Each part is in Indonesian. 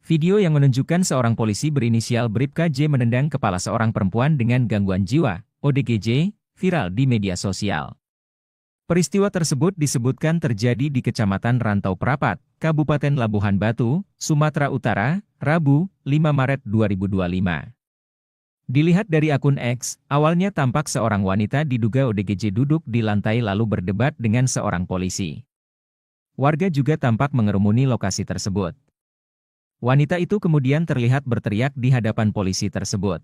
Video yang menunjukkan seorang polisi berinisial Bribka J menendang kepala seorang perempuan dengan gangguan jiwa, ODGJ, viral di media sosial. Peristiwa tersebut disebutkan terjadi di Kecamatan Rantau Prapat, Kabupaten Labuhan Batu, Sumatera Utara, Rabu, 5 Maret 2025. Dilihat dari akun X, awalnya tampak seorang wanita diduga ODGJ duduk di lantai lalu berdebat dengan seorang polisi. Warga juga tampak mengerumuni lokasi tersebut. Wanita itu kemudian terlihat berteriak di hadapan polisi tersebut.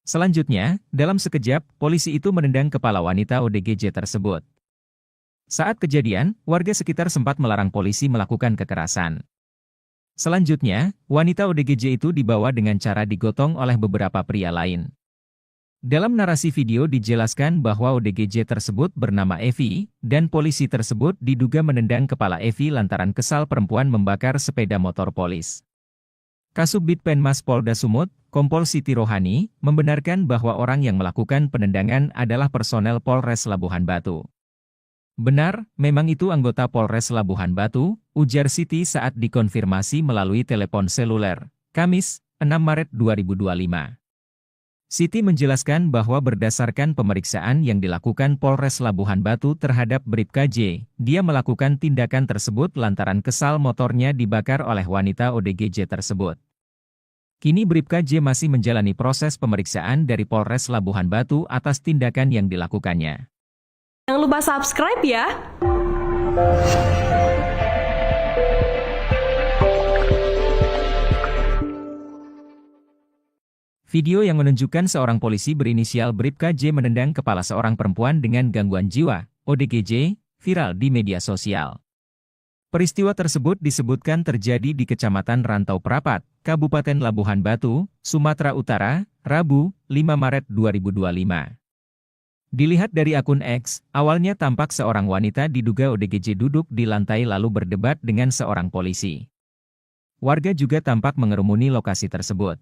Selanjutnya, dalam sekejap, polisi itu menendang kepala wanita ODGJ tersebut. Saat kejadian, warga sekitar sempat melarang polisi melakukan kekerasan. Selanjutnya, wanita ODGJ itu dibawa dengan cara digotong oleh beberapa pria lain. Dalam narasi video dijelaskan bahwa ODGJ tersebut bernama Evi, dan polisi tersebut diduga menendang kepala Evi lantaran kesal perempuan membakar sepeda motor polis. Kasubdit Penmas Polda Sumut, Kompol Siti Rohani, membenarkan bahwa orang yang melakukan penendangan adalah personel Polres Labuhan Batu. Benar, memang itu anggota Polres Labuhan Batu, ujar Siti saat dikonfirmasi melalui telepon seluler, Kamis, 6 Maret 2025. Siti menjelaskan bahwa berdasarkan pemeriksaan yang dilakukan Polres Labuhan Batu terhadap Bribka J, dia melakukan tindakan tersebut lantaran kesal motornya dibakar oleh wanita ODGJ tersebut. Kini Bribka J masih menjalani proses pemeriksaan dari Polres Labuhan Batu atas tindakan yang dilakukannya. Jangan lupa subscribe ya! Video yang menunjukkan seorang polisi berinisial Bribka J menendang kepala seorang perempuan dengan gangguan jiwa, ODGJ, viral di media sosial. Peristiwa tersebut disebutkan terjadi di Kecamatan Rantau Prapat, Kabupaten Labuhan Batu, Sumatera Utara, Rabu, 5 Maret 2025. Dilihat dari akun X, awalnya tampak seorang wanita diduga ODGJ duduk di lantai lalu berdebat dengan seorang polisi. Warga juga tampak mengerumuni lokasi tersebut.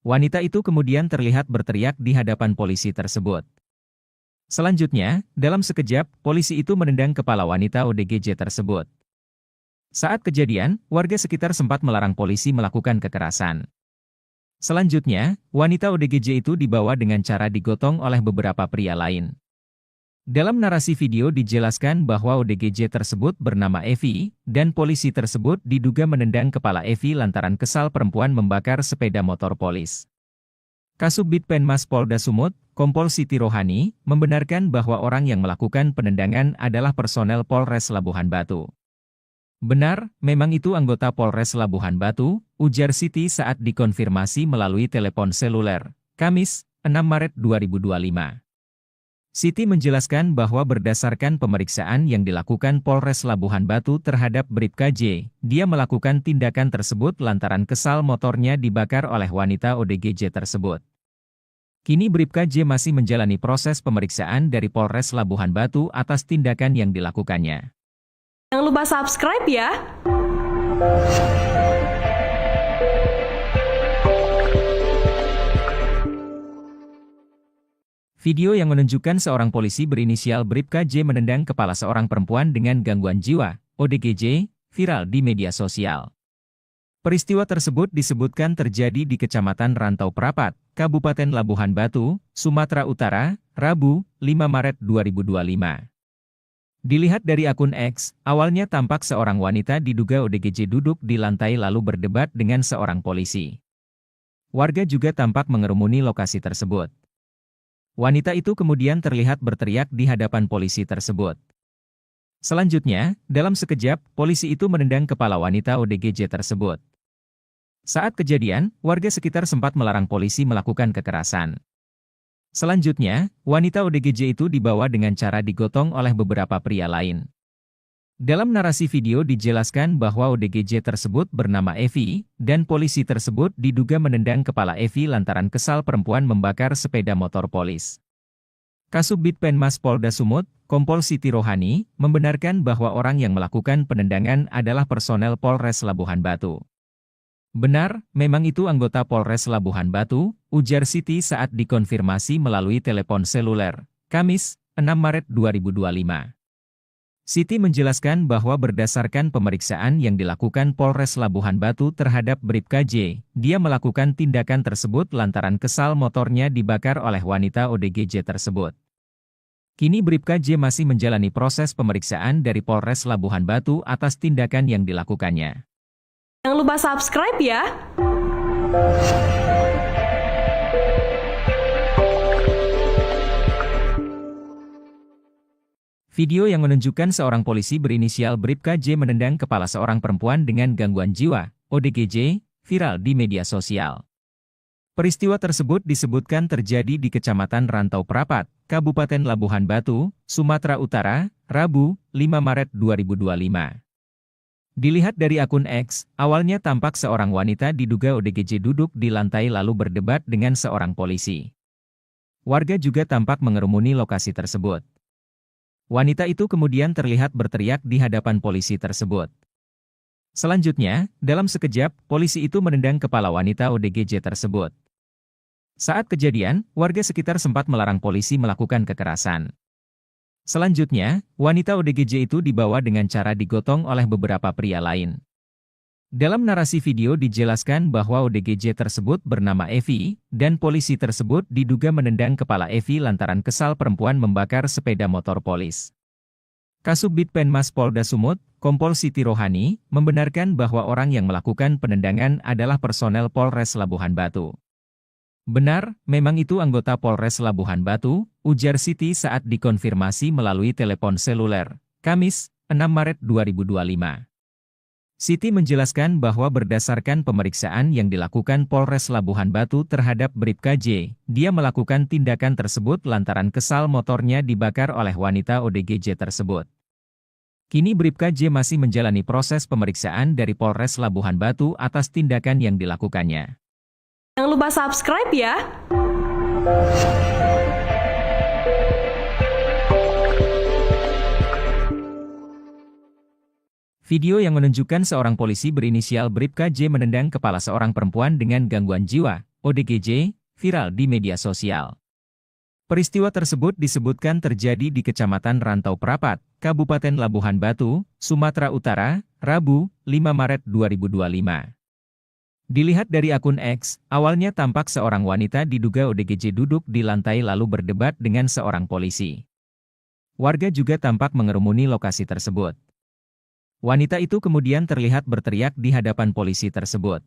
Wanita itu kemudian terlihat berteriak di hadapan polisi tersebut. Selanjutnya, dalam sekejap, polisi itu menendang kepala wanita ODGJ tersebut. Saat kejadian, warga sekitar sempat melarang polisi melakukan kekerasan. Selanjutnya, wanita ODGJ itu dibawa dengan cara digotong oleh beberapa pria lain. Dalam narasi video dijelaskan bahwa ODGJ tersebut bernama Evi, dan polisi tersebut diduga menendang kepala Evi lantaran kesal perempuan membakar sepeda motor polis. Kasubdit Penmas Polda Sumut, Kompol Siti Rohani, membenarkan bahwa orang yang melakukan penendangan adalah personel Polres Labuhan Batu. Benar, memang itu anggota Polres Labuhan Batu, ujar Siti saat dikonfirmasi melalui telepon seluler, Kamis, 6 Maret 2025. Siti menjelaskan bahwa berdasarkan pemeriksaan yang dilakukan Polres Labuhan Batu terhadap Bribka J, dia melakukan tindakan tersebut lantaran kesal motornya dibakar oleh wanita ODGJ tersebut. Kini Bribka J masih menjalani proses pemeriksaan dari Polres Labuhan Batu atas tindakan yang dilakukannya. Jangan lupa subscribe ya! Video yang menunjukkan seorang polisi berinisial Bribka J menendang kepala seorang perempuan dengan gangguan jiwa, ODGJ, viral di media sosial. Peristiwa tersebut disebutkan terjadi di Kecamatan Rantau Prapat, Kabupaten Labuhan Batu, Sumatera Utara, Rabu, 5 Maret 2025. Dilihat dari akun X, awalnya tampak seorang wanita diduga ODGJ duduk di lantai lalu berdebat dengan seorang polisi. Warga juga tampak mengerumuni lokasi tersebut. Wanita itu kemudian terlihat berteriak di hadapan polisi tersebut. Selanjutnya, dalam sekejap, polisi itu menendang kepala wanita ODGJ tersebut. Saat kejadian, warga sekitar sempat melarang polisi melakukan kekerasan. Selanjutnya, wanita ODGJ itu dibawa dengan cara digotong oleh beberapa pria lain. Dalam narasi video dijelaskan bahwa ODGJ tersebut bernama Evi, dan polisi tersebut diduga menendang kepala Evi lantaran kesal perempuan membakar sepeda motor polis. Kasubdit Penmas Polda Sumut, Kompol Siti Rohani, membenarkan bahwa orang yang melakukan penendangan adalah personel Polres Labuhan Batu. Benar, memang itu anggota Polres Labuhan Batu, ujar Siti saat dikonfirmasi melalui telepon seluler, Kamis, 6 Maret 2025. Siti menjelaskan bahwa berdasarkan pemeriksaan yang dilakukan Polres Labuhan Batu terhadap Bribka J, dia melakukan tindakan tersebut lantaran kesal motornya dibakar oleh wanita ODGJ tersebut. Kini Bribka J masih menjalani proses pemeriksaan dari Polres Labuhan Batu atas tindakan yang dilakukannya. Jangan lupa subscribe ya. Video yang menunjukkan seorang polisi berinisial Bribka J menendang kepala seorang perempuan dengan gangguan jiwa, ODGJ, viral di media sosial. Peristiwa tersebut disebutkan terjadi di Kecamatan Rantau Prapat, Kabupaten Labuhan Batu, Sumatera Utara, Rabu, 5 Maret 2025. Dilihat dari akun X, awalnya tampak seorang wanita diduga ODGJ duduk di lantai lalu berdebat dengan seorang polisi. Warga juga tampak mengerumuni lokasi tersebut. Wanita itu kemudian terlihat berteriak di hadapan polisi tersebut. Selanjutnya, dalam sekejap, polisi itu menendang kepala wanita ODGJ tersebut. Saat kejadian, warga sekitar sempat melarang polisi melakukan kekerasan. Selanjutnya, wanita ODGJ itu dibawa dengan cara digotong oleh beberapa pria lain. Dalam narasi video dijelaskan bahwa ODGJ tersebut bernama Evi, dan polisi tersebut diduga menendang kepala Evi lantaran kesal perempuan membakar sepeda motor polis. Kasubdit Penmas Polda Sumut, Kompol Siti Rohani, membenarkan bahwa orang yang melakukan penendangan adalah personel Polres Labuhan Batu. Benar, memang itu anggota Polres Labuhan Batu, ujar Siti saat dikonfirmasi melalui telepon seluler, Kamis, 6 Maret 2025. Siti menjelaskan bahwa berdasarkan pemeriksaan yang dilakukan Polres Labuhan Batu terhadap Bribka J, dia melakukan tindakan tersebut lantaran kesal motornya dibakar oleh wanita ODGJ tersebut. Kini Bribka J masih menjalani proses pemeriksaan dari Polres Labuhan Batu atas tindakan yang dilakukannya. Jangan lupa subscribe ya. Video yang menunjukkan seorang polisi berinisial Bribka J menendang kepala seorang perempuan dengan gangguan jiwa, ODGJ, viral di media sosial. Peristiwa tersebut disebutkan terjadi di Kecamatan Rantau Prapat, Kabupaten Labuhan Batu, Sumatera Utara, Rabu, 5 Maret 2025. Dilihat dari akun X, awalnya tampak seorang wanita diduga ODGJ duduk di lantai lalu berdebat dengan seorang polisi. Warga juga tampak mengerumuni lokasi tersebut. Wanita itu kemudian terlihat berteriak di hadapan polisi tersebut.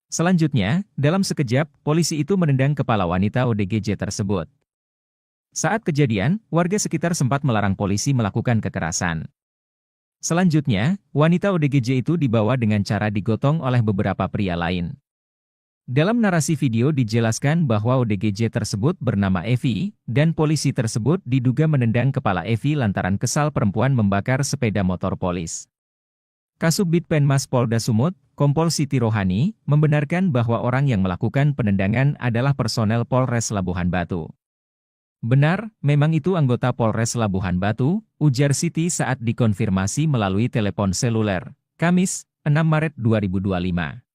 Selanjutnya, dalam sekejap, polisi itu menendang kepala wanita ODGJ tersebut. Saat kejadian, warga sekitar sempat melarang polisi melakukan kekerasan. Selanjutnya, wanita ODGJ itu dibawa dengan cara digotong oleh beberapa pria lain. Dalam narasi video dijelaskan bahwa ODGJ tersebut bernama Evi, dan polisi tersebut diduga menendang kepala Evi lantaran kesal perempuan membakar sepeda motor polis. Kasubdit Penmas Polda Sumut, Kompol Siti Rohani, membenarkan bahwa orang yang melakukan penendangan adalah personel Polres Labuhan Batu. Benar, memang itu anggota Polres Labuhan Batu, ujar Siti saat dikonfirmasi melalui telepon seluler, Kamis, 6 Maret 2025.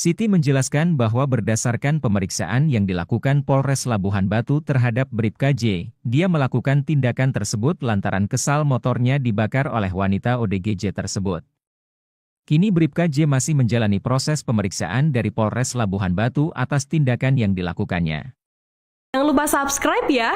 Siti menjelaskan bahwa berdasarkan pemeriksaan yang dilakukan Polres Labuhan Batu terhadap Bribka J, dia melakukan tindakan tersebut lantaran kesal motornya dibakar oleh wanita ODGJ tersebut. Kini Bribka J masih menjalani proses pemeriksaan dari Polres Labuhan Batu atas tindakan yang dilakukannya. Jangan lupa subscribe ya.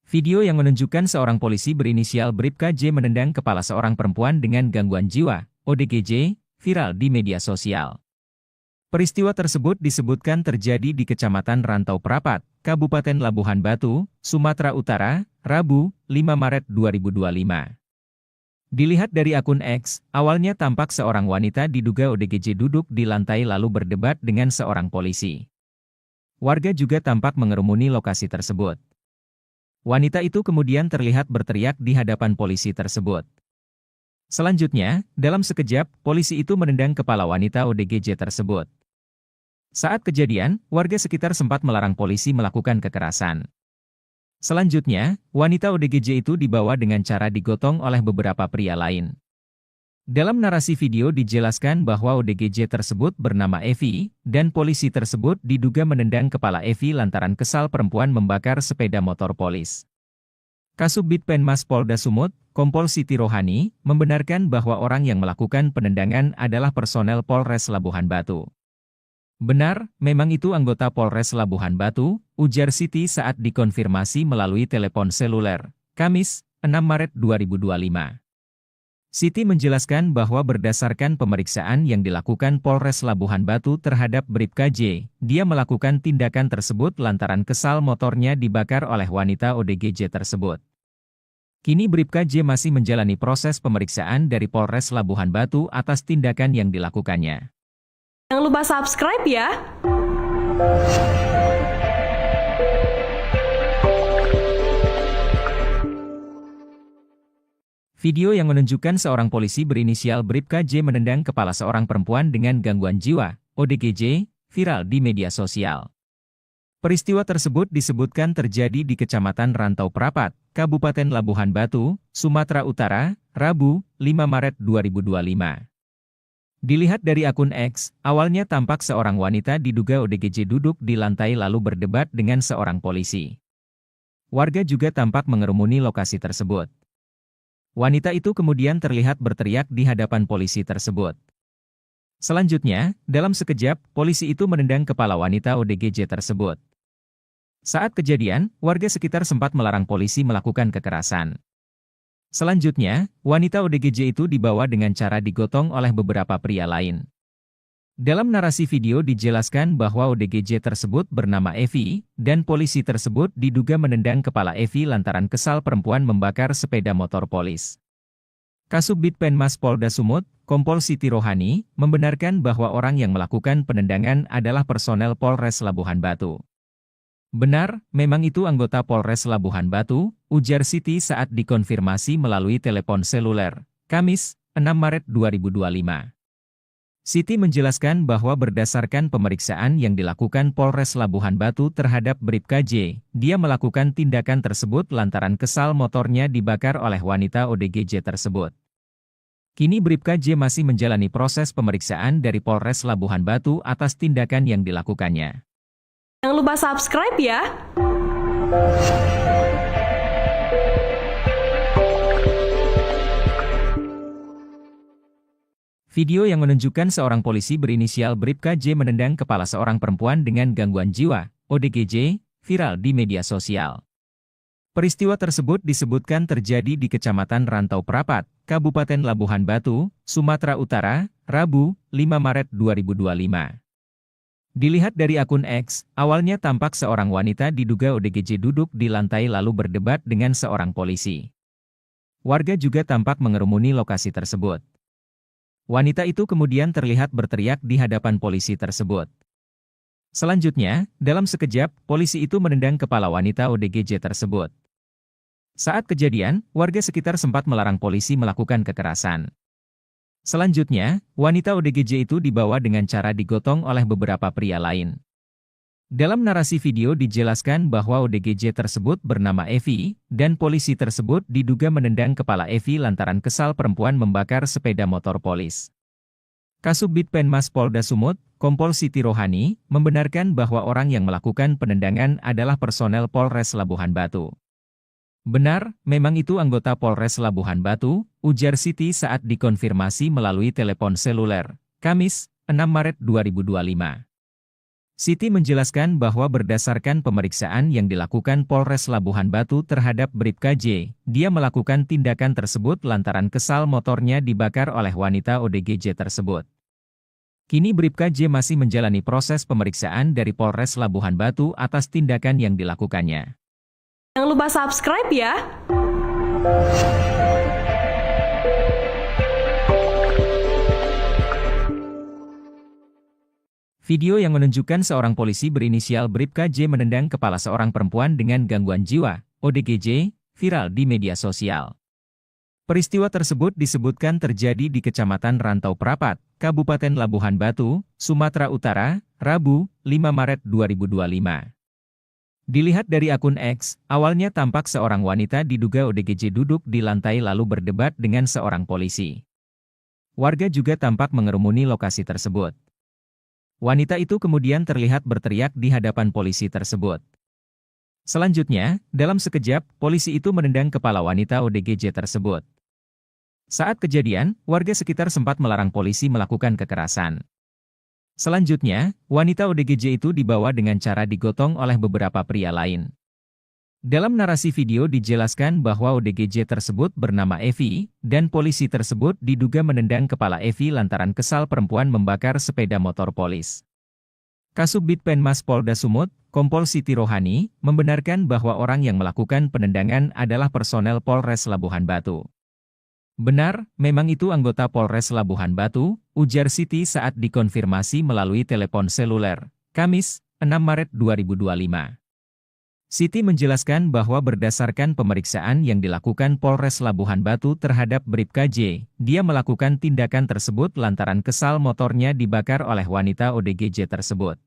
Video yang menunjukkan seorang polisi berinisial Bribka J menendang kepala seorang perempuan dengan gangguan jiwa, ODGJ, viral di media sosial. Peristiwa tersebut disebutkan terjadi di Kecamatan Rantau Prapat, Kabupaten Labuhan Batu, Sumatera Utara, Rabu, 5 Maret 2025. Dilihat dari akun X, awalnya tampak seorang wanita diduga ODGJ duduk di lantai lalu berdebat dengan seorang polisi. Warga juga tampak mengerumuni lokasi tersebut. Wanita itu kemudian terlihat berteriak di hadapan polisi tersebut. Selanjutnya, dalam sekejap, polisi itu menendang kepala wanita ODGJ tersebut. Saat kejadian, warga sekitar sempat melarang polisi melakukan kekerasan. Selanjutnya, wanita ODGJ itu dibawa dengan cara digotong oleh beberapa pria lain. Dalam narasi video dijelaskan bahwa ODGJ tersebut bernama Evi, dan polisi tersebut diduga menendang kepala Evi lantaran kesal perempuan membakar sepeda motor polis. Kasubdit Penmas Polda Sumut, Kompol Siti Rohani, membenarkan bahwa orang yang melakukan penendangan adalah personel Polres Labuhan Batu. Benar, memang itu anggota Polres Labuhan Batu, ujar Siti saat dikonfirmasi melalui telepon seluler, Kamis, 6 Maret 2025. Siti menjelaskan bahwa berdasarkan pemeriksaan yang dilakukan Polres Labuhan Batu terhadap Bribka J, dia melakukan tindakan tersebut lantaran kesal motornya dibakar oleh wanita ODGJ tersebut. Kini Bribka J masih menjalani proses pemeriksaan dari Polres Labuhan Batu atas tindakan yang dilakukannya. Jangan lupa subscribe ya! Video yang menunjukkan seorang polisi berinisial Bribka J menendang kepala seorang perempuan dengan gangguan jiwa, ODGJ, viral di media sosial. Peristiwa tersebut disebutkan terjadi di Kecamatan Rantau Prapat, Kabupaten Labuhan Batu, Sumatera Utara, Rabu, 5 Maret 2025. Dilihat dari akun X, awalnya tampak seorang wanita diduga ODGJ duduk di lantai lalu berdebat dengan seorang polisi. Warga juga tampak mengerumuni lokasi tersebut. Wanita itu kemudian terlihat berteriak di hadapan polisi tersebut. Selanjutnya, dalam sekejap, polisi itu menendang kepala wanita ODGJ tersebut. Saat kejadian, warga sekitar sempat melarang polisi melakukan kekerasan. Selanjutnya, wanita ODGJ itu dibawa dengan cara digotong oleh beberapa pria lain. Dalam narasi video dijelaskan bahwa ODGJ tersebut bernama Evi, dan polisi tersebut diduga menendang kepala Evi lantaran kesal perempuan membakar sepeda motor polis. Kasubdit Penmas Polda Sumut, Kompol Siti Rohani, membenarkan bahwa orang yang melakukan penendangan adalah personel Polres Labuhan Batu. Benar, memang itu anggota Polres Labuhan Batu, ujar Siti saat dikonfirmasi melalui telepon seluler, Kamis, 6 Maret 2025. Siti menjelaskan bahwa berdasarkan pemeriksaan yang dilakukan Polres Labuhan Batu terhadap Bribka J, dia melakukan tindakan tersebut lantaran kesal motornya dibakar oleh wanita ODGJ tersebut. Kini Bribka J masih menjalani proses pemeriksaan dari Polres Labuhan Batu atas tindakan yang dilakukannya. Jangan lupa subscribe ya! Video yang menunjukkan seorang polisi berinisial Bribka J menendang kepala seorang perempuan dengan gangguan jiwa, ODGJ, viral di media sosial. Peristiwa tersebut disebutkan terjadi di Kecamatan Rantau Prapat, Kabupaten Labuhan Batu, Sumatera Utara, Rabu, 5 Maret 2025. Dilihat dari akun X, awalnya tampak seorang wanita diduga ODGJ duduk di lantai lalu berdebat dengan seorang polisi. Warga juga tampak mengerumuni lokasi tersebut. Wanita itu kemudian terlihat berteriak di hadapan polisi tersebut. Selanjutnya, dalam sekejap, polisi itu menendang kepala wanita ODGJ tersebut. Saat kejadian, warga sekitar sempat melarang polisi melakukan kekerasan. Selanjutnya, wanita ODGJ itu dibawa dengan cara digotong oleh beberapa pria lain. Dalam narasi video dijelaskan bahwa ODGJ tersebut bernama Evi, dan polisi tersebut diduga menendang kepala Evi lantaran kesal perempuan membakar sepeda motor polis. Kasubdit Penmas Polda Sumut, Kompol Siti Rohani, membenarkan bahwa orang yang melakukan penendangan adalah personel Polres Labuhan Batu. Benar, memang itu anggota Polres Labuhan Batu, ujar Siti saat dikonfirmasi melalui telepon seluler, Kamis, 6 Maret 2025. Siti menjelaskan bahwa berdasarkan pemeriksaan yang dilakukan Polres Labuhan Batu terhadap Bribka J, dia melakukan tindakan tersebut lantaran kesal motornya dibakar oleh wanita ODGJ tersebut. Kini Bribka J masih menjalani proses pemeriksaan dari Polres Labuhan Batu atas tindakan yang dilakukannya. Jangan lupa subscribe ya! Video yang menunjukkan seorang polisi berinisial Bribka J menendang kepala seorang perempuan dengan gangguan jiwa, ODGJ, viral di media sosial. Peristiwa tersebut disebutkan terjadi di Kecamatan Rantau Prapat, Kabupaten Labuhan Batu, Sumatera Utara, Rabu, 5 Maret 2025. Dilihat dari akun X, awalnya tampak seorang wanita diduga ODGJ duduk di lantai lalu berdebat dengan seorang polisi. Warga juga tampak mengerumuni lokasi tersebut. Wanita itu kemudian terlihat berteriak di hadapan polisi tersebut. Selanjutnya, dalam sekejap, polisi itu menendang kepala wanita ODGJ tersebut. Saat kejadian, warga sekitar sempat melarang polisi melakukan kekerasan. Selanjutnya, wanita ODGJ itu dibawa dengan cara digotong oleh beberapa pria lain. Dalam narasi video dijelaskan bahwa ODGJ tersebut bernama Evi, dan polisi tersebut diduga menendang kepala Evi lantaran kesal perempuan membakar sepeda motor polis. Kasubdit Penmas Polda Sumut, Kompol Siti Rohani, membenarkan bahwa orang yang melakukan penendangan adalah personel Polres Labuhan Batu. Benar, memang itu anggota Polres Labuhan Batu, ujar Siti saat dikonfirmasi melalui telepon seluler, Kamis, 6 Maret 2025. Siti menjelaskan bahwa berdasarkan pemeriksaan yang dilakukan Polres Labuhan Batu terhadap Bribka J, dia melakukan tindakan tersebut lantaran kesal motornya dibakar oleh wanita ODGJ tersebut.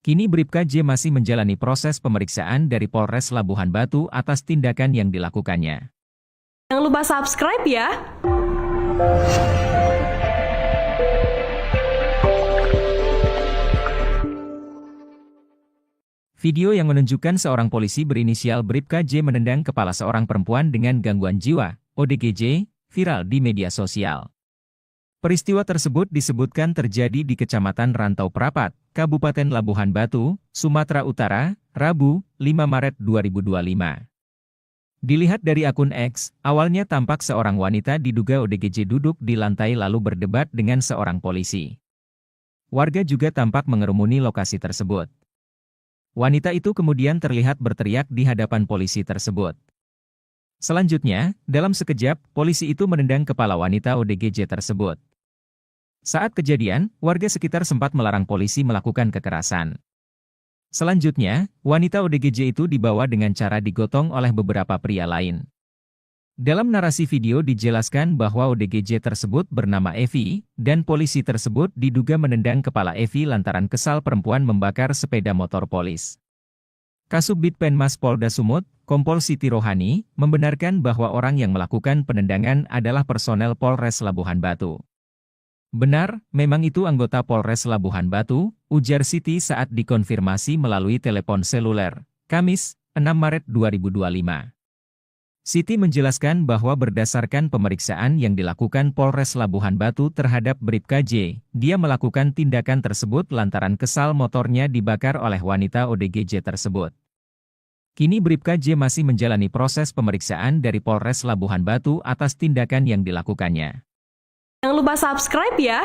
Kini Bribka J masih menjalani proses pemeriksaan dari Polres Labuhan Batu atas tindakan yang dilakukannya. Jangan lupa subscribe ya! Video yang menunjukkan seorang polisi berinisial Bribka J menendang kepala seorang perempuan dengan gangguan jiwa, ODGJ, viral di media sosial. Peristiwa tersebut disebutkan terjadi di Kecamatan Rantau Prapat, Kabupaten Labuhan Batu, Sumatera Utara, Rabu, 5 Maret 2025. Dilihat dari akun X, awalnya tampak seorang wanita diduga ODGJ duduk di lantai lalu berdebat dengan seorang polisi. Warga juga tampak mengerumuni lokasi tersebut. Wanita itu kemudian terlihat berteriak di hadapan polisi tersebut. Selanjutnya, dalam sekejap, polisi itu menendang kepala wanita ODGJ tersebut. Saat kejadian, warga sekitar sempat melarang polisi melakukan kekerasan. Selanjutnya, wanita ODGJ itu dibawa dengan cara digotong oleh beberapa pria lain. Dalam narasi video dijelaskan bahwa ODGJ tersebut bernama Evi, dan polisi tersebut diduga menendang kepala Evi lantaran kesal perempuan membakar sepeda motor polis. Kasubdit Penmas Polda Sumut, Kompol Siti Rohani, membenarkan bahwa orang yang melakukan penendangan adalah personel Polres Labuhan Batu. Benar, memang itu anggota Polres Labuhan Batu, ujar Siti saat dikonfirmasi melalui telepon seluler, Kamis, 6 Maret 2025. Siti menjelaskan bahwa berdasarkan pemeriksaan yang dilakukan Polres Labuhan Batu terhadap Bribka J, dia melakukan tindakan tersebut lantaran kesal motornya dibakar oleh wanita ODGJ tersebut. Kini Bribka J masih menjalani proses pemeriksaan dari Polres Labuhan Batu atas tindakan yang dilakukannya. Jangan lupa subscribe ya!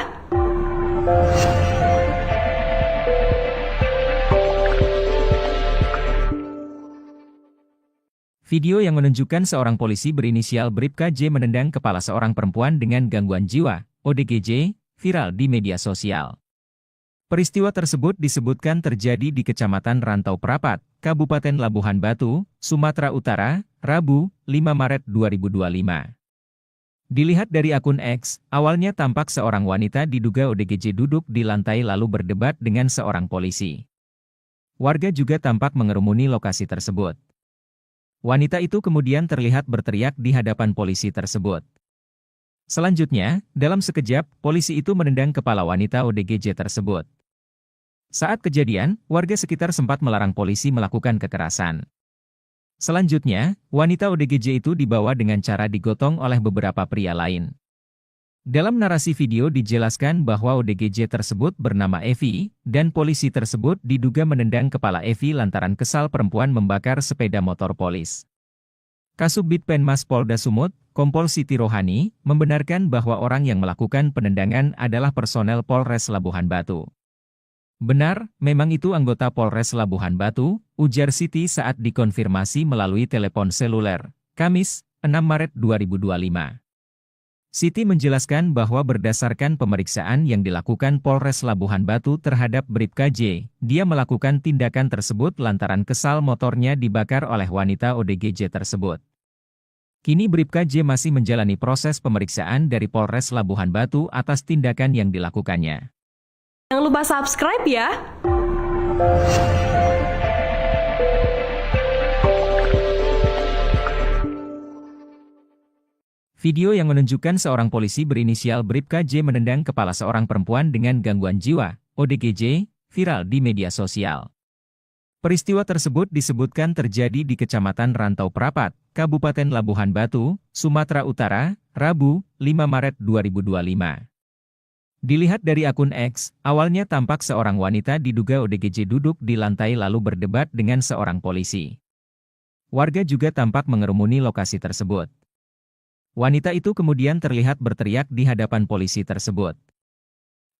Video yang menunjukkan seorang polisi berinisial Bribka J menendang kepala seorang perempuan dengan gangguan jiwa, ODGJ, viral di media sosial. Peristiwa tersebut disebutkan terjadi di Kecamatan Rantau Prapat, Kabupaten Labuhan Batu, Sumatera Utara, Rabu, 5 Maret 2025. Dilihat dari akun X, awalnya tampak seorang wanita diduga ODGJ duduk di lantai lalu berdebat dengan seorang polisi. Warga juga tampak mengerumuni lokasi tersebut. Wanita itu kemudian terlihat berteriak di hadapan polisi tersebut. Selanjutnya, dalam sekejap, polisi itu menendang kepala wanita ODGJ tersebut. Saat kejadian, warga sekitar sempat melarang polisi melakukan kekerasan. Selanjutnya, wanita ODGJ itu dibawa dengan cara digotong oleh beberapa pria lain. Dalam narasi video dijelaskan bahwa ODGJ tersebut bernama Evi, dan polisi tersebut diduga menendang kepala Evi lantaran kesal perempuan membakar sepeda motor polis. Kasubdit Penmas Polda Sumut, Kompol Siti Rohani, membenarkan bahwa orang yang melakukan penendangan adalah personel Polres Labuhan Batu. Benar, memang itu anggota Polres Labuhan Batu, ujar Siti saat dikonfirmasi melalui telepon seluler, Kamis, 6 Maret 2025. Siti menjelaskan bahwa berdasarkan pemeriksaan yang dilakukan Polres Labuhan Batu terhadap Bribka J, dia melakukan tindakan tersebut lantaran kesal motornya dibakar oleh wanita ODGJ tersebut. Kini Bribka J masih menjalani proses pemeriksaan dari Polres Labuhan Batu atas tindakan yang dilakukannya. Jangan lupa subscribe ya! Video yang menunjukkan seorang polisi berinisial Bribka J menendang kepala seorang perempuan dengan gangguan jiwa, ODGJ, viral di media sosial. Peristiwa tersebut disebutkan terjadi di Kecamatan Rantau Prapat, Kabupaten Labuhan Batu, Sumatera Utara, Rabu, 5 Maret 2025. Dilihat dari akun X, awalnya tampak seorang wanita diduga ODGJ duduk di lantai lalu berdebat dengan seorang polisi. Warga juga tampak mengerumuni lokasi tersebut. Wanita itu kemudian terlihat berteriak di hadapan polisi tersebut.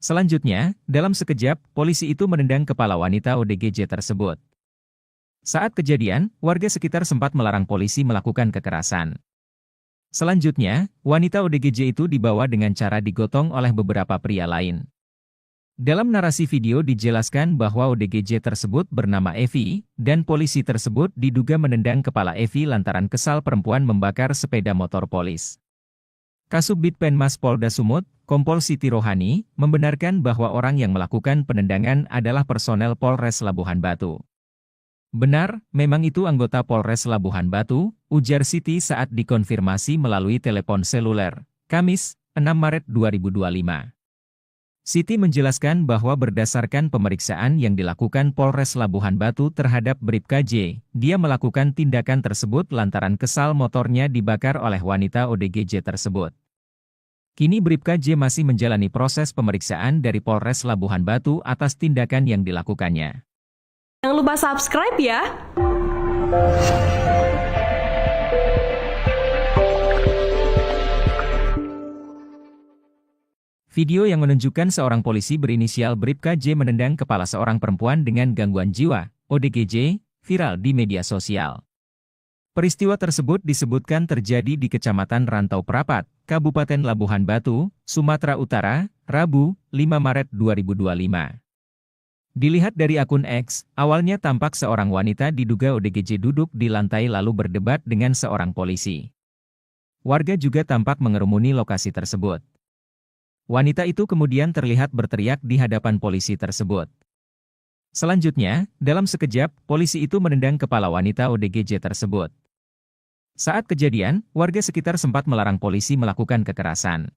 Selanjutnya, dalam sekejap, polisi itu menendang kepala wanita ODGJ tersebut. Saat kejadian, warga sekitar sempat melarang polisi melakukan kekerasan. Selanjutnya, wanita ODGJ itu dibawa dengan cara digotong oleh beberapa pria lain. Dalam narasi video dijelaskan bahwa ODGJ tersebut bernama Evi, dan polisi tersebut diduga menendang kepala Evi lantaran kesal perempuan membakar sepeda motor polis. Kasubdit Penmas Polda Sumut, Kompol Siti Rohani, membenarkan bahwa orang yang melakukan penendangan adalah personel Polres Labuhan Batu. Benar, memang itu anggota Polres Labuhan Batu, ujar Siti saat dikonfirmasi melalui telepon seluler, Kamis, 6 Maret 2025. Siti menjelaskan bahwa berdasarkan pemeriksaan yang dilakukan Polres Labuhan Batu terhadap Bribka J, dia melakukan tindakan tersebut lantaran kesal motornya dibakar oleh wanita ODGJ tersebut. Kini Bribka J masih menjalani proses pemeriksaan dari Polres Labuhan Batu atas tindakan yang dilakukannya. Jangan lupa subscribe ya! Video yang menunjukkan seorang polisi berinisial Bribka J menendang kepala seorang perempuan dengan gangguan jiwa, ODGJ, viral di media sosial. Peristiwa tersebut disebutkan terjadi di Kecamatan Rantau Prapat, Kabupaten Labuhan Batu, Sumatera Utara, Rabu, 5 Maret 2025. Dilihat dari akun X, awalnya tampak seorang wanita diduga ODGJ duduk di lantai lalu berdebat dengan seorang polisi. Warga juga tampak mengerumuni lokasi tersebut. Wanita itu kemudian terlihat berteriak di hadapan polisi tersebut. Selanjutnya, dalam sekejap, polisi itu menendang kepala wanita ODGJ tersebut. Saat kejadian, warga sekitar sempat melarang polisi melakukan kekerasan.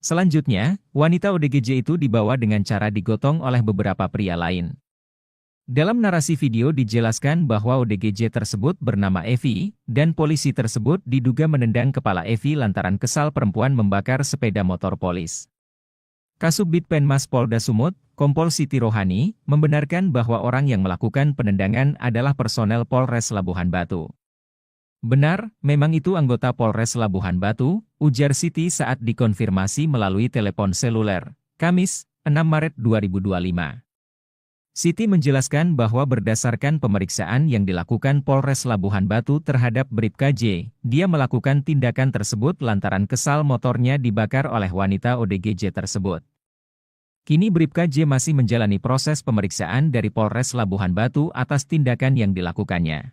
Selanjutnya, wanita ODGJ itu dibawa dengan cara digotong oleh beberapa pria lain. Dalam narasi video dijelaskan bahwa ODGJ tersebut bernama Evi, dan polisi tersebut diduga menendang kepala Evi lantaran kesal perempuan membakar sepeda motor polis. Kasubdit Penmas Polda Sumut, Kompol Siti Rohani, membenarkan bahwa orang yang melakukan penendangan adalah personel Polres Labuhan Batu. Benar, memang itu anggota Polres Labuhan Batu, ujar Siti saat dikonfirmasi melalui telepon seluler, Kamis, 6 Maret 2025. Siti menjelaskan bahwa berdasarkan pemeriksaan yang dilakukan Polres Labuhan Batu terhadap Bribka J, dia melakukan tindakan tersebut lantaran kesal motornya dibakar oleh wanita ODGJ tersebut. Kini Bribka J masih menjalani proses pemeriksaan dari Polres Labuhan Batu atas tindakan yang dilakukannya.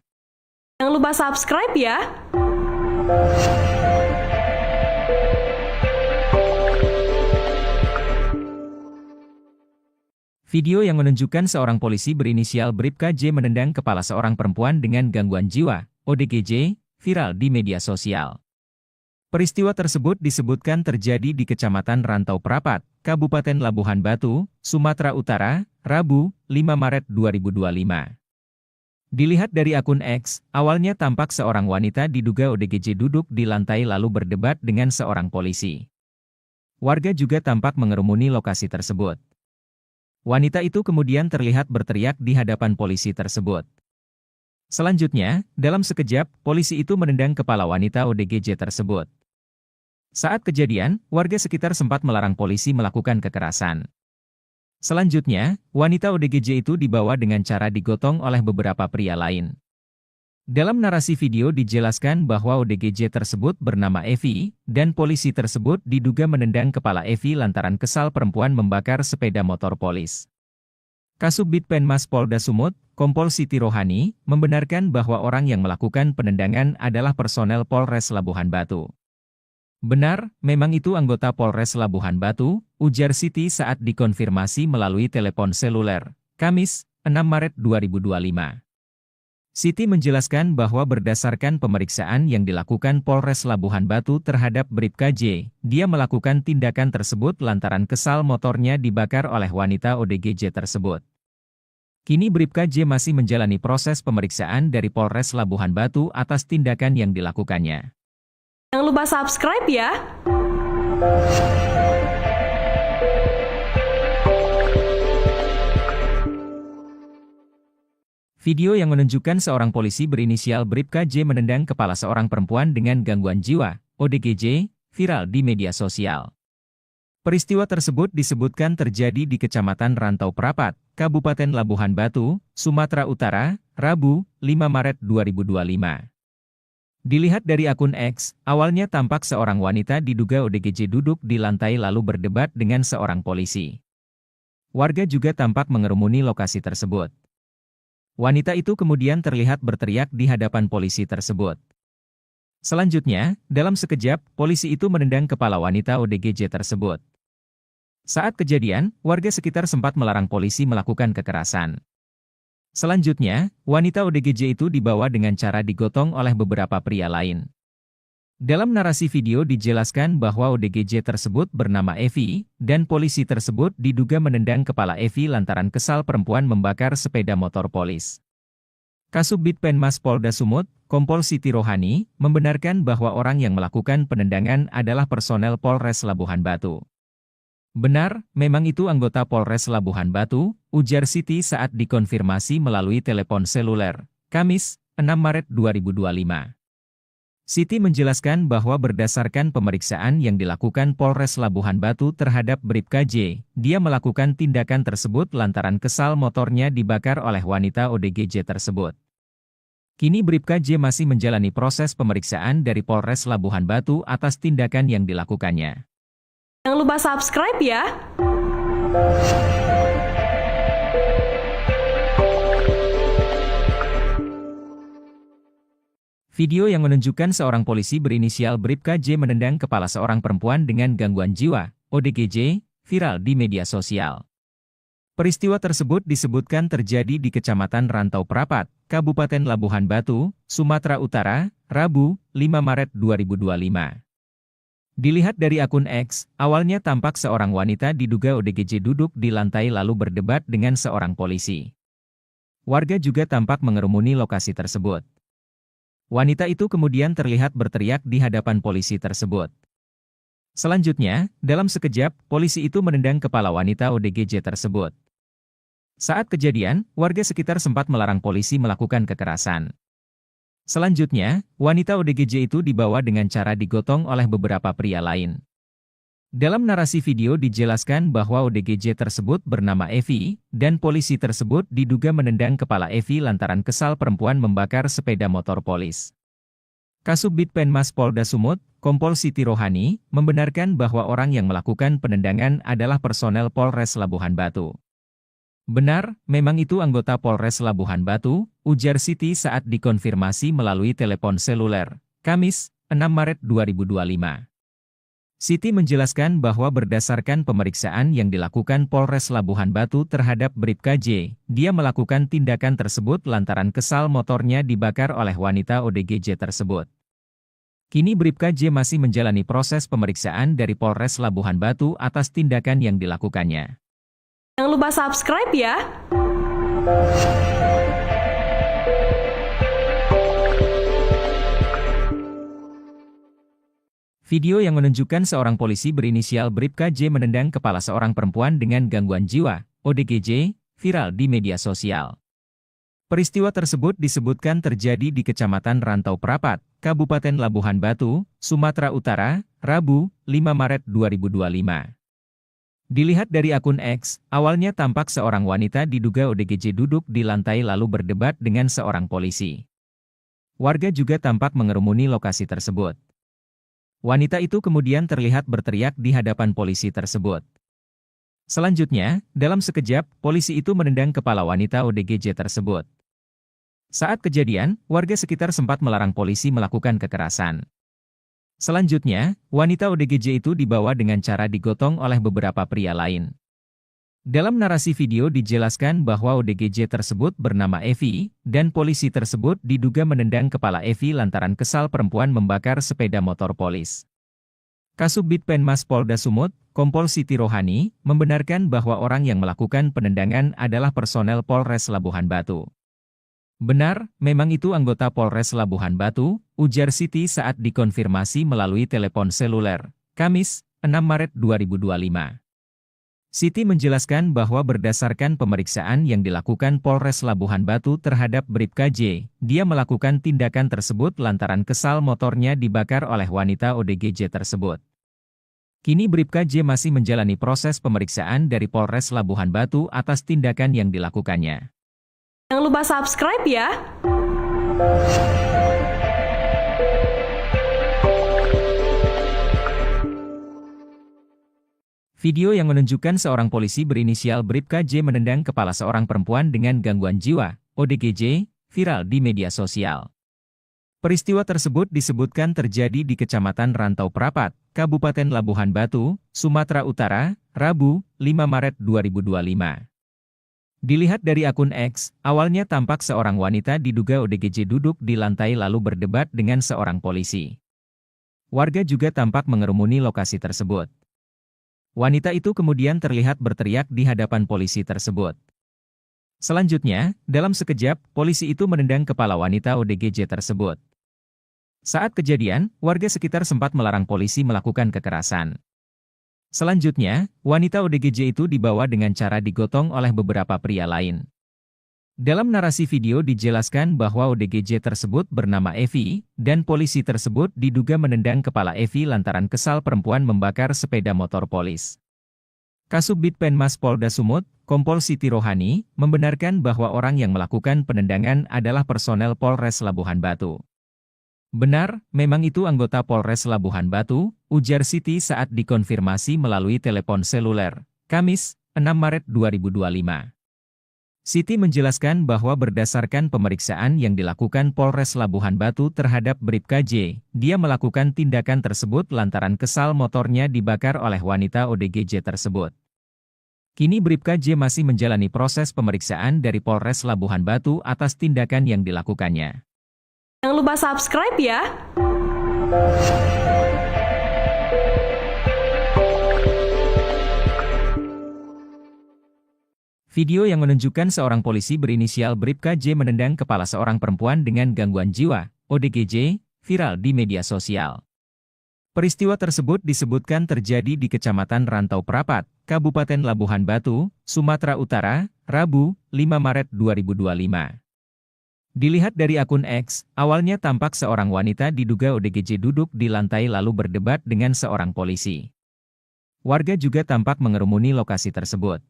Jangan lupa subscribe ya! Video yang menunjukkan seorang polisi berinisial Bribka J menendang kepala seorang perempuan dengan gangguan jiwa, ODGJ, viral di media sosial. Peristiwa tersebut disebutkan terjadi di Kecamatan Rantau Prapat, Kabupaten Labuhan Batu, Sumatera Utara, Rabu, 5 Maret 2025. Dilihat dari akun X, awalnya tampak seorang wanita diduga ODGJ duduk di lantai lalu berdebat dengan seorang polisi. Warga juga tampak mengerumuni lokasi tersebut. Wanita itu kemudian terlihat berteriak di hadapan polisi tersebut. Selanjutnya, dalam sekejap, polisi itu menendang kepala wanita ODGJ tersebut. Saat kejadian, warga sekitar sempat melarang polisi melakukan kekerasan. Selanjutnya, wanita ODGJ itu dibawa dengan cara digotong oleh beberapa pria lain. Dalam narasi video dijelaskan bahwa ODGJ tersebut bernama Evi, dan polisi tersebut diduga menendang kepala Evi lantaran kesal perempuan membakar sepeda motor polis. Kasubdit Penmas Polda Sumut, Kompol Siti Rohani, membenarkan bahwa orang yang melakukan penendangan adalah personel Polres Labuhan Batu. Benar, memang itu anggota Polres Labuhan Batu, ujar Siti saat dikonfirmasi melalui telepon seluler, Kamis, 6 Maret 2025. Siti menjelaskan bahwa berdasarkan pemeriksaan yang dilakukan Polres Labuhan Batu terhadap Bribka J, dia melakukan tindakan tersebut lantaran kesal motornya dibakar oleh wanita ODGJ tersebut. Kini Bribka J masih menjalani proses pemeriksaan dari Polres Labuhan Batu atas tindakan yang dilakukannya. Jangan lupa subscribe ya! Video yang menunjukkan seorang polisi berinisial Bribka J menendang kepala seorang perempuan dengan gangguan jiwa, ODGJ, viral di media sosial. Peristiwa tersebut disebutkan terjadi di Kecamatan Rantau Prapat, Kabupaten Labuhan Batu, Sumatera Utara, Rabu, 5 Maret 2025. Dilihat dari akun X, awalnya tampak seorang wanita diduga ODGJ duduk di lantai lalu berdebat dengan seorang polisi. Warga juga tampak mengerumuni lokasi tersebut. Wanita itu kemudian terlihat berteriak di hadapan polisi tersebut. Selanjutnya, dalam sekejap, polisi itu menendang kepala wanita ODGJ tersebut. Saat kejadian, warga sekitar sempat melarang polisi melakukan kekerasan. Selanjutnya, wanita ODGJ itu dibawa dengan cara digotong oleh beberapa pria lain. Dalam narasi video dijelaskan bahwa ODGJ tersebut bernama Evi, dan polisi tersebut diduga menendang kepala Evi lantaran kesal perempuan membakar sepeda motor polis. Kasubdit Penmas Polda Sumut, Kompol Siti Rohani, membenarkan bahwa orang yang melakukan penendangan adalah personel Polres Labuhan Batu. Benar, memang itu anggota Polres Labuhan Batu, ujar Siti saat dikonfirmasi melalui telepon seluler, Kamis, 6 Maret 2025. Siti menjelaskan bahwa berdasarkan pemeriksaan yang dilakukan Polres Labuhan Batu terhadap Bribka J, dia melakukan tindakan tersebut lantaran kesal motornya dibakar oleh wanita ODGJ tersebut. Kini Bribka J masih menjalani proses pemeriksaan dari Polres Labuhan Batu atas tindakan yang dilakukannya. Jangan lupa subscribe ya! Video yang menunjukkan seorang polisi berinisial Bribka J menendang kepala seorang perempuan dengan gangguan jiwa, ODGJ, viral di media sosial. Peristiwa tersebut disebutkan terjadi di Kecamatan Rantau Prapat, Kabupaten Labuhan Batu, Sumatera Utara, Rabu, 5 Maret 2025. Dilihat dari akun X, awalnya tampak seorang wanita diduga ODGJ duduk di lantai lalu berdebat dengan seorang polisi. Warga juga tampak mengerumuni lokasi tersebut. Wanita itu kemudian terlihat berteriak di hadapan polisi tersebut. Selanjutnya, dalam sekejap, polisi itu menendang kepala wanita ODGJ tersebut. Saat kejadian, warga sekitar sempat melarang polisi melakukan kekerasan. Selanjutnya, wanita ODGJ itu dibawa dengan cara digotong oleh beberapa pria lain. Dalam narasi video dijelaskan bahwa ODGJ tersebut bernama Evi, dan polisi tersebut diduga menendang kepala Evi lantaran kesal perempuan membakar sepeda motor polis. Kasubdit Penmas Polda Sumut, Kompol Siti Rohani, membenarkan bahwa orang yang melakukan penendangan adalah personel Polres Labuhan Batu. Benar, memang itu anggota Polres Labuhan Batu, ujar Siti saat dikonfirmasi melalui telepon seluler, Kamis, 6 Maret 2025. Siti menjelaskan bahwa berdasarkan pemeriksaan yang dilakukan Polres Labuhan Batu terhadap Bribka J, dia melakukan tindakan tersebut lantaran kesal motornya dibakar oleh wanita ODGJ tersebut. Kini Bribka J masih menjalani proses pemeriksaan dari Polres Labuhan Batu atas tindakan yang dilakukannya. Jangan lupa subscribe ya! Video yang menunjukkan seorang polisi berinisial Bribka J menendang kepala seorang perempuan dengan gangguan jiwa, ODGJ, viral di media sosial. Peristiwa tersebut disebutkan terjadi di Kecamatan Rantau Prapat, Kabupaten Labuhan Batu, Sumatera Utara, Rabu, 5 Maret 2025. Dilihat dari akun X, awalnya tampak seorang wanita diduga ODGJ duduk di lantai lalu berdebat dengan seorang polisi. Warga juga tampak mengerumuni lokasi tersebut. Wanita itu kemudian terlihat berteriak di hadapan polisi tersebut. Selanjutnya, dalam sekejap, polisi itu menendang kepala wanita ODGJ tersebut. Saat kejadian, warga sekitar sempat melarang polisi melakukan kekerasan. Selanjutnya, wanita ODGJ itu dibawa dengan cara digotong oleh beberapa pria lain. Dalam narasi video dijelaskan bahwa ODGJ tersebut bernama Evi, dan polisi tersebut diduga menendang kepala Evi lantaran kesal perempuan membakar sepeda motor polis. Kasubdit Penmas Polda Sumut, Kompol Siti Rohani, membenarkan bahwa orang yang melakukan penendangan adalah personel Polres Labuhan Batu. Benar, memang itu anggota Polres Labuhan Batu, ujar Siti saat dikonfirmasi melalui telepon seluler, Kamis, 6 Maret 2025. Siti menjelaskan bahwa berdasarkan pemeriksaan yang dilakukan Polres Labuhan Batu terhadap Bribka J, dia melakukan tindakan tersebut lantaran kesal motornya dibakar oleh wanita ODGJ tersebut. Kini Bribka J masih menjalani proses pemeriksaan dari Polres Labuhan Batu atas tindakan yang dilakukannya. Jangan lupa subscribe ya! Video yang menunjukkan seorang polisi berinisial Bribka J menendang kepala seorang perempuan dengan gangguan jiwa, ODGJ, viral di media sosial. Peristiwa tersebut disebutkan terjadi di Kecamatan Rantau Prapat, Kabupaten Labuhan Batu, Sumatera Utara, Rabu, 5 Maret 2025. Dilihat dari akun X, awalnya tampak seorang wanita diduga ODGJ duduk di lantai lalu berdebat dengan seorang polisi. Warga juga tampak mengerumuni lokasi tersebut. Wanita itu kemudian terlihat berteriak di hadapan polisi tersebut. Selanjutnya, dalam sekejap, polisi itu menendang kepala wanita ODGJ tersebut. Saat kejadian, warga sekitar sempat melarang polisi melakukan kekerasan. Selanjutnya, wanita ODGJ itu dibawa dengan cara digotong oleh beberapa pria lain. Dalam narasi video dijelaskan bahwa ODGJ tersebut bernama Evi, dan polisi tersebut diduga menendang kepala Evi lantaran kesal perempuan membakar sepeda motor polis. Kasubdit Penmas Polda Sumut, Kompol Siti Rohani, membenarkan bahwa orang yang melakukan penendangan adalah personel Polres Labuhan Batu. Benar, memang itu anggota Polres Labuhan Batu, ujar Siti saat dikonfirmasi melalui telepon seluler, Kamis, 6 Maret 2025. Siti menjelaskan bahwa berdasarkan pemeriksaan yang dilakukan Polres Labuhan Batu terhadap Bribka J, dia melakukan tindakan tersebut lantaran kesal motornya dibakar oleh wanita ODGJ tersebut. Kini Bribka J masih menjalani proses pemeriksaan dari Polres Labuhan Batu atas tindakan yang dilakukannya. Jangan lupa subscribe ya! Video yang menunjukkan seorang polisi berinisial Bribka J menendang kepala seorang perempuan dengan gangguan jiwa, ODGJ, viral di media sosial. Peristiwa tersebut disebutkan terjadi di Kecamatan Rantau Prapat, Kabupaten Labuhan Batu, Sumatera Utara, Rabu, 5 Maret 2025. Dilihat dari akun X, awalnya tampak seorang wanita diduga ODGJ duduk di lantai lalu berdebat dengan seorang polisi. Warga juga tampak mengerumuni lokasi tersebut.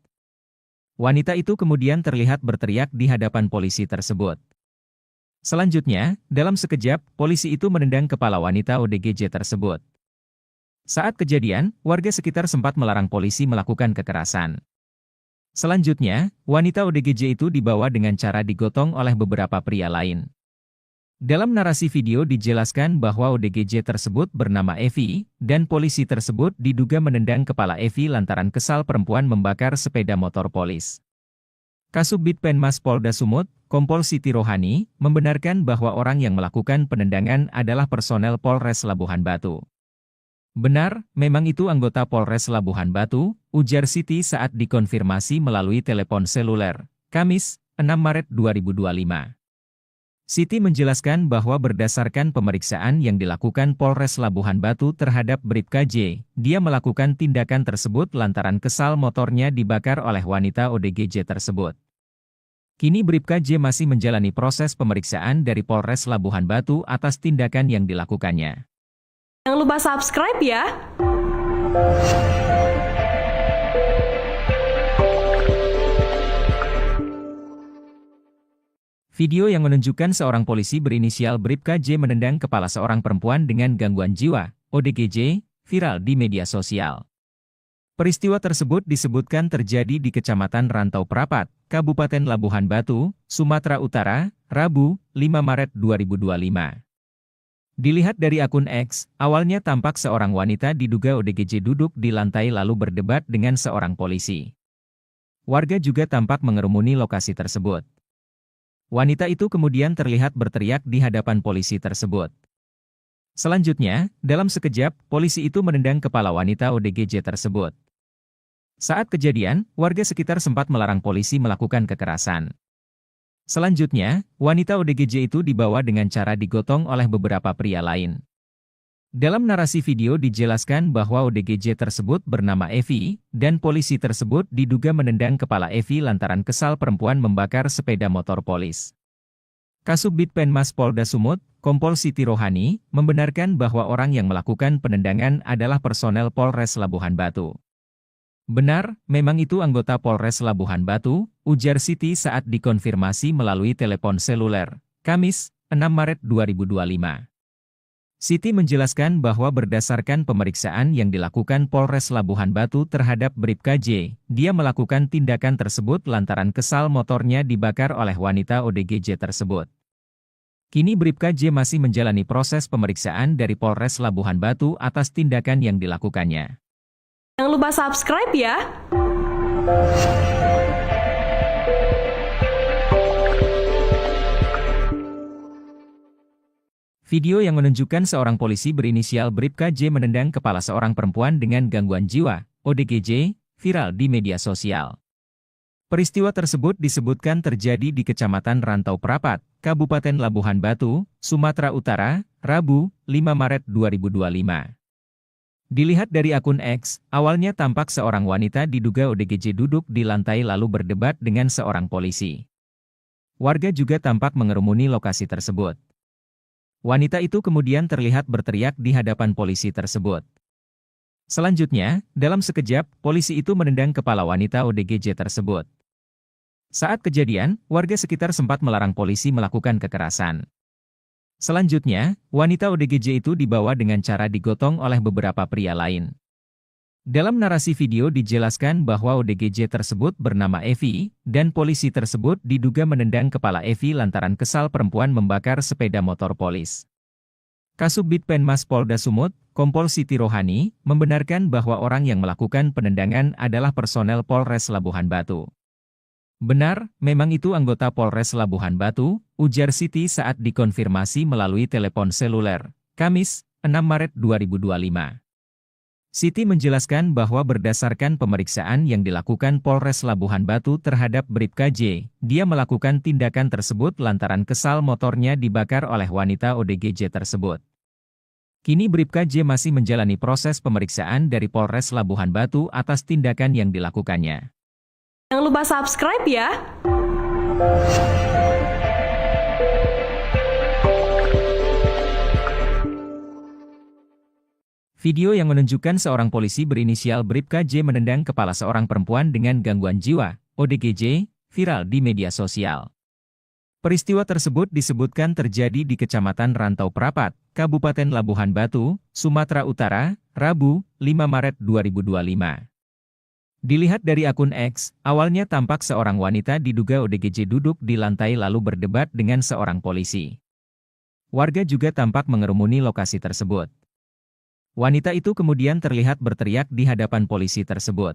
Wanita itu kemudian terlihat berteriak di hadapan polisi tersebut. Selanjutnya, dalam sekejap, polisi itu menendang kepala wanita ODGJ tersebut. Saat kejadian, warga sekitar sempat melarang polisi melakukan kekerasan. Selanjutnya, wanita ODGJ itu dibawa dengan cara digotong oleh beberapa pria lain. Dalam narasi video dijelaskan bahwa ODGJ tersebut bernama Evi, dan polisi tersebut diduga menendang kepala Evi lantaran kesal perempuan membakar sepeda motor polis. Kasubdit Penmas Polda Sumut, Kompol Siti Rohani, membenarkan bahwa orang yang melakukan penendangan adalah personel Polres Labuhan Batu. Benar, memang itu anggota Polres Labuhan Batu, ujar Siti saat dikonfirmasi melalui telepon seluler, Kamis, 6 Maret 2025. Siti menjelaskan bahwa berdasarkan pemeriksaan yang dilakukan Polres Labuhan Batu terhadap Bribka J, dia melakukan tindakan tersebut lantaran kesal motornya dibakar oleh wanita ODGJ tersebut. Kini Bribka J masih menjalani proses pemeriksaan dari Polres Labuhan Batu atas tindakan yang dilakukannya. Jangan lupa subscribe ya! Video yang menunjukkan seorang polisi berinisial Bribka J menendang kepala seorang perempuan dengan gangguan jiwa, ODGJ, viral di media sosial. Peristiwa tersebut disebutkan terjadi di Kecamatan Rantau Prapat, Kabupaten Labuhan Batu, Sumatera Utara, Rabu, 5 Maret 2025. Dilihat dari akun X, awalnya tampak seorang wanita diduga ODGJ duduk di lantai lalu berdebat dengan seorang polisi. Warga juga tampak mengerumuni lokasi tersebut. Wanita itu kemudian terlihat berteriak di hadapan polisi tersebut. Selanjutnya, dalam sekejap, polisi itu menendang kepala wanita ODGJ tersebut. Saat kejadian, warga sekitar sempat melarang polisi melakukan kekerasan. Selanjutnya, wanita ODGJ itu dibawa dengan cara digotong oleh beberapa pria lain. Dalam narasi video dijelaskan bahwa ODGJ tersebut bernama Evi, dan polisi tersebut diduga menendang kepala Evi lantaran kesal perempuan membakar sepeda motor polis. Kasubdit Penmas Polda Sumut, Kompol Siti Rohani, membenarkan bahwa orang yang melakukan penendangan adalah personel Polres Labuhan Batu. Benar, memang itu anggota Polres Labuhan Batu, ujar Siti saat dikonfirmasi melalui telepon seluler, Kamis, 6 Maret 2025. Siti menjelaskan bahwa berdasarkan pemeriksaan yang dilakukan Polres Labuhan Batu terhadap Bribka J, dia melakukan tindakan tersebut lantaran kesal motornya dibakar oleh wanita ODGJ tersebut. Kini Bribka J masih menjalani proses pemeriksaan dari Polres Labuhan Batu atas tindakan yang dilakukannya. Jangan lupa subscribe ya! Video yang menunjukkan seorang polisi berinisial Bribka J menendang kepala seorang perempuan dengan gangguan jiwa, ODGJ, viral di media sosial. Peristiwa tersebut disebutkan terjadi di Kecamatan Rantau Prapat, Kabupaten Labuhan Batu, Sumatera Utara, Rabu, 5 Maret 2025. Dilihat dari akun X, awalnya tampak seorang wanita diduga ODGJ duduk di lantai lalu berdebat dengan seorang polisi. Warga juga tampak mengerumuni lokasi tersebut. Wanita itu kemudian terlihat berteriak di hadapan polisi tersebut. Selanjutnya, dalam sekejap, polisi itu menendang kepala wanita ODGJ tersebut. Saat kejadian, warga sekitar sempat melarang polisi melakukan kekerasan. Selanjutnya, wanita ODGJ itu dibawa dengan cara digotong oleh beberapa pria lain. Dalam narasi video dijelaskan bahwa ODGJ tersebut bernama Evi, dan polisi tersebut diduga menendang kepala Evi lantaran kesal perempuan membakar sepeda motor polis. Kasubdit Penmas Polda Sumut, Kompol Siti Rohani, membenarkan bahwa orang yang melakukan penendangan adalah personel Polres Labuhan Batu. Benar, memang itu anggota Polres Labuhan Batu, ujar Siti saat dikonfirmasi melalui telepon seluler, Kamis, 6 Maret 2025. Siti menjelaskan bahwa berdasarkan pemeriksaan yang dilakukan Polres Labuhan Batu terhadap Bribka J, dia melakukan tindakan tersebut lantaran kesal motornya dibakar oleh wanita ODGJ tersebut. Kini Bribka J masih menjalani proses pemeriksaan dari Polres Labuhan Batu atas tindakan yang dilakukannya. Jangan lupa subscribe ya! Video yang menunjukkan seorang polisi berinisial Bribka J menendang kepala seorang perempuan dengan gangguan jiwa, ODGJ, viral di media sosial. Peristiwa tersebut disebutkan terjadi di Kecamatan Rantau Prapat, Kabupaten Labuhan Batu, Sumatera Utara, Rabu, 5 Maret 2025. Dilihat dari akun X, awalnya tampak seorang wanita diduga ODGJ duduk di lantai lalu berdebat dengan seorang polisi. Warga juga tampak mengerumuni lokasi tersebut. Wanita itu kemudian terlihat berteriak di hadapan polisi tersebut.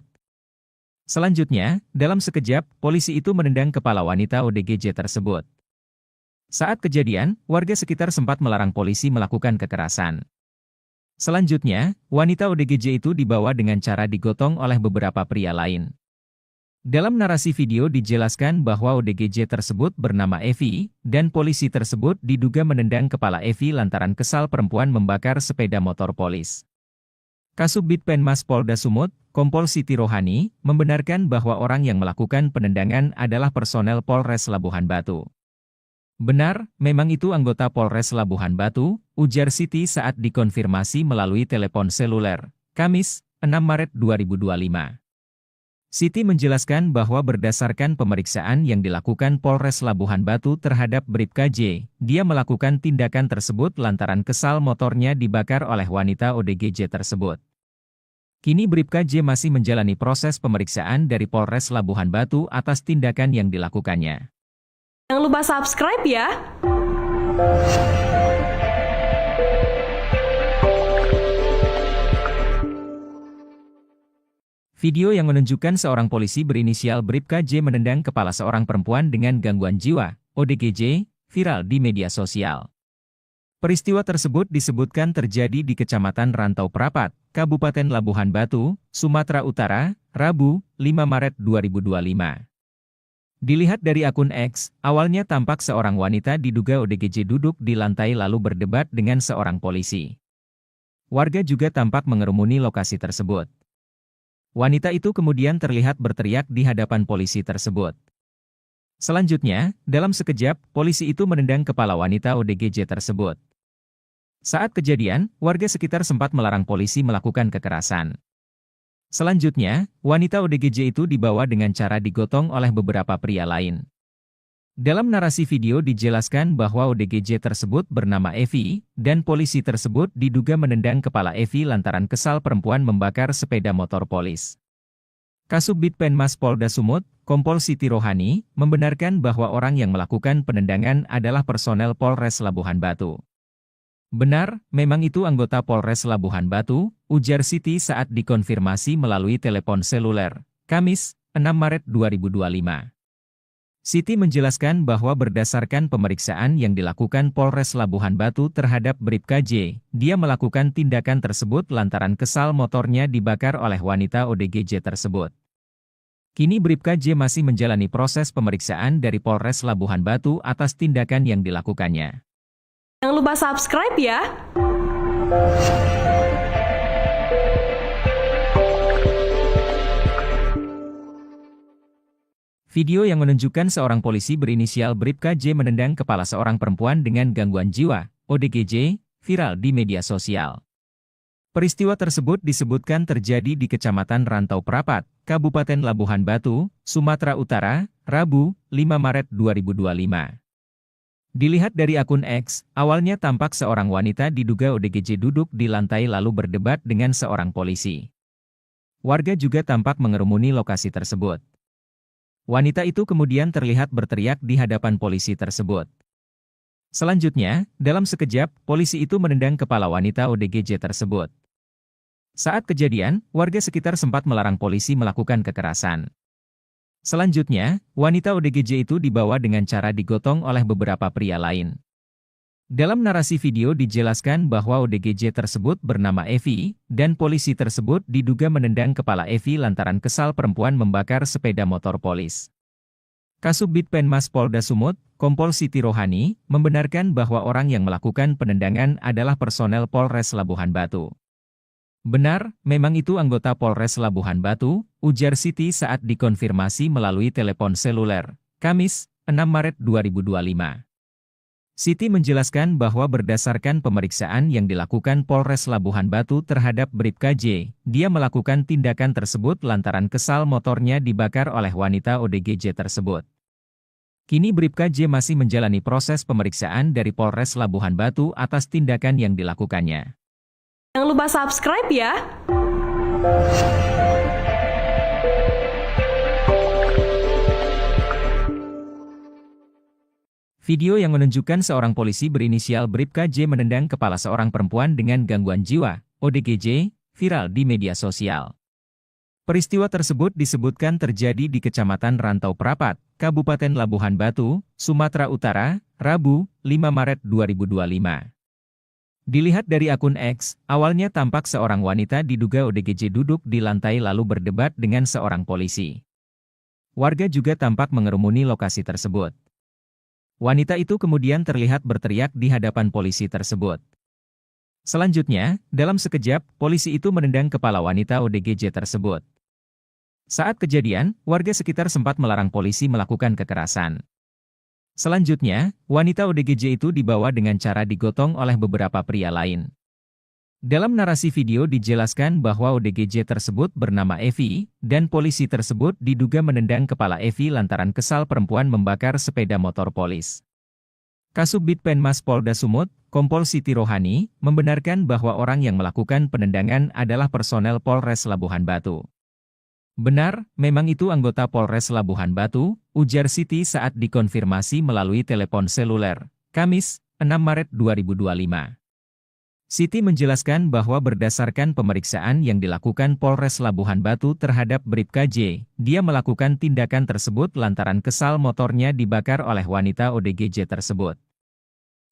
Selanjutnya, dalam sekejap, polisi itu menendang kepala wanita ODGJ tersebut. Saat kejadian, warga sekitar sempat melarang polisi melakukan kekerasan. Selanjutnya, wanita ODGJ itu dibawa dengan cara digotong oleh beberapa pria lain. Dalam narasi video dijelaskan bahwa ODGJ tersebut bernama Evi, dan polisi tersebut diduga menendang kepala Evi lantaran kesal perempuan membakar sepeda motor polis. Kasubdit Penmas Polda Sumut, Kompol Siti Rohani, membenarkan bahwa orang yang melakukan penendangan adalah personel Polres Labuhan Batu. Benar, memang itu anggota Polres Labuhan Batu, ujar Siti saat dikonfirmasi melalui telepon seluler, Kamis, 6 Maret 2025. Siti menjelaskan bahwa berdasarkan pemeriksaan yang dilakukan Polres Labuhan Batu terhadap Bribka J, dia melakukan tindakan tersebut lantaran kesal motornya dibakar oleh wanita ODGJ tersebut. Kini Bribka J masih menjalani proses pemeriksaan dari Polres Labuhan Batu atas tindakan yang dilakukannya. Jangan lupa subscribe ya! Video yang menunjukkan seorang polisi berinisial Bribka J menendang kepala seorang perempuan dengan gangguan jiwa, ODGJ, viral di media sosial. Peristiwa tersebut disebutkan terjadi di Kecamatan Rantau Prapat, Kabupaten Labuhan Batu, Sumatera Utara, Rabu, 5 Maret 2025. Dilihat dari akun X, awalnya tampak seorang wanita diduga ODGJ duduk di lantai lalu berdebat dengan seorang polisi. Warga juga tampak mengerumuni lokasi tersebut. Wanita itu kemudian terlihat berteriak di hadapan polisi tersebut. Selanjutnya, dalam sekejap, polisi itu menendang kepala wanita ODGJ tersebut. Saat kejadian, warga sekitar sempat melarang polisi melakukan kekerasan. Selanjutnya, wanita ODGJ itu dibawa dengan cara digotong oleh beberapa pria lain. Dalam narasi video dijelaskan bahwa ODGJ tersebut bernama Evi, dan polisi tersebut diduga menendang kepala Evi lantaran kesal perempuan membakar sepeda motor polis. Kasubdit Penmas Polda Sumut, Kompol Siti Rohani, membenarkan bahwa orang yang melakukan penendangan adalah personel Polres Labuhan Batu. Benar, memang itu anggota Polres Labuhan Batu, ujar Siti saat dikonfirmasi melalui telepon seluler, Kamis, 6 Maret 2025. Siti menjelaskan bahwa berdasarkan pemeriksaan yang dilakukan Polres Labuhan Batu terhadap Bribka J, dia melakukan tindakan tersebut lantaran kesal motornya dibakar oleh wanita ODGJ tersebut. Kini Bribka J masih menjalani proses pemeriksaan dari Polres Labuhan Batu atas tindakan yang dilakukannya. Jangan lupa subscribe ya! Video yang menunjukkan seorang polisi berinisial Bribka J menendang kepala seorang perempuan dengan gangguan jiwa, ODGJ, viral di media sosial. Peristiwa tersebut disebutkan terjadi di Kecamatan Rantau Prapat, Kabupaten Labuhan Batu, Sumatera Utara, Rabu, 5 Maret 2025. Dilihat dari akun X, awalnya tampak seorang wanita diduga ODGJ duduk di lantai lalu berdebat dengan seorang polisi. Warga juga tampak mengerumuni lokasi tersebut. Wanita itu kemudian terlihat berteriak di hadapan polisi tersebut. Selanjutnya, dalam sekejap, polisi itu menendang kepala wanita ODGJ tersebut. Saat kejadian, warga sekitar sempat melarang polisi melakukan kekerasan. Selanjutnya, wanita ODGJ itu dibawa dengan cara digotong oleh beberapa pria lain. Dalam narasi video dijelaskan bahwa ODGJ tersebut bernama Evi, dan polisi tersebut diduga menendang kepala Evi lantaran kesal perempuan membakar sepeda motor polis. Kasubdit Penmas Polda Sumut, Kompol Siti Rohani, membenarkan bahwa orang yang melakukan penendangan adalah personel Polres Labuhan Batu. Benar, memang itu anggota Polres Labuhan Batu, ujar Siti saat dikonfirmasi melalui telepon seluler, Kamis, 6 Maret 2025. Siti menjelaskan bahwa berdasarkan pemeriksaan yang dilakukan Polres Labuhan Batu terhadap Bribka J, dia melakukan tindakan tersebut lantaran kesal motornya dibakar oleh wanita ODGJ tersebut. Kini Bribka J masih menjalani proses pemeriksaan dari Polres Labuhan Batu atas tindakan yang dilakukannya. Jangan lupa subscribe ya! Video yang menunjukkan seorang polisi berinisial Bribka J menendang kepala seorang perempuan dengan gangguan jiwa, ODGJ, viral di media sosial. Peristiwa tersebut disebutkan terjadi di Kecamatan Rantau Prapat, Kabupaten Labuhan Batu, Sumatera Utara, Rabu, 5 Maret 2025. Dilihat dari akun X, awalnya tampak seorang wanita diduga ODGJ duduk di lantai lalu berdebat dengan seorang polisi. Warga juga tampak mengerumuni lokasi tersebut. Wanita itu kemudian terlihat berteriak di hadapan polisi tersebut. Selanjutnya, dalam sekejap, polisi itu menendang kepala wanita ODGJ tersebut. Saat kejadian, warga sekitar sempat melarang polisi melakukan kekerasan. Selanjutnya, wanita ODGJ itu dibawa dengan cara digotong oleh beberapa pria lain. Dalam narasi video dijelaskan bahwa ODGJ tersebut bernama Evi, dan polisi tersebut diduga menendang kepala Evi lantaran kesal perempuan membakar sepeda motor polis. Kasubdit Penmas Polda Sumut, Kompol Siti Rohani, membenarkan bahwa orang yang melakukan penendangan adalah personel Polres Labuhan Batu. Benar, memang itu anggota Polres Labuhan Batu, ujar Siti saat dikonfirmasi melalui telepon seluler, Kamis, 6 Maret 2025. Siti menjelaskan bahwa berdasarkan pemeriksaan yang dilakukan Polres Labuhan Batu terhadap Bribka J, dia melakukan tindakan tersebut lantaran kesal motornya dibakar oleh wanita ODGJ tersebut.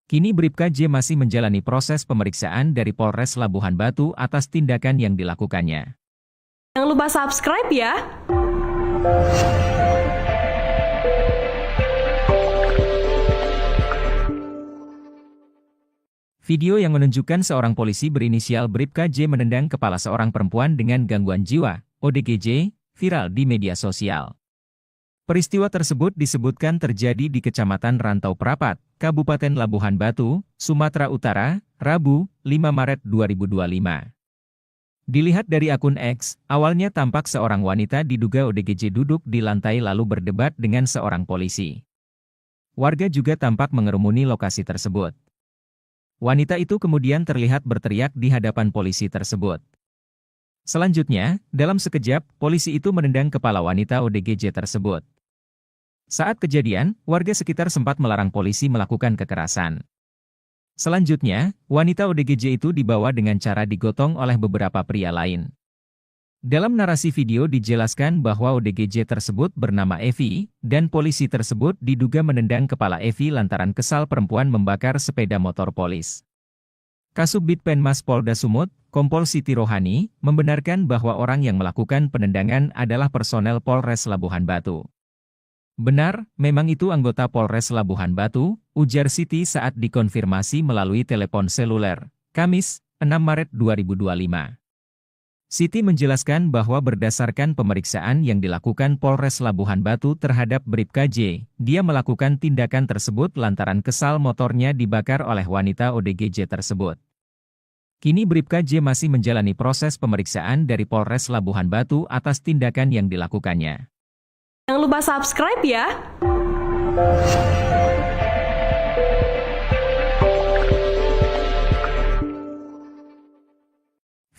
Kini Bribka J masih menjalani proses pemeriksaan dari Polres Labuhan Batu atas tindakan yang dilakukannya. Jangan lupa subscribe ya! Video yang menunjukkan seorang polisi berinisial Bribka J menendang kepala seorang perempuan dengan gangguan jiwa, ODGJ, viral di media sosial. Peristiwa tersebut disebutkan terjadi di Kecamatan Rantau Prapat, Kabupaten Labuhan Batu, Sumatera Utara, Rabu, 5 Maret 2025. Dilihat dari akun X, awalnya tampak seorang wanita diduga ODGJ duduk di lantai lalu berdebat dengan seorang polisi. Warga juga tampak mengerumuni lokasi tersebut. Wanita itu kemudian terlihat berteriak di hadapan polisi tersebut. Selanjutnya, dalam sekejap, polisi itu menendang kepala wanita ODGJ tersebut. Saat kejadian, warga sekitar sempat melarang polisi melakukan kekerasan. Selanjutnya, wanita ODGJ itu dibawa dengan cara digotong oleh beberapa pria lain. Dalam narasi video dijelaskan bahwa ODGJ tersebut bernama Evi, dan polisi tersebut diduga menendang kepala Evi lantaran kesal perempuan membakar sepeda motor polis. Kasubdit Penmas Polda Sumut, Kompol Siti Rohani, membenarkan bahwa orang yang melakukan penendangan adalah personel Polres Labuhan Batu. Benar, memang itu anggota Polres Labuhan Batu, ujar Siti saat dikonfirmasi melalui telepon seluler, Kamis, 6 Maret 2025. Siti menjelaskan bahwa berdasarkan pemeriksaan yang dilakukan Polres Labuhan Batu terhadap Bribka J, dia melakukan tindakan tersebut lantaran kesal motornya dibakar oleh wanita ODGJ tersebut. Kini Bribka J masih menjalani proses pemeriksaan dari Polres Labuhan Batu atas tindakan yang dilakukannya. Jangan lupa subscribe ya!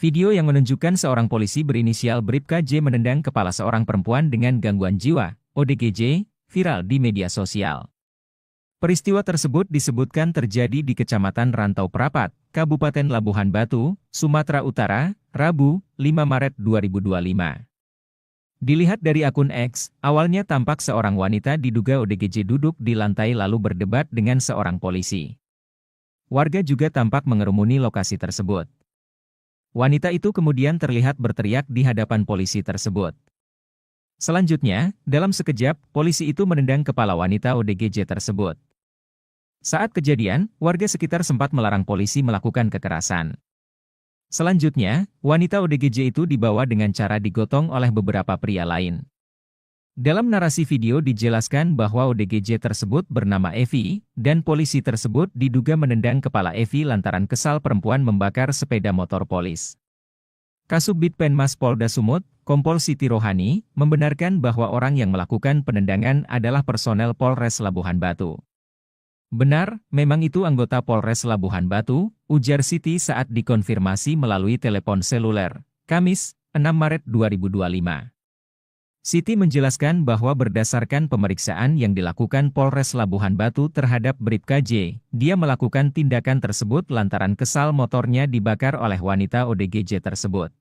Video yang menunjukkan seorang polisi berinisial Bribka J menendang kepala seorang perempuan dengan gangguan jiwa, ODGJ, viral di media sosial. Peristiwa tersebut disebutkan terjadi di Kecamatan Rantau Prapat, Kabupaten Labuhan Batu, Sumatera Utara, Rabu, 5 Maret 2025. Dilihat dari akun X, awalnya tampak seorang wanita diduga ODGJ duduk di lantai lalu berdebat dengan seorang polisi. Warga juga tampak mengerumuni lokasi tersebut. Wanita itu kemudian terlihat berteriak di hadapan polisi tersebut. Selanjutnya, dalam sekejap, polisi itu menendang kepala wanita ODGJ tersebut. Saat kejadian, warga sekitar sempat melarang polisi melakukan kekerasan. Selanjutnya, wanita ODGJ itu dibawa dengan cara digotong oleh beberapa pria lain. Dalam narasi video dijelaskan bahwa ODGJ tersebut bernama Evi, dan polisi tersebut diduga menendang kepala Evi lantaran kesal perempuan membakar sepeda motor polis. Kasubdit Penmas Polda Sumut, Kompol Siti Rohani, membenarkan bahwa orang yang melakukan penendangan adalah personel Polres Labuhan Batu. Benar, memang itu anggota Polres Labuhan Batu, ujar Siti saat dikonfirmasi melalui telepon seluler, Kamis, 6 Maret 2025. Siti menjelaskan bahwa berdasarkan pemeriksaan yang dilakukan Polres Labuhan Batu terhadap Bribka J, dia melakukan tindakan tersebut lantaran kesal motornya dibakar oleh wanita ODGJ tersebut.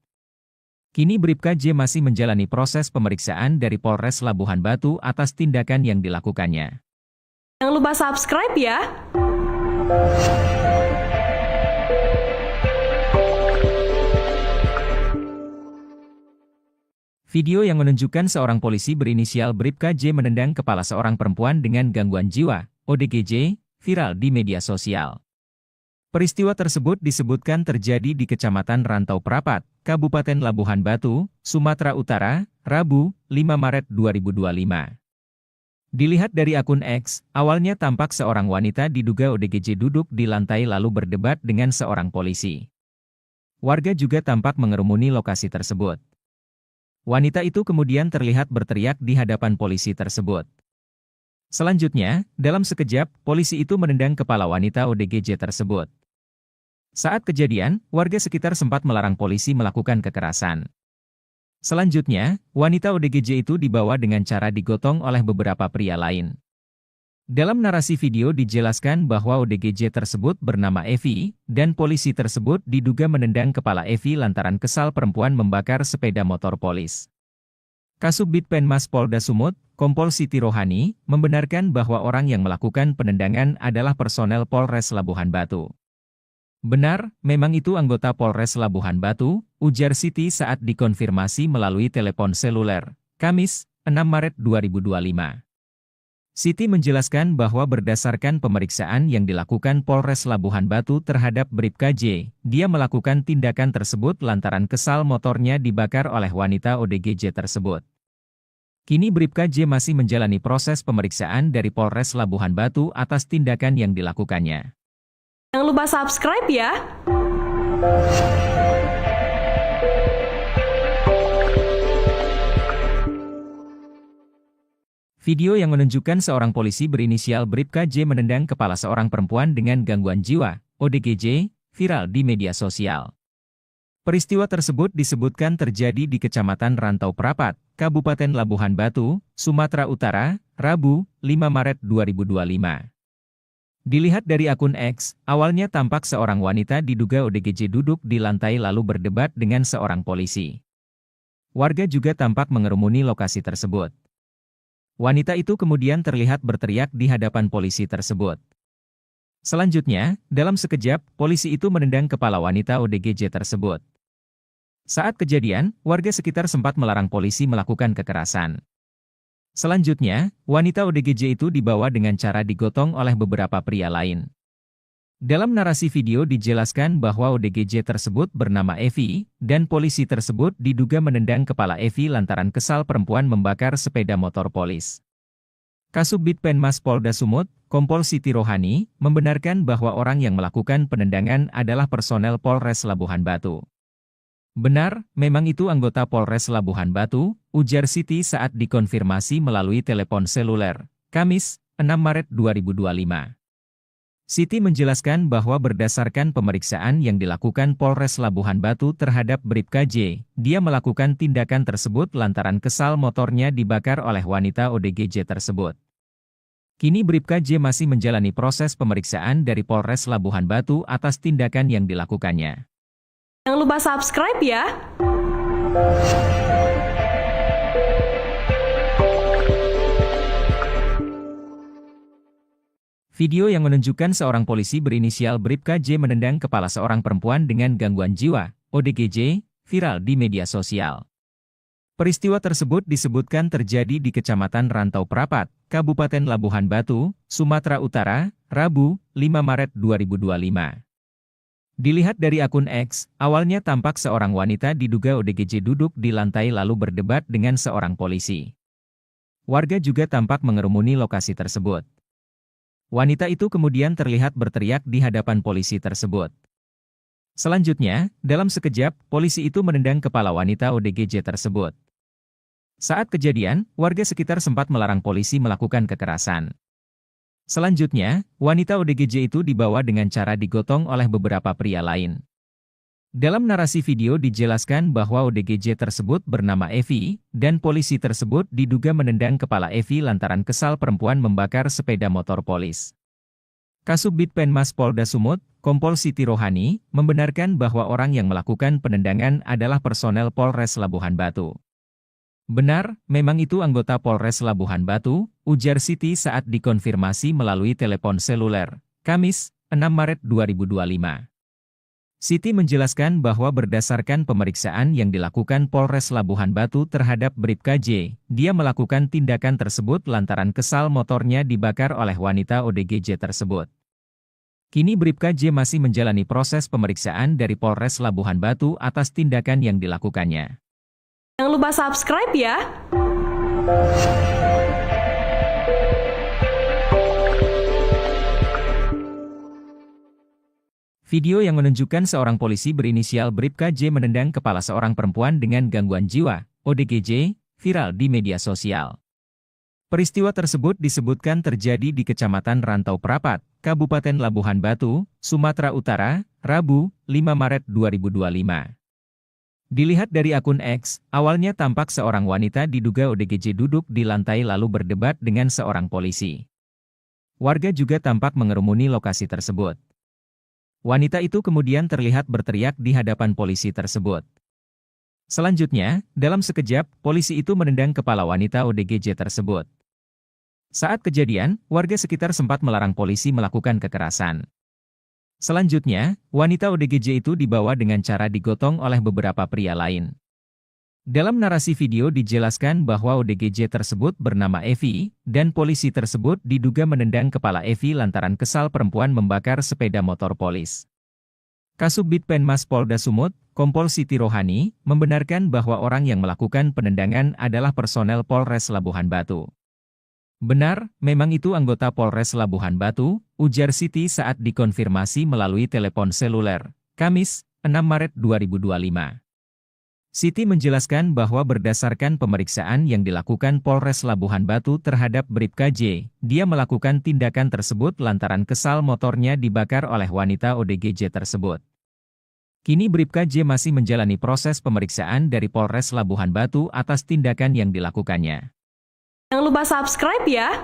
Kini Bribka J masih menjalani proses pemeriksaan dari Polres Labuhan Batu atas tindakan yang dilakukannya. Jangan lupa subscribe ya! Video yang menunjukkan seorang polisi berinisial Bribka J menendang kepala seorang perempuan dengan gangguan jiwa, ODGJ, viral di media sosial. Peristiwa tersebut disebutkan terjadi di Kecamatan Rantau Prapat, Kabupaten Labuhan Batu, Sumatera Utara, Rabu, 5 Maret 2025. Dilihat dari akun X, awalnya tampak seorang wanita diduga ODGJ duduk di lantai lalu berdebat dengan seorang polisi. Warga juga tampak mengerumuni lokasi tersebut. Wanita itu kemudian terlihat berteriak di hadapan polisi tersebut. Selanjutnya, dalam sekejap, polisi itu menendang kepala wanita ODGJ tersebut. Saat kejadian, warga sekitar sempat melarang polisi melakukan kekerasan. Selanjutnya, wanita ODGJ itu dibawa dengan cara digotong oleh beberapa pria lain. Dalam narasi video dijelaskan bahwa ODGJ tersebut bernama Evi, dan polisi tersebut diduga menendang kepala Evi lantaran kesal perempuan membakar sepeda motor polis. Kasubdit Penmas Polda Sumut, Kompol Siti Rohani, membenarkan bahwa orang yang melakukan penendangan adalah personel Polres Labuhan Batu. Benar, memang itu anggota Polres Labuhan Batu, ujar Siti saat dikonfirmasi melalui telepon seluler, Kamis, 6 Maret 2025. Siti menjelaskan bahwa berdasarkan pemeriksaan yang dilakukan Polres Labuhan Batu terhadap Bribka J, dia melakukan tindakan tersebut lantaran kesal motornya dibakar oleh wanita ODGJ tersebut. Kini Bribka J masih menjalani proses pemeriksaan dari Polres Labuhan Batu atas tindakan yang dilakukannya. Jangan lupa subscribe ya! Video yang menunjukkan seorang polisi berinisial Bribka J menendang kepala seorang perempuan dengan gangguan jiwa, ODGJ, viral di media sosial. Peristiwa tersebut disebutkan terjadi di Kecamatan Rantau Prapat, Kabupaten Labuhan Batu, Sumatera Utara, Rabu, 5 Maret 2025. Dilihat dari akun X, awalnya tampak seorang wanita diduga ODGJ duduk di lantai lalu berdebat dengan seorang polisi. Warga juga tampak mengerumuni lokasi tersebut. Wanita itu kemudian terlihat berteriak di hadapan polisi tersebut. Selanjutnya, dalam sekejap, polisi itu menendang kepala wanita ODGJ tersebut. Saat kejadian, warga sekitar sempat melarang polisi melakukan kekerasan. Selanjutnya, wanita ODGJ itu dibawa dengan cara digotong oleh beberapa pria lain. Dalam narasi video dijelaskan bahwa ODGJ tersebut bernama Evi, dan polisi tersebut diduga menendang kepala Evi lantaran kesal perempuan membakar sepeda motor polis. Kasubdit Penmas Polda Sumut, Kompol Siti Rohani, membenarkan bahwa orang yang melakukan penendangan adalah personel Polres Labuhan Batu. Benar, memang itu anggota Polres Labuhan Batu, ujar Siti saat dikonfirmasi melalui telepon seluler, Kamis, 6 Maret 2025. Siti menjelaskan bahwa berdasarkan pemeriksaan yang dilakukan Polres Labuhan Batu terhadap Bribka J, dia melakukan tindakan tersebut lantaran kesal motornya dibakar oleh wanita ODGJ tersebut. Kini Bribka J masih menjalani proses pemeriksaan dari Polres Labuhan Batu atas tindakan yang dilakukannya. Jangan lupa subscribe ya! Video yang menunjukkan seorang polisi berinisial Bribka J menendang kepala seorang perempuan dengan gangguan jiwa, ODGJ, viral di media sosial. Peristiwa tersebut disebutkan terjadi di Kecamatan Rantau Prapat, Kabupaten Labuhan Batu, Sumatera Utara, Rabu, 5 Maret 2025. Dilihat dari akun X, awalnya tampak seorang wanita diduga ODGJ duduk di lantai lalu berdebat dengan seorang polisi. Warga juga tampak mengerumuni lokasi tersebut. Wanita itu kemudian terlihat berteriak di hadapan polisi tersebut. Selanjutnya, dalam sekejap, polisi itu menendang kepala wanita ODGJ tersebut. Saat kejadian, warga sekitar sempat melarang polisi melakukan kekerasan. Selanjutnya, wanita ODGJ itu dibawa dengan cara digotong oleh beberapa pria lain. Dalam narasi video dijelaskan bahwa ODGJ tersebut bernama Evi, dan polisi tersebut diduga menendang kepala Evi lantaran kesal perempuan membakar sepeda motor polis. Kasubdit Penmas Polda Sumut, Kompol Siti Rohani, membenarkan bahwa orang yang melakukan penendangan adalah personel Polres Labuhan Batu. Benar, memang itu anggota Polres Labuhan Batu, ujar Siti saat dikonfirmasi melalui telepon seluler, Kamis, 6 Maret 2025. Siti menjelaskan bahwa berdasarkan pemeriksaan yang dilakukan Polres Labuhan Batu terhadap Bribka J, dia melakukan tindakan tersebut lantaran kesal motornya dibakar oleh wanita ODGJ tersebut. Kini Bribka J masih menjalani proses pemeriksaan dari Polres Labuhan Batu atas tindakan yang dilakukannya. Jangan lupa subscribe ya! Video yang menunjukkan seorang polisi berinisial Bribka J menendang kepala seorang perempuan dengan gangguan jiwa, ODGJ, viral di media sosial. Peristiwa tersebut disebutkan terjadi di Kecamatan Rantau Prapat, Kabupaten Labuhan Batu, Sumatera Utara, Rabu, 5 Maret 2025. Dilihat dari akun X, awalnya tampak seorang wanita diduga ODGJ duduk di lantai lalu berdebat dengan seorang polisi. Warga juga tampak mengerumuni lokasi tersebut. Wanita itu kemudian terlihat berteriak di hadapan polisi tersebut. Selanjutnya, dalam sekejap, polisi itu menendang kepala wanita ODGJ tersebut. Saat kejadian, warga sekitar sempat melarang polisi melakukan kekerasan. Selanjutnya, wanita ODGJ itu dibawa dengan cara digotong oleh beberapa pria lain. Dalam narasi video dijelaskan bahwa ODGJ tersebut bernama Evi, dan polisi tersebut diduga menendang kepala Evi lantaran kesal perempuan membakar sepeda motor polis. Kasubdit Penmas Polda Sumut, Kompol Siti Rohani, membenarkan bahwa orang yang melakukan penendangan adalah personel Polres Labuhan Batu. Benar, memang itu anggota Polres Labuhan Batu, ujar Siti saat dikonfirmasi melalui telepon seluler, Kamis, 6 Maret 2025. Siti menjelaskan bahwa berdasarkan pemeriksaan yang dilakukan Polres Labuhan Batu terhadap Bribka J, dia melakukan tindakan tersebut lantaran kesal motornya dibakar oleh wanita ODGJ tersebut. Kini Bribka J masih menjalani proses pemeriksaan dari Polres Labuhan Batu atas tindakan yang dilakukannya. Jangan lupa subscribe ya!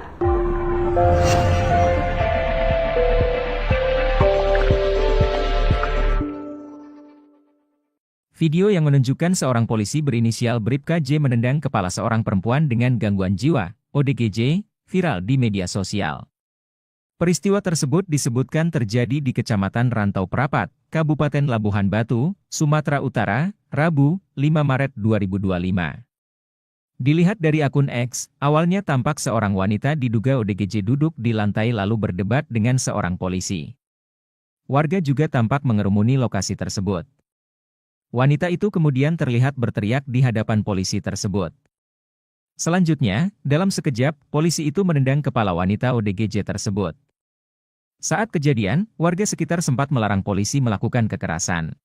Video yang menunjukkan seorang polisi berinisial Bribka J menendang kepala seorang perempuan dengan gangguan jiwa, ODGJ, viral di media sosial. Peristiwa tersebut disebutkan terjadi di Kecamatan Rantau Prapat, Kabupaten Labuhan Batu, Sumatera Utara, Rabu, 5 Maret 2025. Dilihat dari akun X, awalnya tampak seorang wanita diduga ODGJ duduk di lantai lalu berdebat dengan seorang polisi. Warga juga tampak mengerumuni lokasi tersebut. Wanita itu kemudian terlihat berteriak di hadapan polisi tersebut. Selanjutnya, dalam sekejap, polisi itu menendang kepala wanita ODGJ tersebut. Saat kejadian, warga sekitar sempat melarang polisi melakukan kekerasan.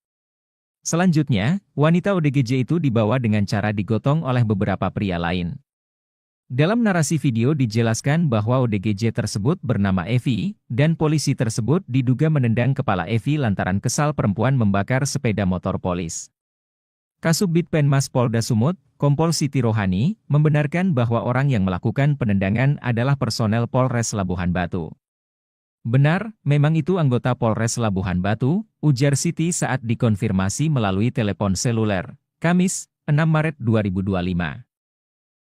Selanjutnya, wanita ODGJ itu dibawa dengan cara digotong oleh beberapa pria lain. Dalam narasi video dijelaskan bahwa ODGJ tersebut bernama Evi, dan polisi tersebut diduga menendang kepala Evi lantaran kesal perempuan membakar sepeda motor polis. Kasubdit Penmas Polda Sumut, Kompol Siti Rohani, membenarkan bahwa orang yang melakukan penendangan adalah personel Polres Labuhan Batu. Benar, memang itu anggota Polres Labuhan Batu, ujar Siti saat dikonfirmasi melalui telepon seluler, Kamis, 6 Maret 2025.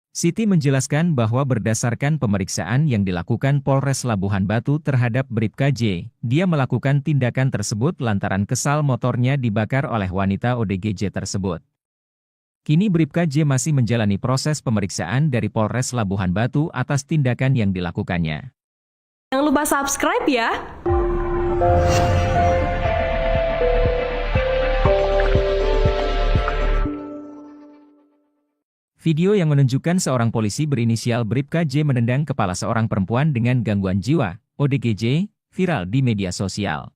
Siti menjelaskan bahwa berdasarkan pemeriksaan yang dilakukan Polres Labuhan Batu terhadap Bribka J, dia melakukan tindakan tersebut lantaran kesal motornya dibakar oleh wanita ODGJ tersebut. Kini Bribka J masih menjalani proses pemeriksaan dari Polres Labuhan Batu atas tindakan yang dilakukannya. Jangan lupa subscribe ya! Video yang menunjukkan seorang polisi berinisial Bribka J menendang kepala seorang perempuan dengan gangguan jiwa, ODGJ, viral di media sosial.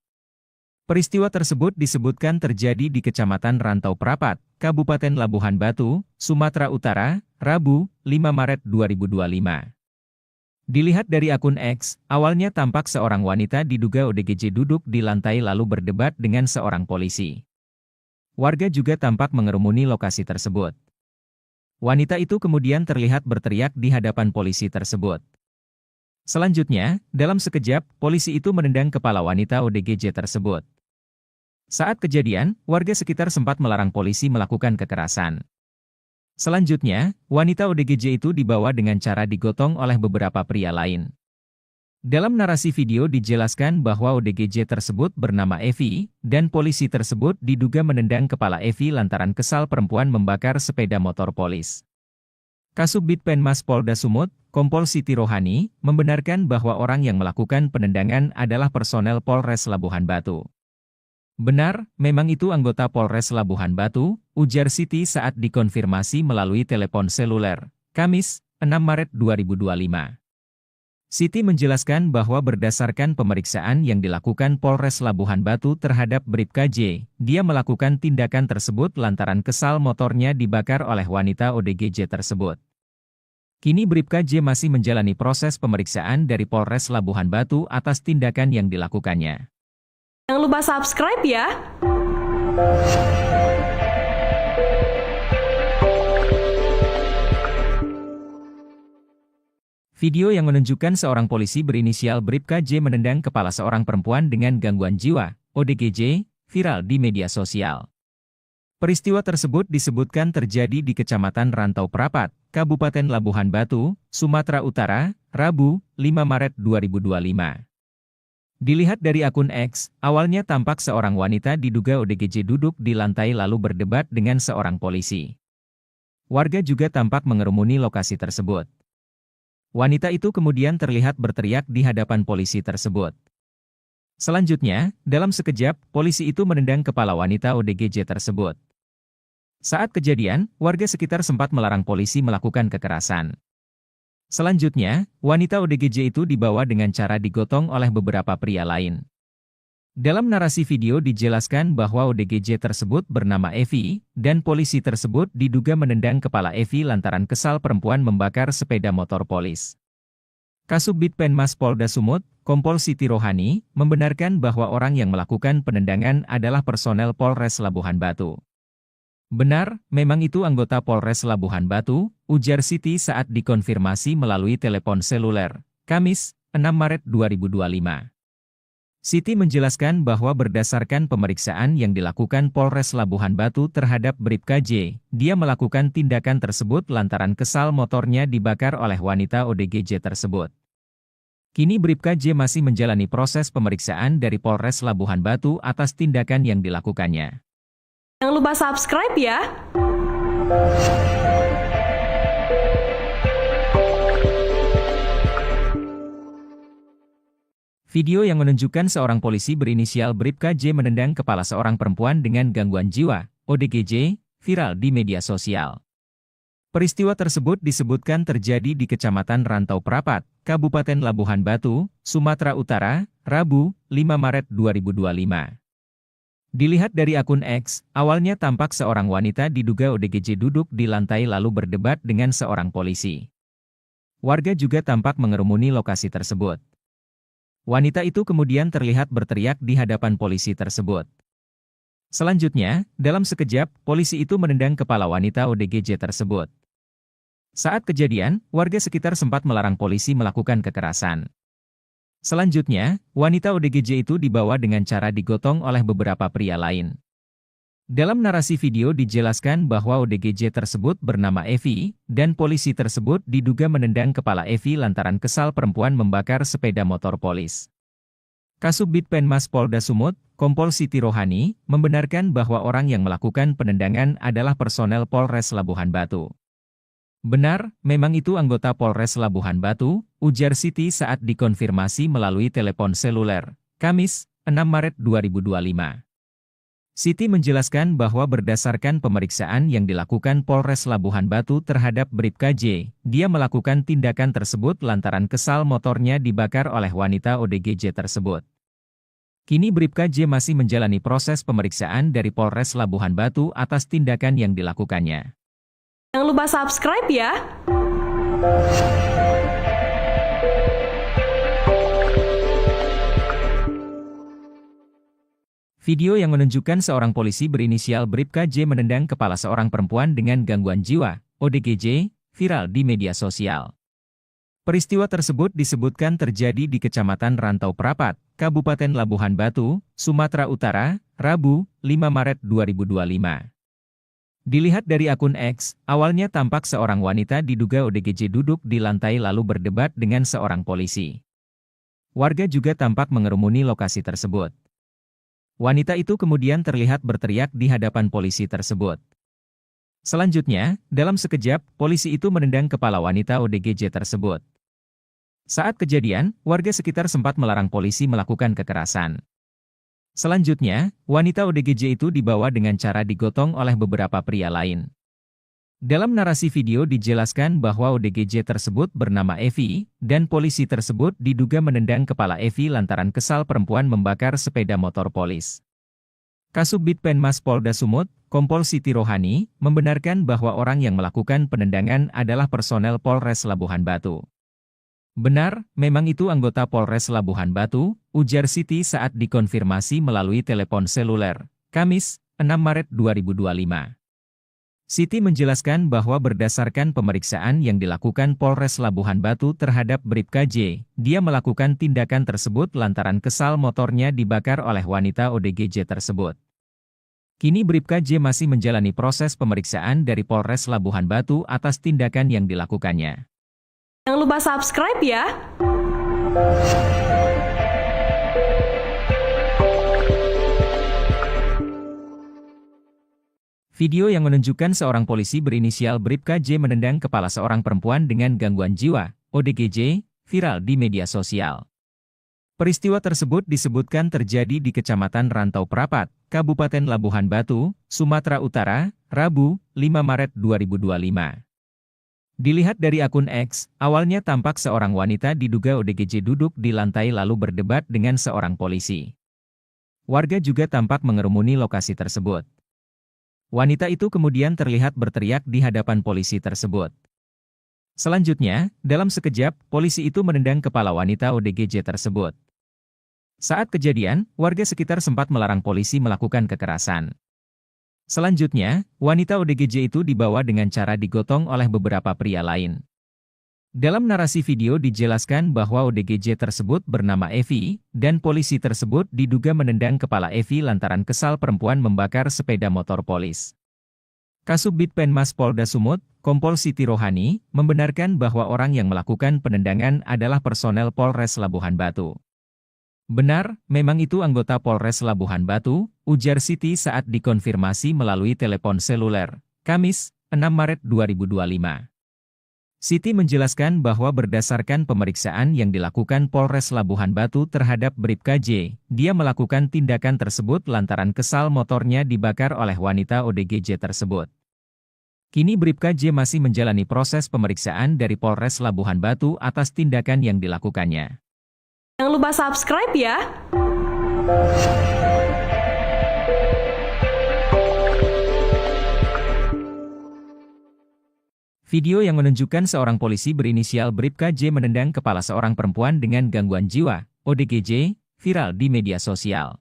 Peristiwa tersebut disebutkan terjadi di Kecamatan Rantau Prapat, Kabupaten Labuhan Batu, Sumatera Utara, Rabu, 5 Maret 2025. Dilihat dari akun X, awalnya tampak seorang wanita diduga ODGJ duduk di lantai lalu berdebat dengan seorang polisi. Warga juga tampak mengerumuni lokasi tersebut. Wanita itu kemudian terlihat berteriak di hadapan polisi tersebut. Selanjutnya, dalam sekejap, polisi itu menendang kepala wanita ODGJ tersebut. Saat kejadian, warga sekitar sempat melarang polisi melakukan kekerasan. Selanjutnya, wanita ODGJ itu dibawa dengan cara digotong oleh beberapa pria lain. Dalam narasi video dijelaskan bahwa ODGJ tersebut bernama Evi, dan polisi tersebut diduga menendang kepala Evi lantaran kesal perempuan membakar sepeda motor polis. Kasubdit Penmas Polda Sumut, Kompol Siti Rohani, membenarkan bahwa orang yang melakukan penendangan adalah personel Polres Labuhan Batu. Benar, memang itu anggota Polres Labuhan Batu, ujar Siti saat dikonfirmasi melalui telepon seluler, Kamis, 6 Maret 2025. Siti menjelaskan bahwa berdasarkan pemeriksaan yang dilakukan Polres Labuhan Batu terhadap Bribka J, dia melakukan tindakan tersebut lantaran kesal motornya dibakar oleh wanita ODGJ tersebut. Kini Bribka J masih menjalani proses pemeriksaan dari Polres Labuhan Batu atas tindakan yang dilakukannya. Jangan lupa subscribe ya! Video yang menunjukkan seorang polisi berinisial Bribka J menendang kepala seorang perempuan dengan gangguan jiwa, ODGJ, viral di media sosial. Peristiwa tersebut disebutkan terjadi di Kecamatan Rantau Prapat, Kabupaten Labuhan Batu, Sumatera Utara, Rabu, 5 Maret 2025. Dilihat dari akun X, awalnya tampak seorang wanita diduga ODGJ duduk di lantai lalu berdebat dengan seorang polisi. Warga juga tampak mengerumuni lokasi tersebut. Wanita itu kemudian terlihat berteriak di hadapan polisi tersebut. Selanjutnya, dalam sekejap, polisi itu menendang kepala wanita ODGJ tersebut. Saat kejadian, warga sekitar sempat melarang polisi melakukan kekerasan. Selanjutnya, wanita ODGJ itu dibawa dengan cara digotong oleh beberapa pria lain. Dalam narasi video dijelaskan bahwa ODGJ tersebut bernama Evi, dan polisi tersebut diduga menendang kepala Evi lantaran kesal perempuan membakar sepeda motor polis. Kasubdit Penmas Polda Sumut, Kompol Siti Rohani, membenarkan bahwa orang yang melakukan penendangan adalah personel Polres Labuhan Batu. Benar, memang itu anggota Polres Labuhan Batu, ujar Siti saat dikonfirmasi melalui telepon seluler, Kamis, 6 Maret 2025. Siti menjelaskan bahwa berdasarkan pemeriksaan yang dilakukan Polres Labuhan Batu terhadap Bribka J, dia melakukan tindakan tersebut lantaran kesal motornya dibakar oleh wanita ODGJ tersebut. Kini Bribka J masih menjalani proses pemeriksaan dari Polres Labuhan Batu atas tindakan yang dilakukannya. Jangan lupa subscribe ya! Video yang menunjukkan seorang polisi berinisial Bribka J menendang kepala seorang perempuan dengan gangguan jiwa, ODGJ, viral di media sosial. Peristiwa tersebut disebutkan terjadi di Kecamatan Rantau Prapat, Kabupaten Labuhan Batu, Sumatera Utara, Rabu, 5 Maret 2025. Dilihat dari akun X, awalnya tampak seorang wanita diduga ODGJ duduk di lantai lalu berdebat dengan seorang polisi. Warga juga tampak mengerumuni lokasi tersebut. Wanita itu kemudian terlihat berteriak di hadapan polisi tersebut. Selanjutnya, dalam sekejap, polisi itu menendang kepala wanita ODGJ tersebut. Saat kejadian, warga sekitar sempat melarang polisi melakukan kekerasan. Selanjutnya, wanita ODGJ itu dibawa dengan cara digotong oleh beberapa pria lain. Dalam narasi video dijelaskan bahwa ODGJ tersebut bernama Evi, dan polisi tersebut diduga menendang kepala Evi lantaran kesal perempuan membakar sepeda motor polis. Kasubdit Penmas Polda Sumut, Kompol Siti Rohani, membenarkan bahwa orang yang melakukan penendangan adalah personel Polres Labuhan Batu. Benar, memang itu anggota Polres Labuhan Batu, ujar Siti saat dikonfirmasi melalui telepon seluler, Kamis, 6 Maret 2025. Siti menjelaskan bahwa berdasarkan pemeriksaan yang dilakukan Polres Labuhan Batu terhadap Bribka J, dia melakukan tindakan tersebut lantaran kesal motornya dibakar oleh wanita ODGJ tersebut. Kini Bribka J masih menjalani proses pemeriksaan dari Polres Labuhan Batu atas tindakan yang dilakukannya. Jangan lupa subscribe ya! Video yang menunjukkan seorang polisi berinisial Bribka J menendang kepala seorang perempuan dengan gangguan jiwa, ODGJ, viral di media sosial. Peristiwa tersebut disebutkan terjadi di Kecamatan Rantau Prapat, Kabupaten Labuhan Batu, Sumatera Utara, Rabu, 5 Maret 2025. Dilihat dari akun X, awalnya tampak seorang wanita diduga ODGJ duduk di lantai lalu berdebat dengan seorang polisi. Warga juga tampak mengerumuni lokasi tersebut. Wanita itu kemudian terlihat berteriak di hadapan polisi tersebut. Selanjutnya, dalam sekejap, polisi itu menendang kepala wanita ODGJ tersebut. Saat kejadian, warga sekitar sempat melarang polisi melakukan kekerasan. Selanjutnya, wanita ODGJ itu dibawa dengan cara digotong oleh beberapa pria lain. Dalam narasi video dijelaskan bahwa ODGJ tersebut bernama Evi, dan polisi tersebut diduga menendang kepala Evi lantaran kesal perempuan membakar sepeda motor polis. Kasubdit Penmas Polda Sumut, Kompol Siti Rohani, membenarkan bahwa orang yang melakukan penendangan adalah personel Polres Labuhan Batu. Benar, memang itu anggota Polres Labuhan Batu, ujar Siti saat dikonfirmasi melalui telepon seluler, Kamis, 6 Maret 2025. Siti menjelaskan bahwa berdasarkan pemeriksaan yang dilakukan Polres Labuhan Batu terhadap Bribka J, dia melakukan tindakan tersebut lantaran kesal motornya dibakar oleh wanita ODGJ tersebut. Kini Bribka J masih menjalani proses pemeriksaan dari Polres Labuhan Batu atas tindakan yang dilakukannya. Jangan lupa subscribe ya. Video yang menunjukkan seorang polisi berinisial Bribka J menendang kepala seorang perempuan dengan gangguan jiwa, ODGJ, viral di media sosial. Peristiwa tersebut disebutkan terjadi di Kecamatan Rantau Prapat, Kabupaten Labuhan Batu, Sumatera Utara, Rabu, 5 Maret 2025. Dilihat dari akun X, awalnya tampak seorang wanita diduga ODGJ duduk di lantai lalu berdebat dengan seorang polisi. Warga juga tampak mengerumuni lokasi tersebut. Wanita itu kemudian terlihat berteriak di hadapan polisi tersebut. Selanjutnya, dalam sekejap, polisi itu menendang kepala wanita ODGJ tersebut. Saat kejadian, warga sekitar sempat melarang polisi melakukan kekerasan. Selanjutnya, wanita ODGJ itu dibawa dengan cara digotong oleh beberapa pria lain. Dalam narasi video dijelaskan bahwa ODGJ tersebut bernama Evi, dan polisi tersebut diduga menendang kepala Evi lantaran kesal perempuan membakar sepeda motor polis. Kasubdit Penmas Polda Sumut, Kompol Siti Rohani, membenarkan bahwa orang yang melakukan penendangan adalah personel Polres Labuhan Batu. Benar, memang itu anggota Polres Labuhan Batu, ujar Siti saat dikonfirmasi melalui telepon seluler, Kamis, 6 Maret 2025. Siti menjelaskan bahwa berdasarkan pemeriksaan yang dilakukan Polres Labuhan Batu terhadap Bribka J, dia melakukan tindakan tersebut lantaran kesal motornya dibakar oleh wanita ODGJ tersebut. Kini Bribka J masih menjalani proses pemeriksaan dari Polres Labuhan Batu atas tindakan yang dilakukannya. Jangan lupa subscribe ya. Video yang menunjukkan seorang polisi berinisial Bribka J menendang kepala seorang perempuan dengan gangguan jiwa, ODGJ, viral di media sosial.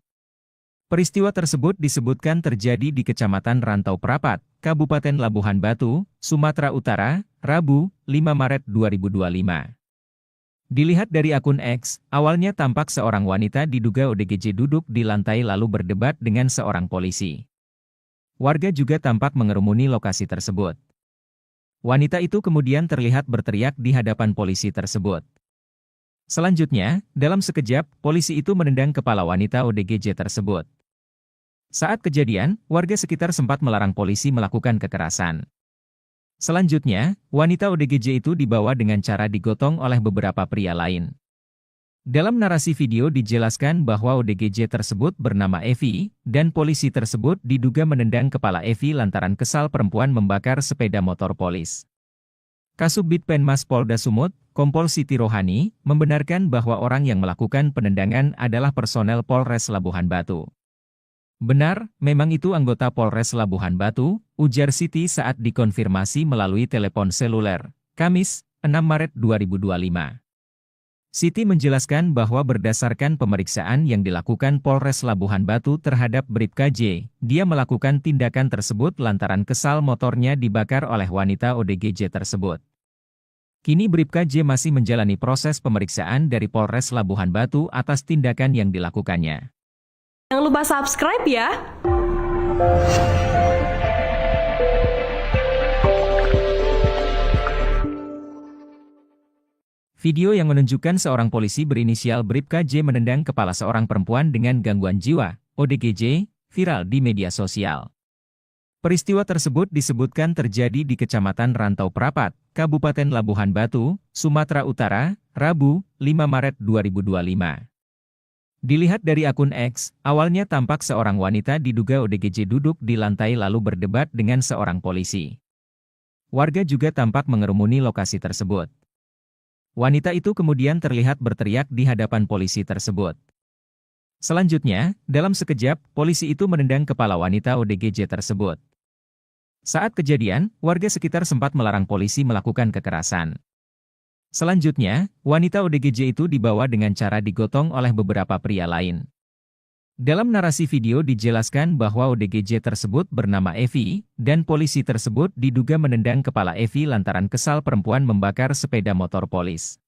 Peristiwa tersebut disebutkan terjadi di Kecamatan Rantau Prapat, Kabupaten Labuhan Batu, Sumatera Utara, Rabu, 5 Maret 2025. Dilihat dari akun X, awalnya tampak seorang wanita diduga ODGJ duduk di lantai lalu berdebat dengan seorang polisi. Warga juga tampak mengerumuni lokasi tersebut. Wanita itu kemudian terlihat berteriak di hadapan polisi tersebut. Selanjutnya, dalam sekejap, polisi itu menendang kepala wanita ODGJ tersebut. Saat kejadian, warga sekitar sempat melarang polisi melakukan kekerasan. Selanjutnya, wanita ODGJ itu dibawa dengan cara digotong oleh beberapa pria lain. Dalam narasi video dijelaskan bahwa ODGJ tersebut bernama Evi, dan polisi tersebut diduga menendang kepala Evi lantaran kesal perempuan membakar sepeda motor polis. Kasubdit Penmas Polda Sumut, Kompol Siti Rohani, membenarkan bahwa orang yang melakukan penendangan adalah personel Polres Labuhan Batu. Benar, memang itu anggota Polres Labuhan Batu, ujar Siti saat dikonfirmasi melalui telepon seluler, Kamis, 6 Maret 2025. Siti menjelaskan bahwa berdasarkan pemeriksaan yang dilakukan Polres Labuhan Batu terhadap Bribka J, dia melakukan tindakan tersebut lantaran kesal motornya dibakar oleh wanita ODGJ tersebut. Kini Bribka J masih menjalani proses pemeriksaan dari Polres Labuhan Batu atas tindakan yang dilakukannya. Jangan lupa subscribe ya. Video yang menunjukkan seorang polisi berinisial Bribka J menendang kepala seorang perempuan dengan gangguan jiwa, ODGJ, viral di media sosial. Peristiwa tersebut disebutkan terjadi di Kecamatan Rantau Prapat, Kabupaten Labuhan Batu, Sumatera Utara, Rabu, 5 Maret 2025. Dilihat dari akun X, awalnya tampak seorang wanita diduga ODGJ duduk di lantai lalu berdebat dengan seorang polisi. Warga juga tampak mengerumuni lokasi tersebut. Wanita itu kemudian terlihat berteriak di hadapan polisi tersebut. Selanjutnya, dalam sekejap, polisi itu menendang kepala wanita ODGJ tersebut. Saat kejadian, warga sekitar sempat melarang polisi melakukan kekerasan. Selanjutnya, wanita ODGJ itu dibawa dengan cara digotong oleh beberapa pria lain. Dalam narasi video dijelaskan bahwa ODGJ tersebut bernama Evi, dan polisi tersebut diduga menendang kepala Evi lantaran kesal perempuan membakar sepeda motor polis.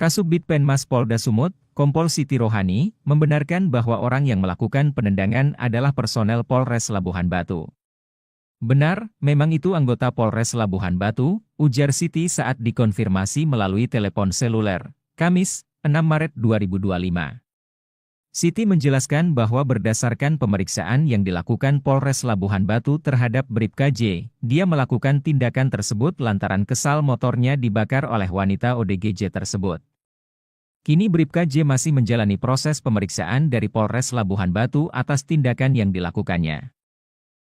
Kasubdit Penmas Polda Sumut, Kompol Siti Rohani, membenarkan bahwa orang yang melakukan penendangan adalah personel Polres Labuhan Batu. Benar, memang itu anggota Polres Labuhan Batu, ujar Siti saat dikonfirmasi melalui telepon seluler, Kamis, 6 Maret 2025. Siti menjelaskan bahwa berdasarkan pemeriksaan yang dilakukan Polres Labuhan Batu terhadap Bribka J, dia melakukan tindakan tersebut lantaran kesal motornya dibakar oleh wanita ODGJ tersebut. Kini Bribka J masih menjalani proses pemeriksaan dari Polres Labuhan Batu atas tindakan yang dilakukannya.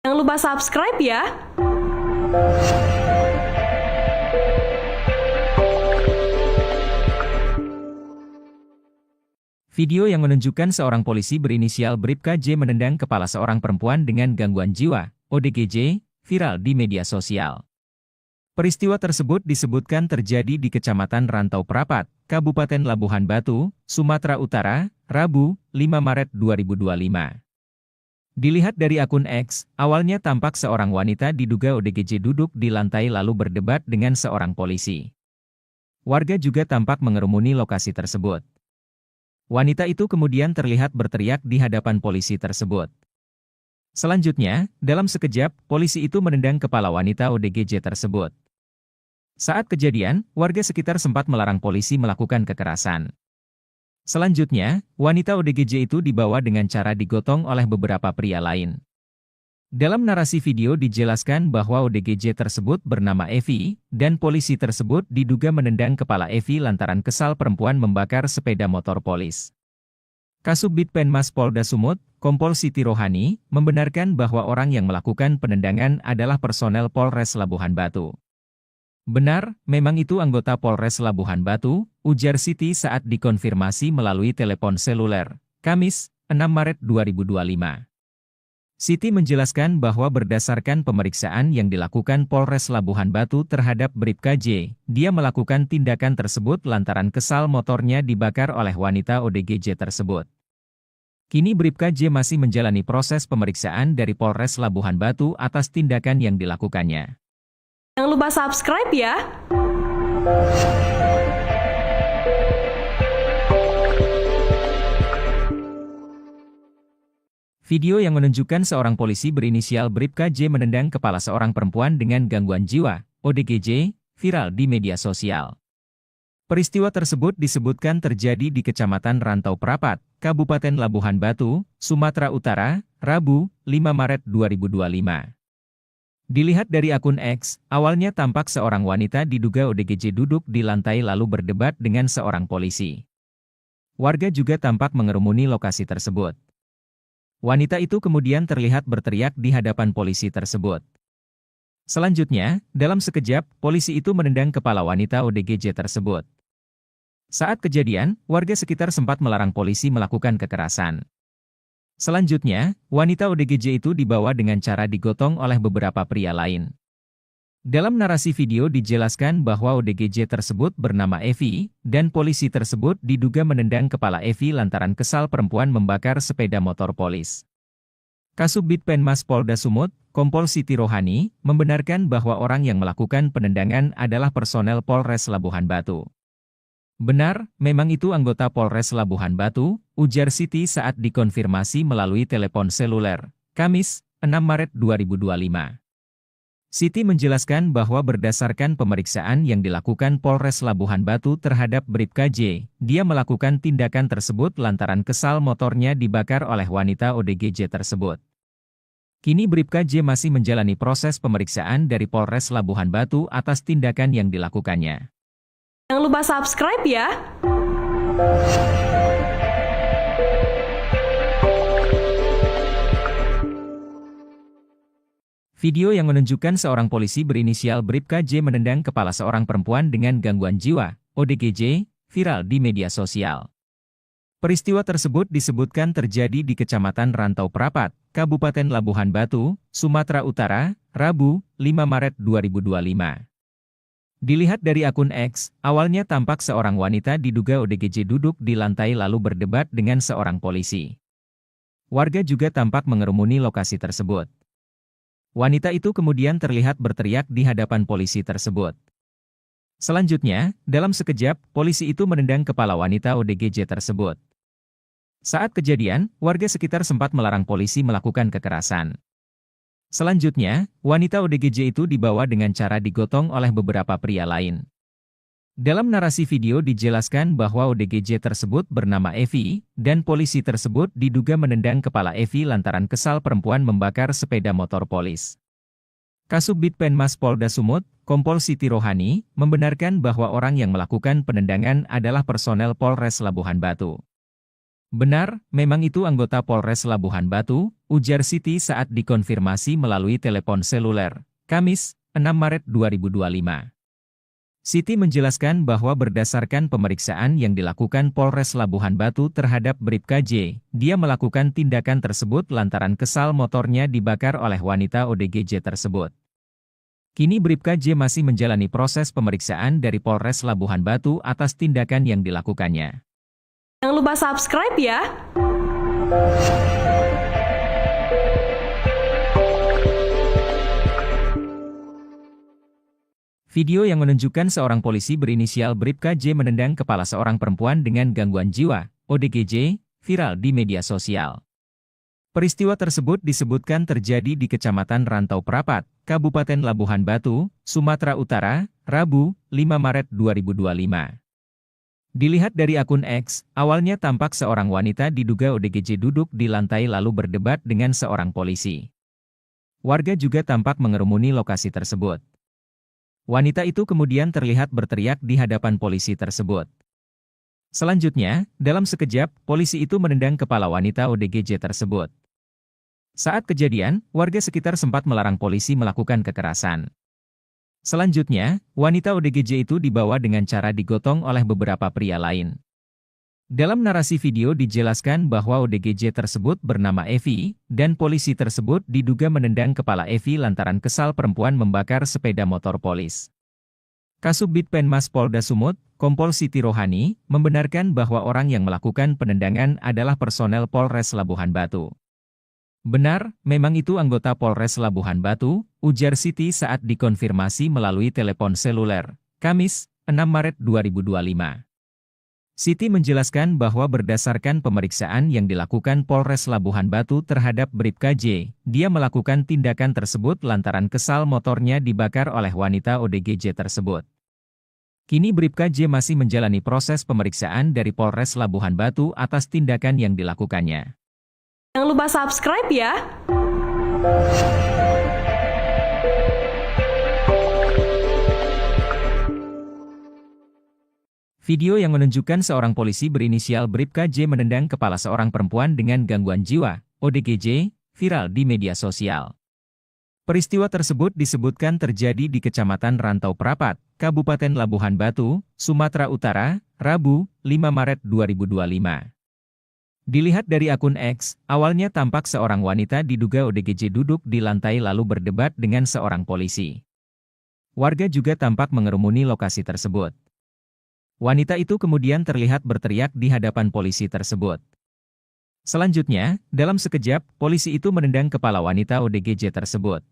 Jangan lupa subscribe ya! Video yang menunjukkan seorang polisi berinisial Bribka J menendang kepala seorang perempuan dengan gangguan jiwa, ODGJ, viral di media sosial. Peristiwa tersebut disebutkan terjadi di Kecamatan Rantau Prapat, Kabupaten Labuhan Batu, Sumatera Utara, Rabu, 5 Maret 2025. Dilihat dari akun X, awalnya tampak seorang wanita diduga ODGJ duduk di lantai lalu berdebat dengan seorang polisi. Warga juga tampak mengerumuni lokasi tersebut. Wanita itu kemudian terlihat berteriak di hadapan polisi tersebut. Selanjutnya, dalam sekejap, polisi itu menendang kepala wanita ODGJ tersebut. Saat kejadian, warga sekitar sempat melarang polisi melakukan kekerasan. Selanjutnya, wanita ODGJ itu dibawa dengan cara digotong oleh beberapa pria lain. Dalam narasi video dijelaskan bahwa ODGJ tersebut bernama Evi, dan polisi tersebut diduga menendang kepala Evi lantaran kesal perempuan membakar sepeda motor polis. Kasubdit Penmas Polda Sumut, Kompol Siti Rohani, membenarkan bahwa orang yang melakukan penendangan adalah personel Polres Labuhan Batu. Benar, memang itu anggota Polres Labuhan Batu, ujar Siti saat dikonfirmasi melalui telepon seluler, Kamis, 6 Maret 2025. Siti menjelaskan bahwa berdasarkan pemeriksaan yang dilakukan Polres Labuhan Batu terhadap Bribka J, dia melakukan tindakan tersebut lantaran kesal motornya dibakar oleh wanita ODGJ tersebut. Kini Bribka J masih menjalani proses pemeriksaan dari Polres Labuhan Batu atas tindakan yang dilakukannya. Jangan lupa subscribe ya! Video yang menunjukkan seorang polisi berinisial Bribka J menendang kepala seorang perempuan dengan gangguan jiwa, ODGJ, viral di media sosial. Peristiwa tersebut disebutkan terjadi di Kecamatan Rantau Prapat, Kabupaten Labuhan Batu, Sumatera Utara, Rabu, 5 Maret 2025. Dilihat dari akun X, awalnya tampak seorang wanita diduga ODGJ duduk di lantai lalu berdebat dengan seorang polisi. Warga juga tampak mengerumuni lokasi tersebut. Wanita itu kemudian terlihat berteriak di hadapan polisi tersebut. Selanjutnya, dalam sekejap, polisi itu menendang kepala wanita ODGJ tersebut. Saat kejadian, warga sekitar sempat melarang polisi melakukan kekerasan. Selanjutnya, wanita ODGJ itu dibawa dengan cara digotong oleh beberapa pria lain. Dalam narasi video dijelaskan bahwa ODGJ tersebut bernama Evi, dan polisi tersebut diduga menendang kepala Evi lantaran kesal perempuan membakar sepeda motor polis. Kasubdit Penmas Polda Sumut, Kompol Siti Rohani, membenarkan bahwa orang yang melakukan penendangan adalah personel Polres Labuhan Batu. Benar, memang itu anggota Polres Labuhan Batu, ujar Siti saat dikonfirmasi melalui telepon seluler, Kamis, 6 Maret 2025. Siti menjelaskan bahwa berdasarkan pemeriksaan yang dilakukan Polres Labuhan Batu terhadap Bribka J, dia melakukan tindakan tersebut lantaran kesal motornya dibakar oleh wanita ODGJ tersebut. Kini Bribka J masih menjalani proses pemeriksaan dari Polres Labuhan Batu atas tindakan yang dilakukannya. Jangan lupa subscribe ya! Video yang menunjukkan seorang polisi berinisial Bribka J menendang kepala seorang perempuan dengan gangguan jiwa, ODGJ, viral di media sosial. Peristiwa tersebut disebutkan terjadi di Kecamatan Rantau Prapat, Kabupaten Labuhan Batu, Sumatera Utara, Rabu, 5 Maret 2025. Dilihat dari akun X, awalnya tampak seorang wanita diduga ODGJ duduk di lantai lalu berdebat dengan seorang polisi. Warga juga tampak mengerumuni lokasi tersebut. Wanita itu kemudian terlihat berteriak di hadapan polisi tersebut. Selanjutnya, dalam sekejap, polisi itu menendang kepala wanita ODGJ tersebut. Saat kejadian, warga sekitar sempat melarang polisi melakukan kekerasan. Selanjutnya, wanita ODGJ itu dibawa dengan cara digotong oleh beberapa pria lain. Dalam narasi video dijelaskan bahwa ODGJ tersebut bernama Evi, dan polisi tersebut diduga menendang kepala Evi lantaran kesal perempuan membakar sepeda motor polis. Kasubdit Penmas Polda Sumut, Kompol Siti Rohani, membenarkan bahwa orang yang melakukan penendangan adalah personel Polres Labuhan Batu. Benar, memang itu anggota Polres Labuhan Batu, ujar Siti saat dikonfirmasi melalui telepon seluler, Kamis, 6 Maret 2025. Siti menjelaskan bahwa berdasarkan pemeriksaan yang dilakukan Polres Labuhan Batu terhadap Bribka J, dia melakukan tindakan tersebut lantaran kesal motornya dibakar oleh wanita ODGJ tersebut. Kini Bribka J masih menjalani proses pemeriksaan dari Polres Labuhan Batu atas tindakan yang dilakukannya. Jangan lupa subscribe ya! Video yang menunjukkan seorang polisi berinisial Bribka J menendang kepala seorang perempuan dengan gangguan jiwa, ODGJ, viral di media sosial. Peristiwa tersebut disebutkan terjadi di Kecamatan Rantau Prapat, Kabupaten Labuhan Batu, Sumatera Utara, Rabu, 5 Maret 2025. Dilihat dari akun X, awalnya tampak seorang wanita diduga ODGJ duduk di lantai lalu berdebat dengan seorang polisi. Warga juga tampak mengerumuni lokasi tersebut. Wanita itu kemudian terlihat berteriak di hadapan polisi tersebut. Selanjutnya, dalam sekejap, polisi itu menendang kepala wanita ODGJ tersebut. Saat kejadian, warga sekitar sempat melarang polisi melakukan kekerasan. Selanjutnya, wanita ODGJ itu dibawa dengan cara digotong oleh beberapa pria lain. Dalam narasi video dijelaskan bahwa ODGJ tersebut bernama Evi, dan polisi tersebut diduga menendang kepala Evi lantaran kesal perempuan membakar sepeda motor polis. Kasubdit Penmas Polda Sumut, Kompol Siti Rohani, membenarkan bahwa orang yang melakukan penendangan adalah personel Polres Labuhan Batu. Benar, memang itu anggota Polres Labuhan Batu, ujar Siti saat dikonfirmasi melalui telepon seluler, Kamis, 6 Maret 2025. Siti menjelaskan bahwa berdasarkan pemeriksaan yang dilakukan Polres Labuhan Batu terhadap Bribka J, dia melakukan tindakan tersebut lantaran kesal motornya dibakar oleh wanita ODGJ tersebut. Kini Bribka J masih menjalani proses pemeriksaan dari Polres Labuhan Batu atas tindakan yang dilakukannya. Jangan lupa subscribe ya! Video yang menunjukkan seorang polisi berinisial Bribka J menendang kepala seorang perempuan dengan gangguan jiwa, ODGJ, viral di media sosial. Peristiwa tersebut disebutkan terjadi di Kecamatan Rantau Prapat, Kabupaten Labuhan Batu, Sumatera Utara, Rabu, 5 Maret 2025. Dilihat dari akun X, awalnya tampak seorang wanita diduga ODGJ duduk di lantai lalu berdebat dengan seorang polisi. Warga juga tampak mengerumuni lokasi tersebut. Wanita itu kemudian terlihat berteriak di hadapan polisi tersebut. Selanjutnya, dalam sekejap, polisi itu menendang kepala wanita ODGJ tersebut.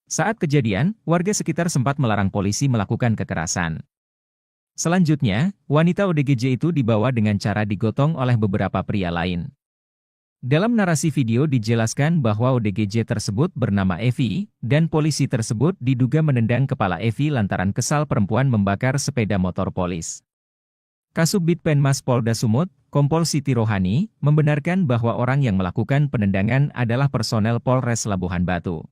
Saat kejadian, warga sekitar sempat melarang polisi melakukan kekerasan. Selanjutnya, wanita ODGJ itu dibawa dengan cara digotong oleh beberapa pria lain. Dalam narasi video dijelaskan bahwa ODGJ tersebut bernama Evi, dan polisi tersebut diduga menendang kepala Evi lantaran kesal perempuan membakar sepeda motor polis. Kasubdit Penmas Polda Sumut, Kompol Siti Rohani, membenarkan bahwa orang yang melakukan penendangan adalah personel Polres Labuhan Batu.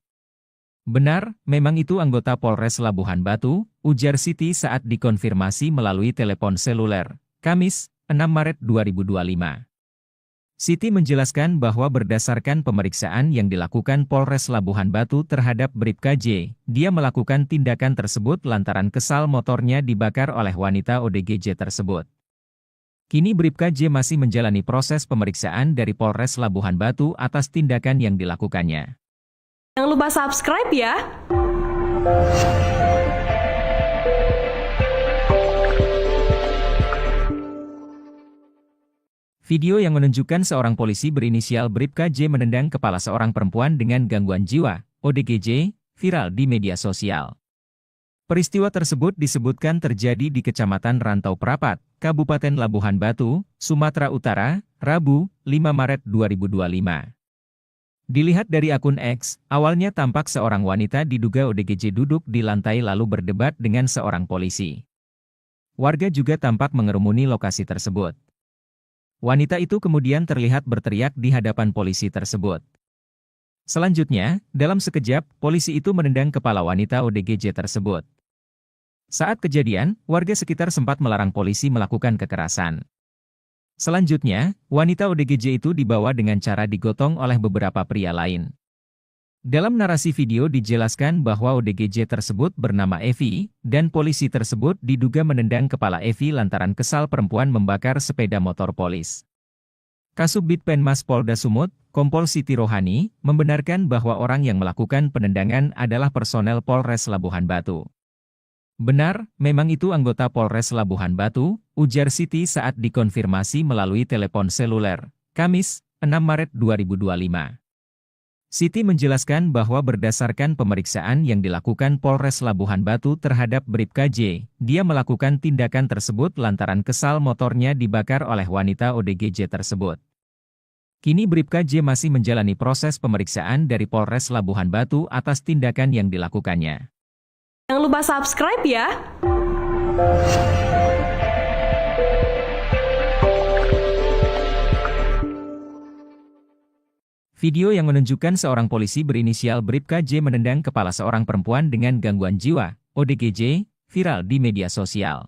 Benar, memang itu anggota Polres Labuhan Batu, ujar Siti saat dikonfirmasi melalui telepon seluler, Kamis, 6 Maret 2025. Siti menjelaskan bahwa berdasarkan pemeriksaan yang dilakukan Polres Labuhan Batu terhadap Bribka J, dia melakukan tindakan tersebut lantaran kesal motornya dibakar oleh wanita ODGJ tersebut. Kini Bribka J masih menjalani proses pemeriksaan dari Polres Labuhan Batu atas tindakan yang dilakukannya. Jangan lupa subscribe ya! Video yang menunjukkan seorang polisi berinisial Bribka J menendang kepala seorang perempuan dengan gangguan jiwa, ODGJ, viral di media sosial. Peristiwa tersebut disebutkan terjadi di Kecamatan Rantau Prapat, Kabupaten Labuhan Batu, Sumatera Utara, Rabu, 5 Maret 2025. Dilihat dari akun X, awalnya tampak seorang wanita diduga ODGJ duduk di lantai lalu berdebat dengan seorang polisi. Warga juga tampak mengerumuni lokasi tersebut. Wanita itu kemudian terlihat berteriak di hadapan polisi tersebut. Selanjutnya, dalam sekejap, polisi itu menendang kepala wanita ODGJ tersebut. Saat kejadian, warga sekitar sempat melarang polisi melakukan kekerasan. Selanjutnya, wanita ODGJ itu dibawa dengan cara digotong oleh beberapa pria lain. Dalam narasi video dijelaskan bahwa ODGJ tersebut bernama Evi, dan polisi tersebut diduga menendang kepala Evi lantaran kesal perempuan membakar sepeda motor polis. Kasubdit Penmas Polda Sumut, Kompol Siti Rohani, membenarkan bahwa orang yang melakukan penendangan adalah personel Polres Labuhan Batu. Benar, memang itu anggota Polres Labuhan Batu, ujar Siti saat dikonfirmasi melalui telepon seluler, Kamis, 6 Maret 2025. Siti menjelaskan bahwa berdasarkan pemeriksaan yang dilakukan Polres Labuhan Batu terhadap Bribka J, dia melakukan tindakan tersebut lantaran kesal motornya dibakar oleh wanita ODGJ tersebut. Kini Bribka J masih menjalani proses pemeriksaan dari Polres Labuhan Batu atas tindakan yang dilakukannya. Jangan lupa subscribe ya! Video yang menunjukkan seorang polisi berinisial Bribka J menendang kepala seorang perempuan dengan gangguan jiwa, ODGJ, viral di media sosial.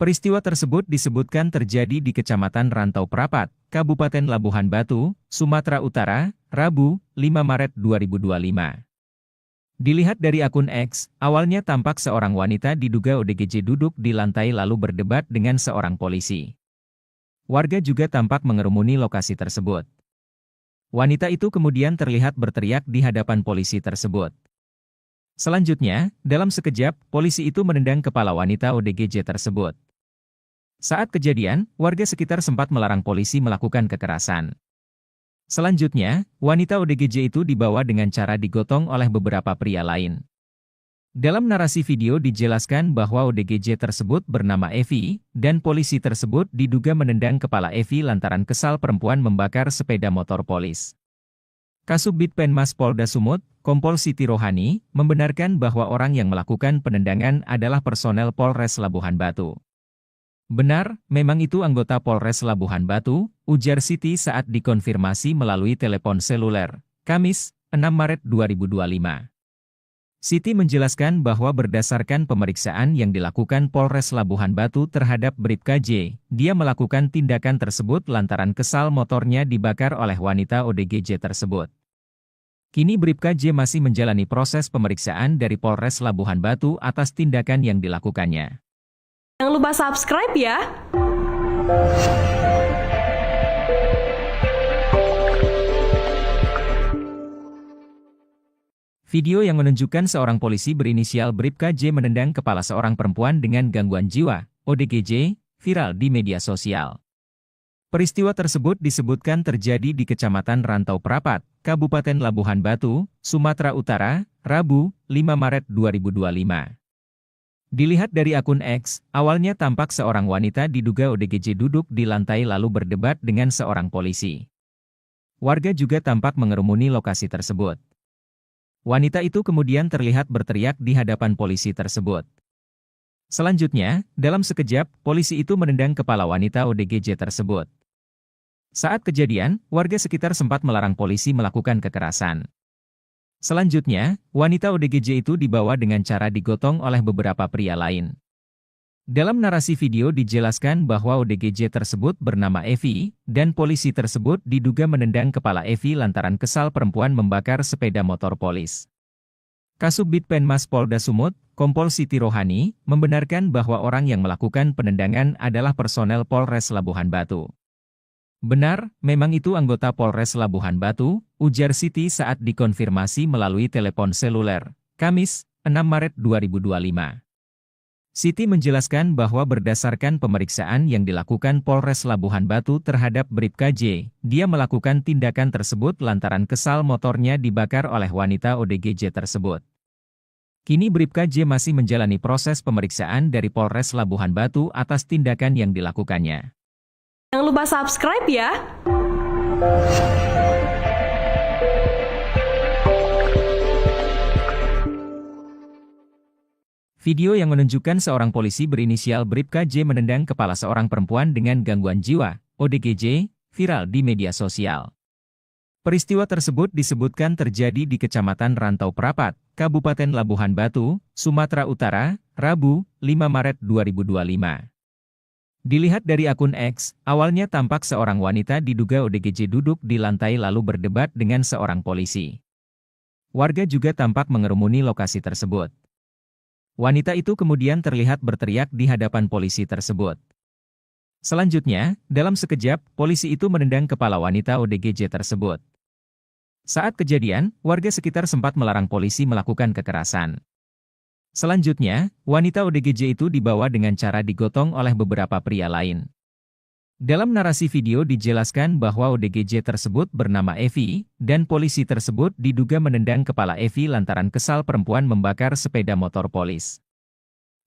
Peristiwa tersebut disebutkan terjadi di Kecamatan Rantau Prapat, Kabupaten Labuhan Batu, Sumatera Utara, Rabu, 5 Maret 2025. Dilihat dari akun X, awalnya tampak seorang wanita diduga ODGJ duduk di lantai lalu berdebat dengan seorang polisi. Warga juga tampak mengerumuni lokasi tersebut. Wanita itu kemudian terlihat berteriak di hadapan polisi tersebut. Selanjutnya, dalam sekejap, polisi itu menendang kepala wanita ODGJ tersebut. Saat kejadian, warga sekitar sempat melarang polisi melakukan kekerasan. Selanjutnya, wanita ODGJ itu dibawa dengan cara digotong oleh beberapa pria lain. Dalam narasi video dijelaskan bahwa ODGJ tersebut bernama Evi, dan polisi tersebut diduga menendang kepala Evi lantaran kesal perempuan membakar sepeda motor polis. Kasubdit Penmas Polda Sumut, Kompol Siti Rohani, membenarkan bahwa orang yang melakukan penendangan adalah personel Polres Labuhan Batu. Benar, memang itu anggota Polres Labuhan Batu, ujar Siti saat dikonfirmasi melalui telepon seluler, Kamis, 6 Maret 2025. Siti menjelaskan bahwa berdasarkan pemeriksaan yang dilakukan Polres Labuhan Batu terhadap Bribka J, dia melakukan tindakan tersebut lantaran kesal motornya dibakar oleh wanita ODGJ tersebut. Kini Bribka J masih menjalani proses pemeriksaan dari Polres Labuhan Batu atas tindakan yang dilakukannya. Jangan lupa subscribe ya! Video yang menunjukkan seorang polisi berinisial Bribka J menendang kepala seorang perempuan dengan gangguan jiwa, ODGJ, viral di media sosial. Peristiwa tersebut disebutkan terjadi di Kecamatan Rantau Prapat, Kabupaten Labuhan Batu, Sumatera Utara, Rabu, 5 Maret 2025. Dilihat dari akun X, awalnya tampak seorang wanita diduga ODGJ duduk di lantai lalu berdebat dengan seorang polisi. Warga juga tampak mengerumuni lokasi tersebut. Wanita itu kemudian terlihat berteriak di hadapan polisi tersebut. Selanjutnya, dalam sekejap, polisi itu menendang kepala wanita ODGJ tersebut. Saat kejadian, warga sekitar sempat melarang polisi melakukan kekerasan. Selanjutnya, wanita ODGJ itu dibawa dengan cara digotong oleh beberapa pria lain. Dalam narasi video dijelaskan bahwa ODGJ tersebut bernama Evi, dan polisi tersebut diduga menendang kepala Evi lantaran kesal perempuan membakar sepeda motor polis. Kasubdit Penmas Polda Sumut, Kompol Siti Rohani, membenarkan bahwa orang yang melakukan penendangan adalah personel Polres Labuhan Batu. Benar, memang itu anggota Polres Labuhan Batu, ujar Siti saat dikonfirmasi melalui telepon seluler, Kamis, 6 Maret 2025. Siti menjelaskan bahwa berdasarkan pemeriksaan yang dilakukan Polres Labuhan Batu terhadap Bribka J, dia melakukan tindakan tersebut lantaran kesal motornya dibakar oleh wanita ODGJ tersebut. Kini Bribka J masih menjalani proses pemeriksaan dari Polres Labuhan Batu atas tindakan yang dilakukannya. Jangan lupa subscribe ya. Video yang menunjukkan seorang polisi berinisial Bribka J menendang kepala seorang perempuan dengan gangguan jiwa, ODGJ, viral di media sosial. Peristiwa tersebut disebutkan terjadi di Kecamatan Rantau Prapat, Kabupaten Labuhan Batu, Sumatera Utara, Rabu, 5 Maret 2025. Dilihat dari akun X, awalnya tampak seorang wanita diduga ODGJ duduk di lantai lalu berdebat dengan seorang polisi. Warga juga tampak mengerumuni lokasi tersebut. Wanita itu kemudian terlihat berteriak di hadapan polisi tersebut. Selanjutnya, dalam sekejap, polisi itu menendang kepala wanita ODGJ tersebut. Saat kejadian, warga sekitar sempat melarang polisi melakukan kekerasan. Selanjutnya, wanita ODGJ itu dibawa dengan cara digotong oleh beberapa pria lain. Dalam narasi video dijelaskan bahwa ODGJ tersebut bernama Evi, dan polisi tersebut diduga menendang kepala Evi lantaran kesal perempuan membakar sepeda motor polis.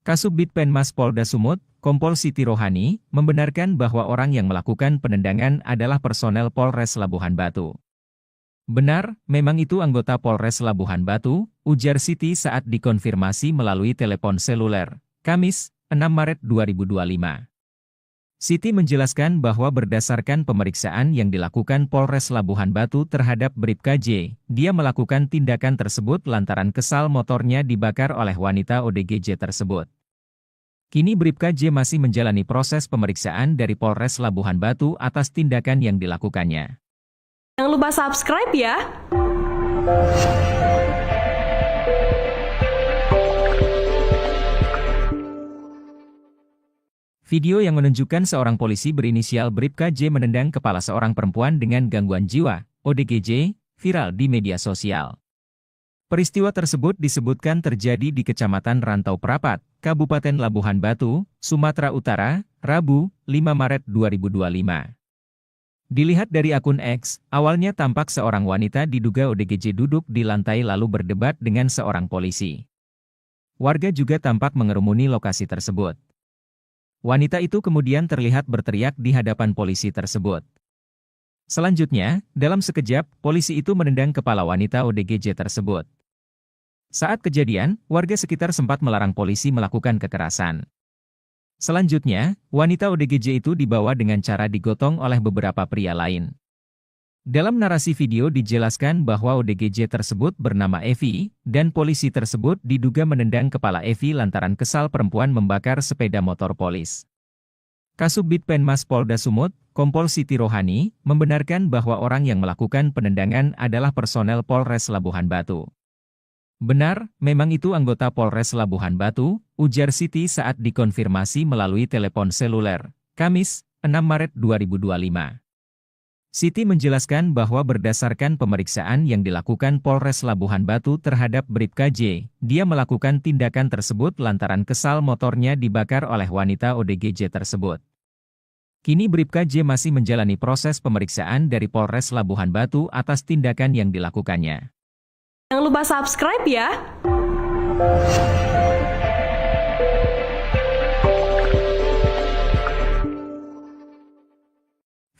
Kasubdit Penmas Polda Sumut, Kompol Siti Rohani, membenarkan bahwa orang yang melakukan penendangan adalah personel Polres Labuhan Batu. Benar, memang itu anggota Polres Labuhan Batu, ujar Siti saat dikonfirmasi melalui telepon seluler, Kamis, 6 Maret 2025. Siti menjelaskan bahwa berdasarkan pemeriksaan yang dilakukan Polres Labuhan Batu terhadap Bribka J, dia melakukan tindakan tersebut lantaran kesal motornya dibakar oleh wanita ODGJ tersebut. Kini Bribka J masih menjalani proses pemeriksaan dari Polres Labuhan Batu atas tindakan yang dilakukannya. Jangan lupa subscribe ya. Video yang menunjukkan seorang polisi berinisial Bribka J menendang kepala seorang perempuan dengan gangguan jiwa, ODGJ, viral di media sosial. Peristiwa tersebut disebutkan terjadi di Kecamatan Rantau Prapat, Kabupaten Labuhan Batu, Sumatera Utara, Rabu, 5 Maret 2025. Dilihat dari akun X, awalnya tampak seorang wanita diduga ODGJ duduk di lantai lalu berdebat dengan seorang polisi. Warga juga tampak mengerumuni lokasi tersebut. Wanita itu kemudian terlihat berteriak di hadapan polisi tersebut. Selanjutnya, dalam sekejap, polisi itu menendang kepala wanita ODGJ tersebut. Saat kejadian, warga sekitar sempat melarang polisi melakukan kekerasan. Selanjutnya, wanita ODGJ itu dibawa dengan cara digotong oleh beberapa pria lain. Dalam narasi video dijelaskan bahwa ODGJ tersebut bernama Evi, dan polisi tersebut diduga menendang kepala Evi lantaran kesal perempuan membakar sepeda motor polis. Kasubdit Penmas Polda Sumut, Kompol Siti Rohani, membenarkan bahwa orang yang melakukan penendangan adalah personel Polres Labuhan Batu. Benar, memang itu anggota Polres Labuhan Batu, ujar Siti saat dikonfirmasi melalui telepon seluler, Kamis, 6 Maret 2025. Siti menjelaskan bahwa berdasarkan pemeriksaan yang dilakukan Polres Labuhan Batu terhadap Bribka J, dia melakukan tindakan tersebut lantaran kesal motornya dibakar oleh wanita ODGJ tersebut. Kini Bribka J masih menjalani proses pemeriksaan dari Polres Labuhan Batu atas tindakan yang dilakukannya. Jangan lupa subscribe ya.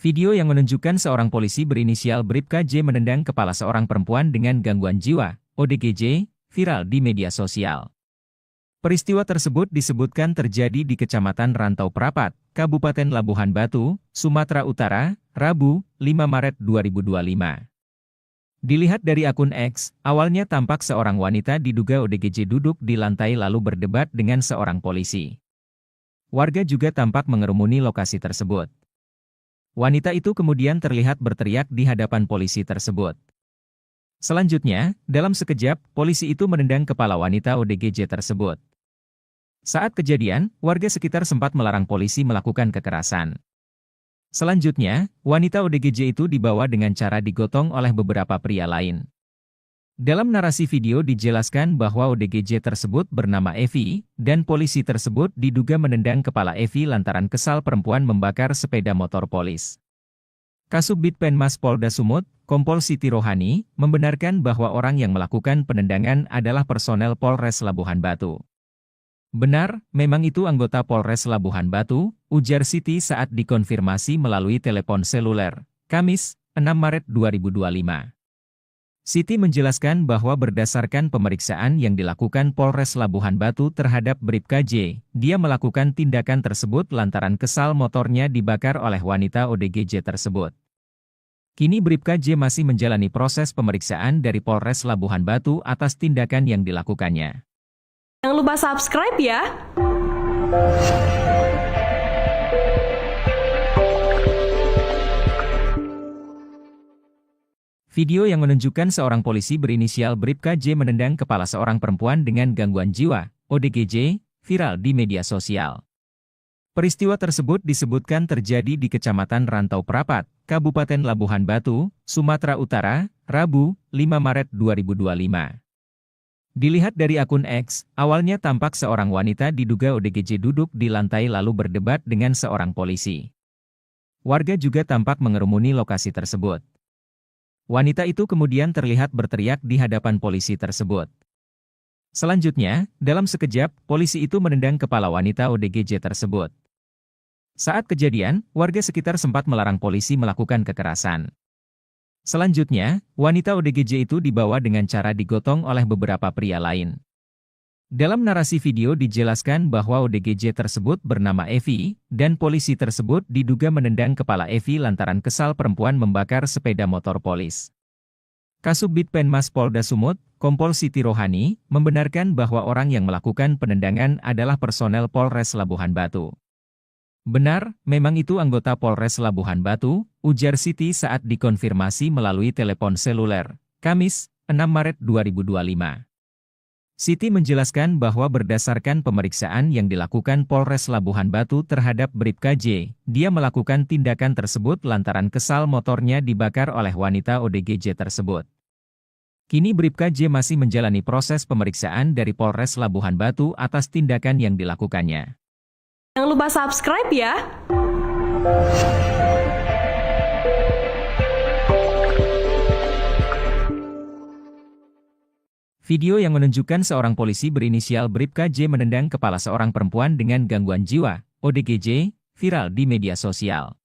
Video yang menunjukkan seorang polisi berinisial Bribka J menendang kepala seorang perempuan dengan gangguan jiwa, ODGJ, viral di media sosial. Peristiwa tersebut disebutkan terjadi di Kecamatan Rantau Prapat, Kabupaten Labuhan Batu, Sumatera Utara, Rabu, 5 Maret 2025. Dilihat dari akun X, awalnya tampak seorang wanita diduga ODGJ duduk di lantai lalu berdebat dengan seorang polisi. Warga juga tampak mengerumuni lokasi tersebut. Wanita itu kemudian terlihat berteriak di hadapan polisi tersebut. Selanjutnya, dalam sekejap, polisi itu menendang kepala wanita ODGJ tersebut. Saat kejadian, warga sekitar sempat melarang polisi melakukan kekerasan. Selanjutnya, wanita ODGJ itu dibawa dengan cara digotong oleh beberapa pria lain. Dalam narasi video dijelaskan bahwa ODGJ tersebut bernama Evi, dan polisi tersebut diduga menendang kepala Evi lantaran kesal perempuan membakar sepeda motor polis. Kasubdit Penmas Polda Sumut, Kompol Siti Rohani, membenarkan bahwa orang yang melakukan penendangan adalah personel Polres Labuhan Batu. Benar, memang itu anggota Polres Labuhan Batu, ujar Siti saat dikonfirmasi melalui telepon seluler, Kamis, 6 Maret 2025. Siti menjelaskan bahwa berdasarkan pemeriksaan yang dilakukan Polres Labuhan Batu terhadap Bribka J, dia melakukan tindakan tersebut lantaran kesal motornya dibakar oleh wanita ODGJ tersebut. Kini Bribka J masih menjalani proses pemeriksaan dari Polres Labuhan Batu atas tindakan yang dilakukannya. Jangan lupa subscribe ya! Video yang menunjukkan seorang polisi berinisial Bribka J menendang kepala seorang perempuan dengan gangguan jiwa, ODGJ, viral di media sosial. Peristiwa tersebut disebutkan terjadi di Kecamatan Rantau Prapat, Kabupaten Labuhan Batu, Sumatera Utara, Rabu, 5 Maret 2025. Dilihat dari akun X, awalnya tampak seorang wanita diduga ODGJ duduk di lantai lalu berdebat dengan seorang polisi. Warga juga tampak mengerumuni lokasi tersebut. Wanita itu kemudian terlihat berteriak di hadapan polisi tersebut. Selanjutnya, dalam sekejap, polisi itu menendang kepala wanita ODGJ tersebut. Saat kejadian, warga sekitar sempat melarang polisi melakukan kekerasan. Selanjutnya, wanita ODGJ itu dibawa dengan cara digotong oleh beberapa pria lain. Dalam narasi video dijelaskan bahwa ODGJ tersebut bernama Evi, dan polisi tersebut diduga menendang kepala Evi lantaran kesal perempuan membakar sepeda motor polis. Kasubdit Penmas Polda Sumut, Kompol Siti Rohani, membenarkan bahwa orang yang melakukan penendangan adalah personel Polres Labuhan Batu. Benar, memang itu anggota Polres Labuhan Batu, ujar Siti saat dikonfirmasi melalui telepon seluler, Kamis, 6 Maret 2025. Siti menjelaskan bahwa berdasarkan pemeriksaan yang dilakukan Polres Labuhan Batu terhadap Bribka J, dia melakukan tindakan tersebut lantaran kesal motornya dibakar oleh wanita ODGJ tersebut. Kini Bribka J masih menjalani proses pemeriksaan dari Polres Labuhan Batu atas tindakan yang dilakukannya. Jangan lupa subscribe ya! Video yang menunjukkan seorang polisi berinisial Bribka J menendang kepala seorang perempuan dengan gangguan jiwa, ODGJ, viral di media sosial.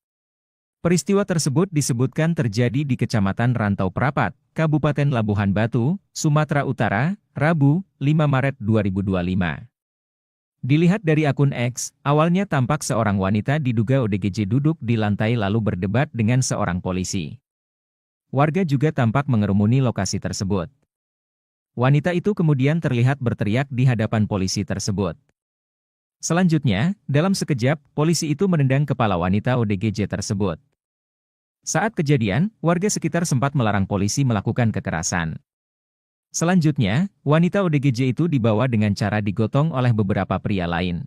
Peristiwa tersebut disebutkan terjadi di Kecamatan Rantau Prapat, Kabupaten Labuhan Batu, Sumatera Utara, Rabu, 5 Maret 2025. Dilihat dari akun X, awalnya tampak seorang wanita diduga ODGJ duduk di lantai lalu berdebat dengan seorang polisi. Warga juga tampak mengerumuni lokasi tersebut. Wanita itu kemudian terlihat berteriak di hadapan polisi tersebut. Selanjutnya, dalam sekejap, polisi itu menendang kepala wanita ODGJ tersebut. Saat kejadian, warga sekitar sempat melarang polisi melakukan kekerasan. Selanjutnya, wanita ODGJ itu dibawa dengan cara digotong oleh beberapa pria lain.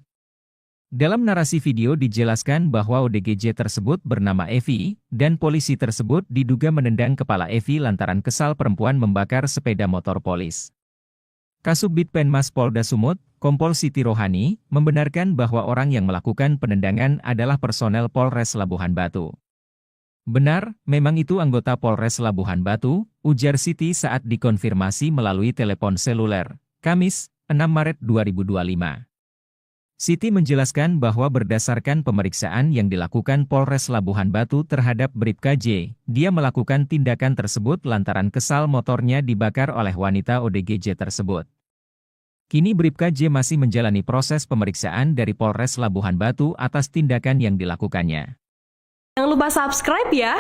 Dalam narasi video dijelaskan bahwa ODGJ tersebut bernama Evi, dan polisi tersebut diduga menendang kepala Evi lantaran kesal perempuan membakar sepeda motor polis. Kasubdit Penmas Polda Sumut, Kompol Siti Rohani, membenarkan bahwa orang yang melakukan penendangan adalah personel Polres Labuhan Batu. Benar, memang itu anggota Polres Labuhan Batu, ujar Siti saat dikonfirmasi melalui telepon seluler, Kamis, 6 Maret 2025. Siti menjelaskan bahwa berdasarkan pemeriksaan yang dilakukan Polres Labuhan Batu terhadap Bribka J, dia melakukan tindakan tersebut lantaran kesal motornya dibakar oleh wanita ODGJ tersebut. Kini Bribka J masih menjalani proses pemeriksaan dari Polres Labuhan Batu atas tindakan yang dilakukannya. Jangan lupa subscribe ya!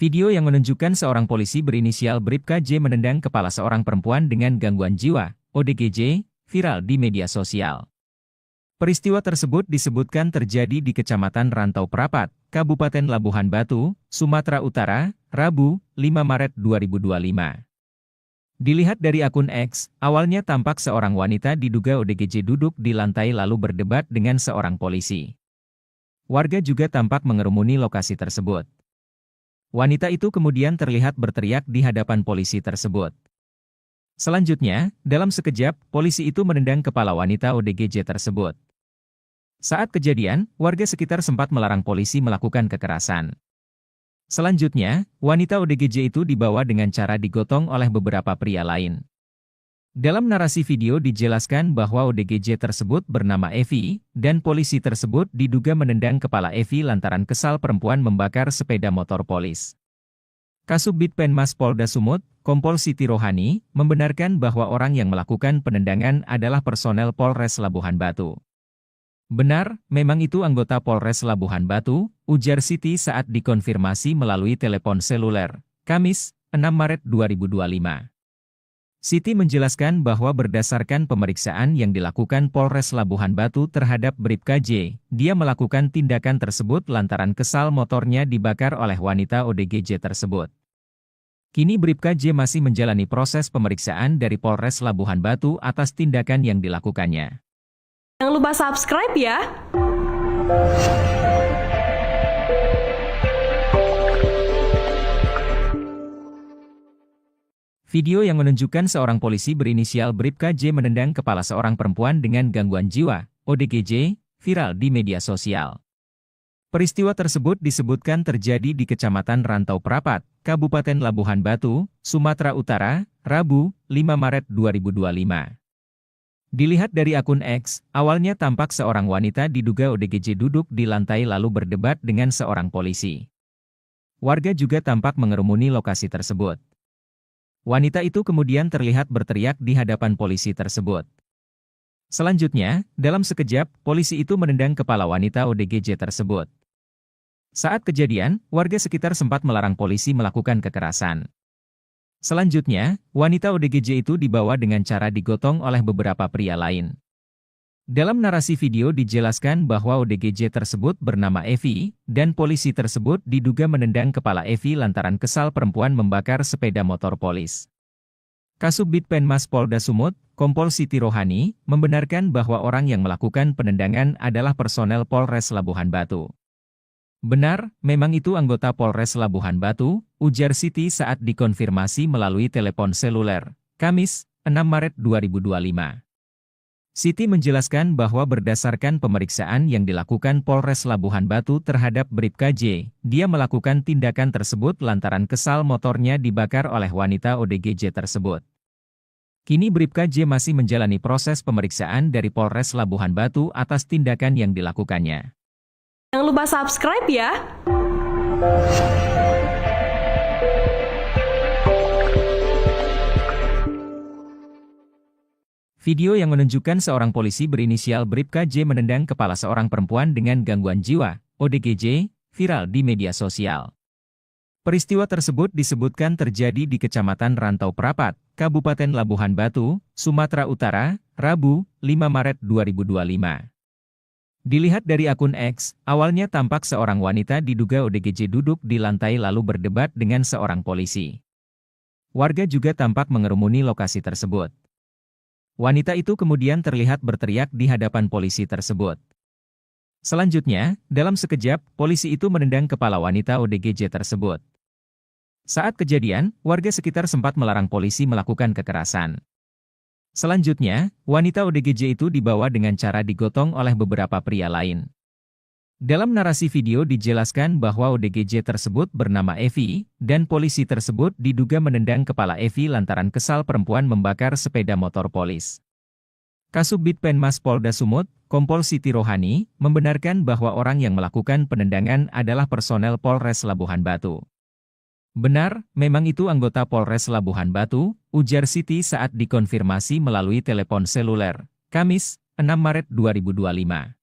Video yang menunjukkan seorang polisi berinisial Bribka J menendang kepala seorang perempuan dengan gangguan jiwa, ODGJ, viral di media sosial. Peristiwa tersebut disebutkan terjadi di Kecamatan Rantau Prapat, Kabupaten Labuhan Batu, Sumatera Utara, Rabu, 5 Maret 2025. Dilihat dari akun X, awalnya tampak seorang wanita diduga ODGJ duduk di lantai lalu berdebat dengan seorang polisi. Warga juga tampak mengerumuni lokasi tersebut. Wanita itu kemudian terlihat berteriak di hadapan polisi tersebut. Selanjutnya, dalam sekejap, polisi itu menendang kepala wanita ODGJ tersebut. Saat kejadian, warga sekitar sempat melarang polisi melakukan kekerasan. Selanjutnya, wanita ODGJ itu dibawa dengan cara digotong oleh beberapa pria lain. Dalam narasi video dijelaskan bahwa ODGJ tersebut bernama Evi, dan polisi tersebut diduga menendang kepala Evi lantaran kesal perempuan membakar sepeda motor polis. Kasubdit Penmas Polda Sumut, Kompol Siti Rohani, membenarkan bahwa orang yang melakukan penendangan adalah personel Polres Labuhan Batu. Benar, memang itu anggota Polres Labuhan Batu, ujar Siti saat dikonfirmasi melalui telepon seluler, Kamis, 6 Maret 2025. Siti menjelaskan bahwa berdasarkan pemeriksaan yang dilakukan Polres Labuhan Batu terhadap Bribka J, dia melakukan tindakan tersebut lantaran kesal motornya dibakar oleh wanita ODGJ tersebut. Kini Bribka J masih menjalani proses pemeriksaan dari Polres Labuhan Batu atas tindakan yang dilakukannya. Jangan lupa subscribe ya! Video yang menunjukkan seorang polisi berinisial Bribka J menendang kepala seorang perempuan dengan gangguan jiwa, ODGJ, viral di media sosial. Peristiwa tersebut disebutkan terjadi di Kecamatan Rantau Prapat, Kabupaten Labuhan Batu, Sumatera Utara, Rabu, 5 Maret 2025. Dilihat dari akun X, awalnya tampak seorang wanita diduga ODGJ duduk di lantai lalu berdebat dengan seorang polisi. Warga juga tampak mengerumuni lokasi tersebut. Wanita itu kemudian terlihat berteriak di hadapan polisi tersebut. Selanjutnya, dalam sekejap, polisi itu menendang kepala wanita ODGJ tersebut. Saat kejadian, warga sekitar sempat melarang polisi melakukan kekerasan. Selanjutnya, wanita ODGJ itu dibawa dengan cara digotong oleh beberapa pria lain. Dalam narasi video dijelaskan bahwa ODGJ tersebut bernama Evi, dan polisi tersebut diduga menendang kepala Evi lantaran kesal perempuan membakar sepeda motor polis. Kasubdit Penmas Polda Sumut, Kompol Siti Rohani, membenarkan bahwa orang yang melakukan penendangan adalah personel Polres Labuhan Batu. Benar, memang itu anggota Polres Labuhan Batu, ujar Siti saat dikonfirmasi melalui telepon seluler, Kamis, 6 Maret 2025. Siti menjelaskan bahwa berdasarkan pemeriksaan yang dilakukan Polres Labuhan Batu terhadap Bribka J, dia melakukan tindakan tersebut lantaran kesal motornya dibakar oleh wanita ODGJ tersebut. Kini Bribka J masih menjalani proses pemeriksaan dari Polres Labuhan Batu atas tindakan yang dilakukannya. Jangan lupa subscribe ya! Video yang menunjukkan seorang polisi berinisial Bribka J menendang kepala seorang perempuan dengan gangguan jiwa, ODGJ, viral di media sosial. Peristiwa tersebut disebutkan terjadi di Kecamatan Rantau Prapat, Kabupaten Labuhan Batu, Sumatera Utara, Rabu, 5 Maret 2025. Dilihat dari akun X, awalnya tampak seorang wanita diduga ODGJ duduk di lantai lalu berdebat dengan seorang polisi. Warga juga tampak mengerumuni lokasi tersebut. Wanita itu kemudian terlihat berteriak di hadapan polisi tersebut. Selanjutnya, dalam sekejap, polisi itu menendang kepala wanita ODGJ tersebut. Saat kejadian, warga sekitar sempat melarang polisi melakukan kekerasan. Selanjutnya, wanita ODGJ itu dibawa dengan cara digotong oleh beberapa pria lain. Dalam narasi video dijelaskan bahwa ODGJ tersebut bernama Evi, dan polisi tersebut diduga menendang kepala Evi lantaran kesal perempuan membakar sepeda motor polis. Kasubdit Penmas Polda Sumut, Kompol Siti Rohani, membenarkan bahwa orang yang melakukan penendangan adalah personel Polres Labuhan Batu. Benar, memang itu anggota Polres Labuhan Batu, ujar Siti saat dikonfirmasi melalui telepon seluler, Kamis, 6 Maret 2025.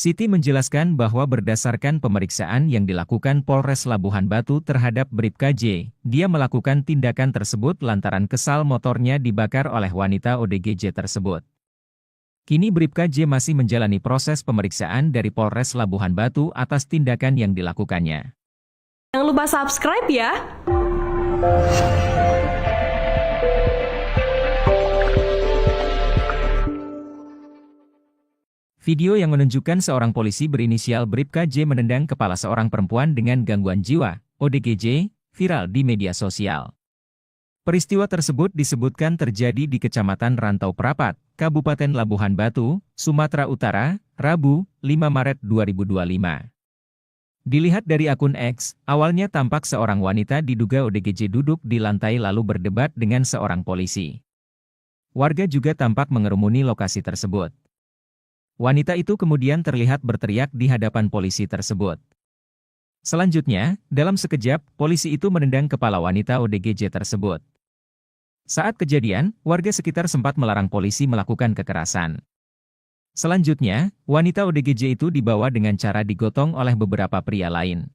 Siti menjelaskan bahwa berdasarkan pemeriksaan yang dilakukan Polres Labuhan Batu terhadap Bribka J, dia melakukan tindakan tersebut lantaran kesal motornya dibakar oleh wanita ODGJ tersebut. Kini Bribka J masih menjalani proses pemeriksaan dari Polres Labuhan Batu atas tindakan yang dilakukannya. Jangan lupa subscribe ya! Video yang menunjukkan seorang polisi berinisial Bribka J menendang kepala seorang perempuan dengan gangguan jiwa, ODGJ, viral di media sosial. Peristiwa tersebut disebutkan terjadi di Kecamatan Rantau Prapat, Kabupaten Labuhan Batu, Sumatera Utara, Rabu, 5 Maret 2025. Dilihat dari akun X, awalnya tampak seorang wanita diduga ODGJ duduk di lantai lalu berdebat dengan seorang polisi. Warga juga tampak mengerumuni lokasi tersebut. Wanita itu kemudian terlihat berteriak di hadapan polisi tersebut. Selanjutnya, dalam sekejap, polisi itu menendang kepala wanita ODGJ tersebut. Saat kejadian, warga sekitar sempat melarang polisi melakukan kekerasan. Selanjutnya, wanita ODGJ itu dibawa dengan cara digotong oleh beberapa pria lain.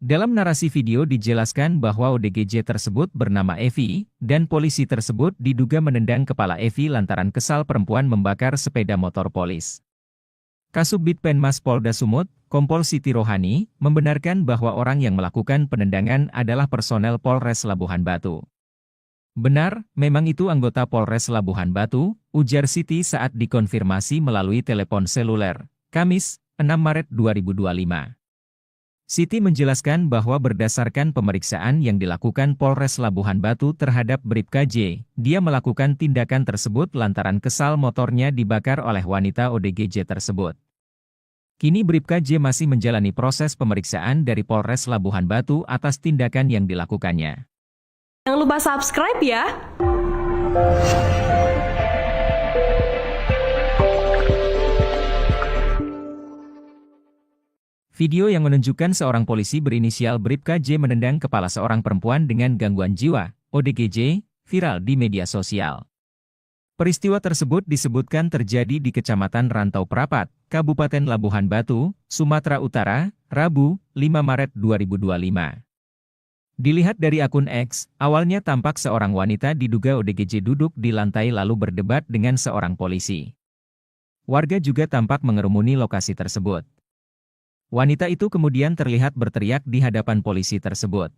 Dalam narasi video dijelaskan bahwa ODGJ tersebut bernama Evi, dan polisi tersebut diduga menendang kepala Evi lantaran kesal perempuan membakar sepeda motor polis. Kasubdit Penmas Polda Sumut, Kompol Siti Rohani, membenarkan bahwa orang yang melakukan penendangan adalah personel Polres Labuhan Batu. Benar, memang itu anggota Polres Labuhan Batu, ujar Siti saat dikonfirmasi melalui telepon seluler, Kamis, 6 Maret 2025. Siti menjelaskan bahwa berdasarkan pemeriksaan yang dilakukan Polres Labuhan Batu terhadap Bribka J, dia melakukan tindakan tersebut lantaran kesal motornya dibakar oleh wanita ODGJ tersebut. Kini Bribka J masih menjalani proses pemeriksaan dari Polres Labuhan Batu atas tindakan yang dilakukannya. Jangan lupa subscribe ya! Video yang menunjukkan seorang polisi berinisial Bribka J menendang kepala seorang perempuan dengan gangguan jiwa, ODGJ, viral di media sosial. Peristiwa tersebut disebutkan terjadi di Kecamatan Rantau Prapat, Kabupaten Labuhan Batu, Sumatera Utara, Rabu, 5 Maret 2025. Dilihat dari akun X, awalnya tampak seorang wanita diduga ODGJ duduk di lantai lalu berdebat dengan seorang polisi. Warga juga tampak mengerumuni lokasi tersebut. Wanita itu kemudian terlihat berteriak di hadapan polisi tersebut.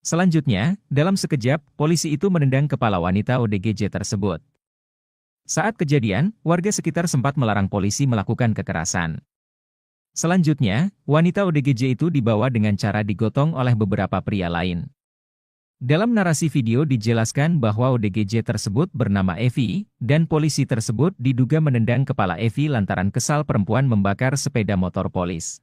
Selanjutnya, dalam sekejap, polisi itu menendang kepala wanita ODGJ tersebut. Saat kejadian, warga sekitar sempat melarang polisi melakukan kekerasan. Selanjutnya, wanita ODGJ itu dibawa dengan cara digotong oleh beberapa pria lain. Dalam narasi video dijelaskan bahwa ODGJ tersebut bernama Evi, dan polisi tersebut diduga menendang kepala Evi lantaran kesal perempuan membakar sepeda motor polis.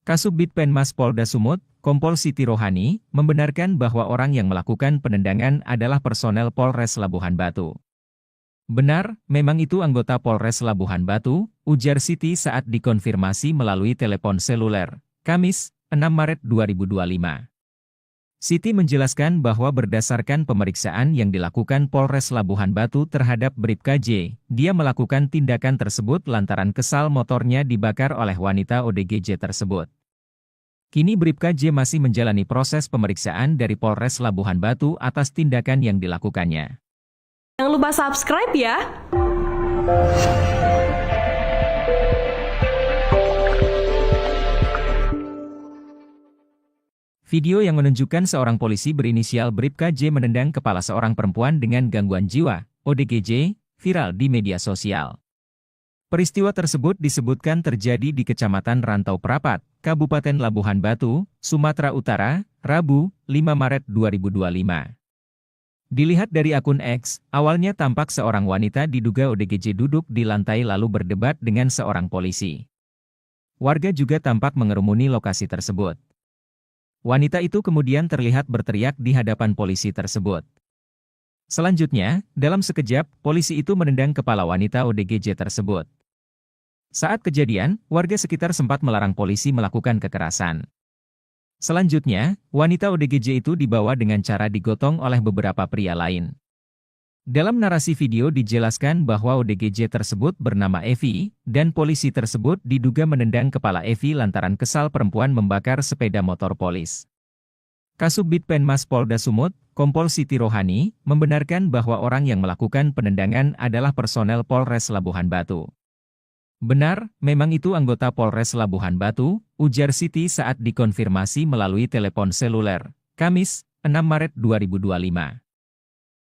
Kasubdit Penmas Polda Sumut, Kompol Siti Rohani, membenarkan bahwa orang yang melakukan penendangan adalah personel Polres Labuhan Batu. Benar, memang itu anggota Polres Labuhan Batu, ujar Siti saat dikonfirmasi melalui telepon seluler, Kamis, 6 Maret 2025. Siti menjelaskan bahwa berdasarkan pemeriksaan yang dilakukan Polres Labuhan Batu terhadap Bribka J, dia melakukan tindakan tersebut lantaran kesal motornya dibakar oleh wanita ODGJ tersebut. Kini Bribka J masih menjalani proses pemeriksaan dari Polres Labuhan Batu atas tindakan yang dilakukannya. Jangan lupa subscribe ya! Video yang menunjukkan seorang polisi berinisial Bribka J menendang kepala seorang perempuan dengan gangguan jiwa, ODGJ, viral di media sosial. Peristiwa tersebut disebutkan terjadi di Kecamatan Rantau Prapat, Kabupaten Labuhan Batu, Sumatera Utara, Rabu, 5 Maret 2025. Dilihat dari akun X, awalnya tampak seorang wanita diduga ODGJ duduk di lantai lalu berdebat dengan seorang polisi. Warga juga tampak mengerumuni lokasi tersebut. Wanita itu kemudian terlihat berteriak di hadapan polisi tersebut. Selanjutnya, dalam sekejap, polisi itu menendang kepala wanita ODGJ tersebut. Saat kejadian, warga sekitar sempat melarang polisi melakukan kekerasan. Selanjutnya, wanita ODGJ itu dibawa dengan cara digotong oleh beberapa pria lain. Dalam narasi video dijelaskan bahwa ODGJ tersebut bernama Evi, dan polisi tersebut diduga menendang kepala Evi lantaran kesal perempuan membakar sepeda motor polis. Kasubdit Penmas Polda Sumut, Kompol Siti Rohani, membenarkan bahwa orang yang melakukan penendangan adalah personel Polres Labuhan Batu. Benar, memang itu anggota Polres Labuhan Batu, ujar Siti saat dikonfirmasi melalui telepon seluler, Kamis, 6 Maret 2025.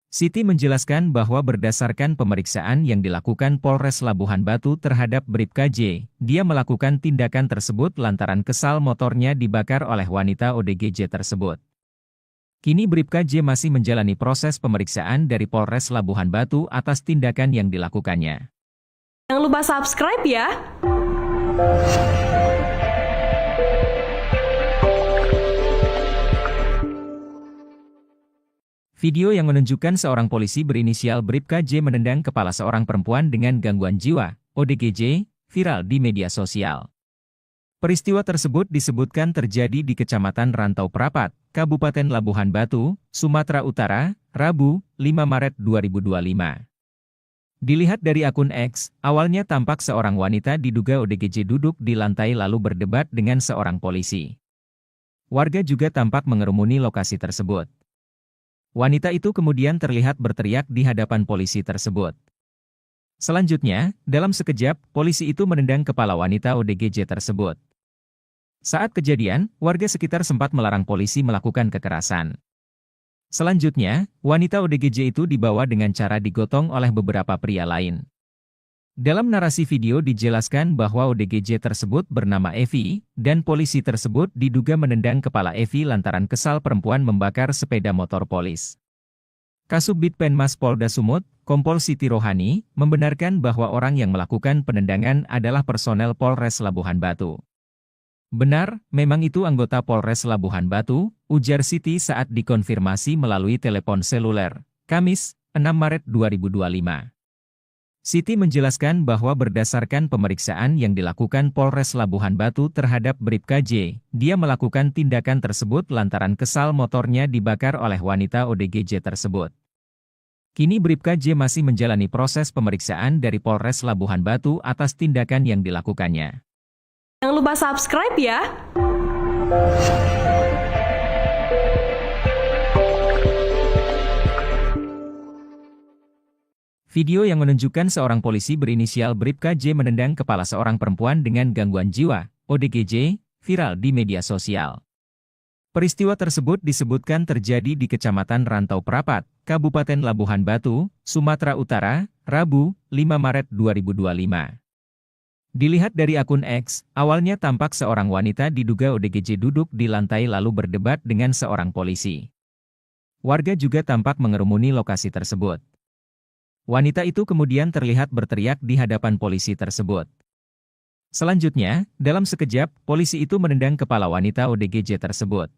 Siti menjelaskan bahwa berdasarkan pemeriksaan yang dilakukan Polres Labuhan Batu terhadap Bribka J, dia melakukan tindakan tersebut lantaran kesal motornya dibakar oleh wanita ODGJ tersebut. Kini Bribka J masih menjalani proses pemeriksaan dari Polres Labuhan Batu atas tindakan yang dilakukannya. Jangan lupa subscribe ya! Video yang menunjukkan seorang polisi berinisial Bribka J menendang kepala seorang perempuan dengan gangguan jiwa, ODGJ, viral di media sosial. Peristiwa tersebut disebutkan terjadi di Kecamatan Rantau Prapat, Kabupaten Labuhan Batu, Sumatera Utara, Rabu, 5 Maret 2025. Dilihat dari akun X, awalnya tampak seorang wanita diduga ODGJ duduk di lantai lalu berdebat dengan seorang polisi. Warga juga tampak mengerumuni lokasi tersebut. Wanita itu kemudian terlihat berteriak di hadapan polisi tersebut. Selanjutnya, dalam sekejap, polisi itu menendang kepala wanita ODGJ tersebut. Saat kejadian, warga sekitar sempat melarang polisi melakukan kekerasan. Selanjutnya, wanita ODGJ itu dibawa dengan cara digotong oleh beberapa pria lain. Dalam narasi video dijelaskan bahwa ODGJ tersebut bernama Evi, dan polisi tersebut diduga menendang kepala Evi lantaran kesal perempuan membakar sepeda motor polis. Kasubdit Penmas Polda Sumut, Kompol Siti Rohani, membenarkan bahwa orang yang melakukan penendangan adalah personel Polres Labuhan Batu. Benar, memang itu anggota Polres Labuhan Batu, ujar Siti saat dikonfirmasi melalui telepon seluler, Kamis, 6 Maret 2025. Siti menjelaskan bahwa berdasarkan pemeriksaan yang dilakukan Polres Labuhan Batu terhadap Bribka J, dia melakukan tindakan tersebut lantaran kesal motornya dibakar oleh wanita ODGJ tersebut. Kini Bribka J masih menjalani proses pemeriksaan dari Polres Labuhan Batu atas tindakan yang dilakukannya. Jangan lupa subscribe ya! Video yang menunjukkan seorang polisi berinisial Bribka J menendang kepala seorang perempuan dengan gangguan jiwa, ODGJ, viral di media sosial. Peristiwa tersebut disebutkan terjadi di Kecamatan Rantau Prapat, Kabupaten Labuhan Batu, Sumatera Utara, Rabu, 5 Maret 2025. Dilihat dari akun X, awalnya tampak seorang wanita diduga ODGJ duduk di lantai lalu berdebat dengan seorang polisi. Warga juga tampak mengerumuni lokasi tersebut. Wanita itu kemudian terlihat berteriak di hadapan polisi tersebut. Selanjutnya, dalam sekejap, polisi itu menendang kepala wanita ODGJ tersebut.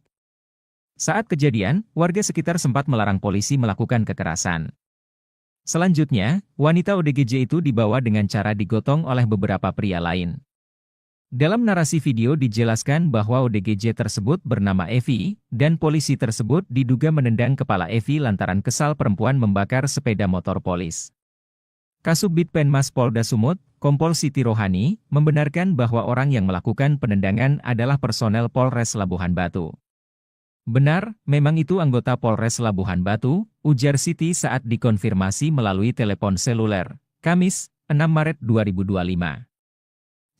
Saat kejadian, warga sekitar sempat melarang polisi melakukan kekerasan. Selanjutnya, wanita ODGJ itu dibawa dengan cara digotong oleh beberapa pria lain. Dalam narasi video dijelaskan bahwa ODGJ tersebut bernama Evi, dan polisi tersebut diduga menendang kepala Evi lantaran kesal perempuan membakar sepeda motor polis. Kasubdit Penmas Polda Sumut, Kompol Siti Rohani, membenarkan bahwa orang yang melakukan penendangan adalah personel Polres Labuhan Batu. Benar, memang itu anggota Polres Labuhan Batu, ujar Siti saat dikonfirmasi melalui telepon seluler, Kamis, 6 Maret 2025.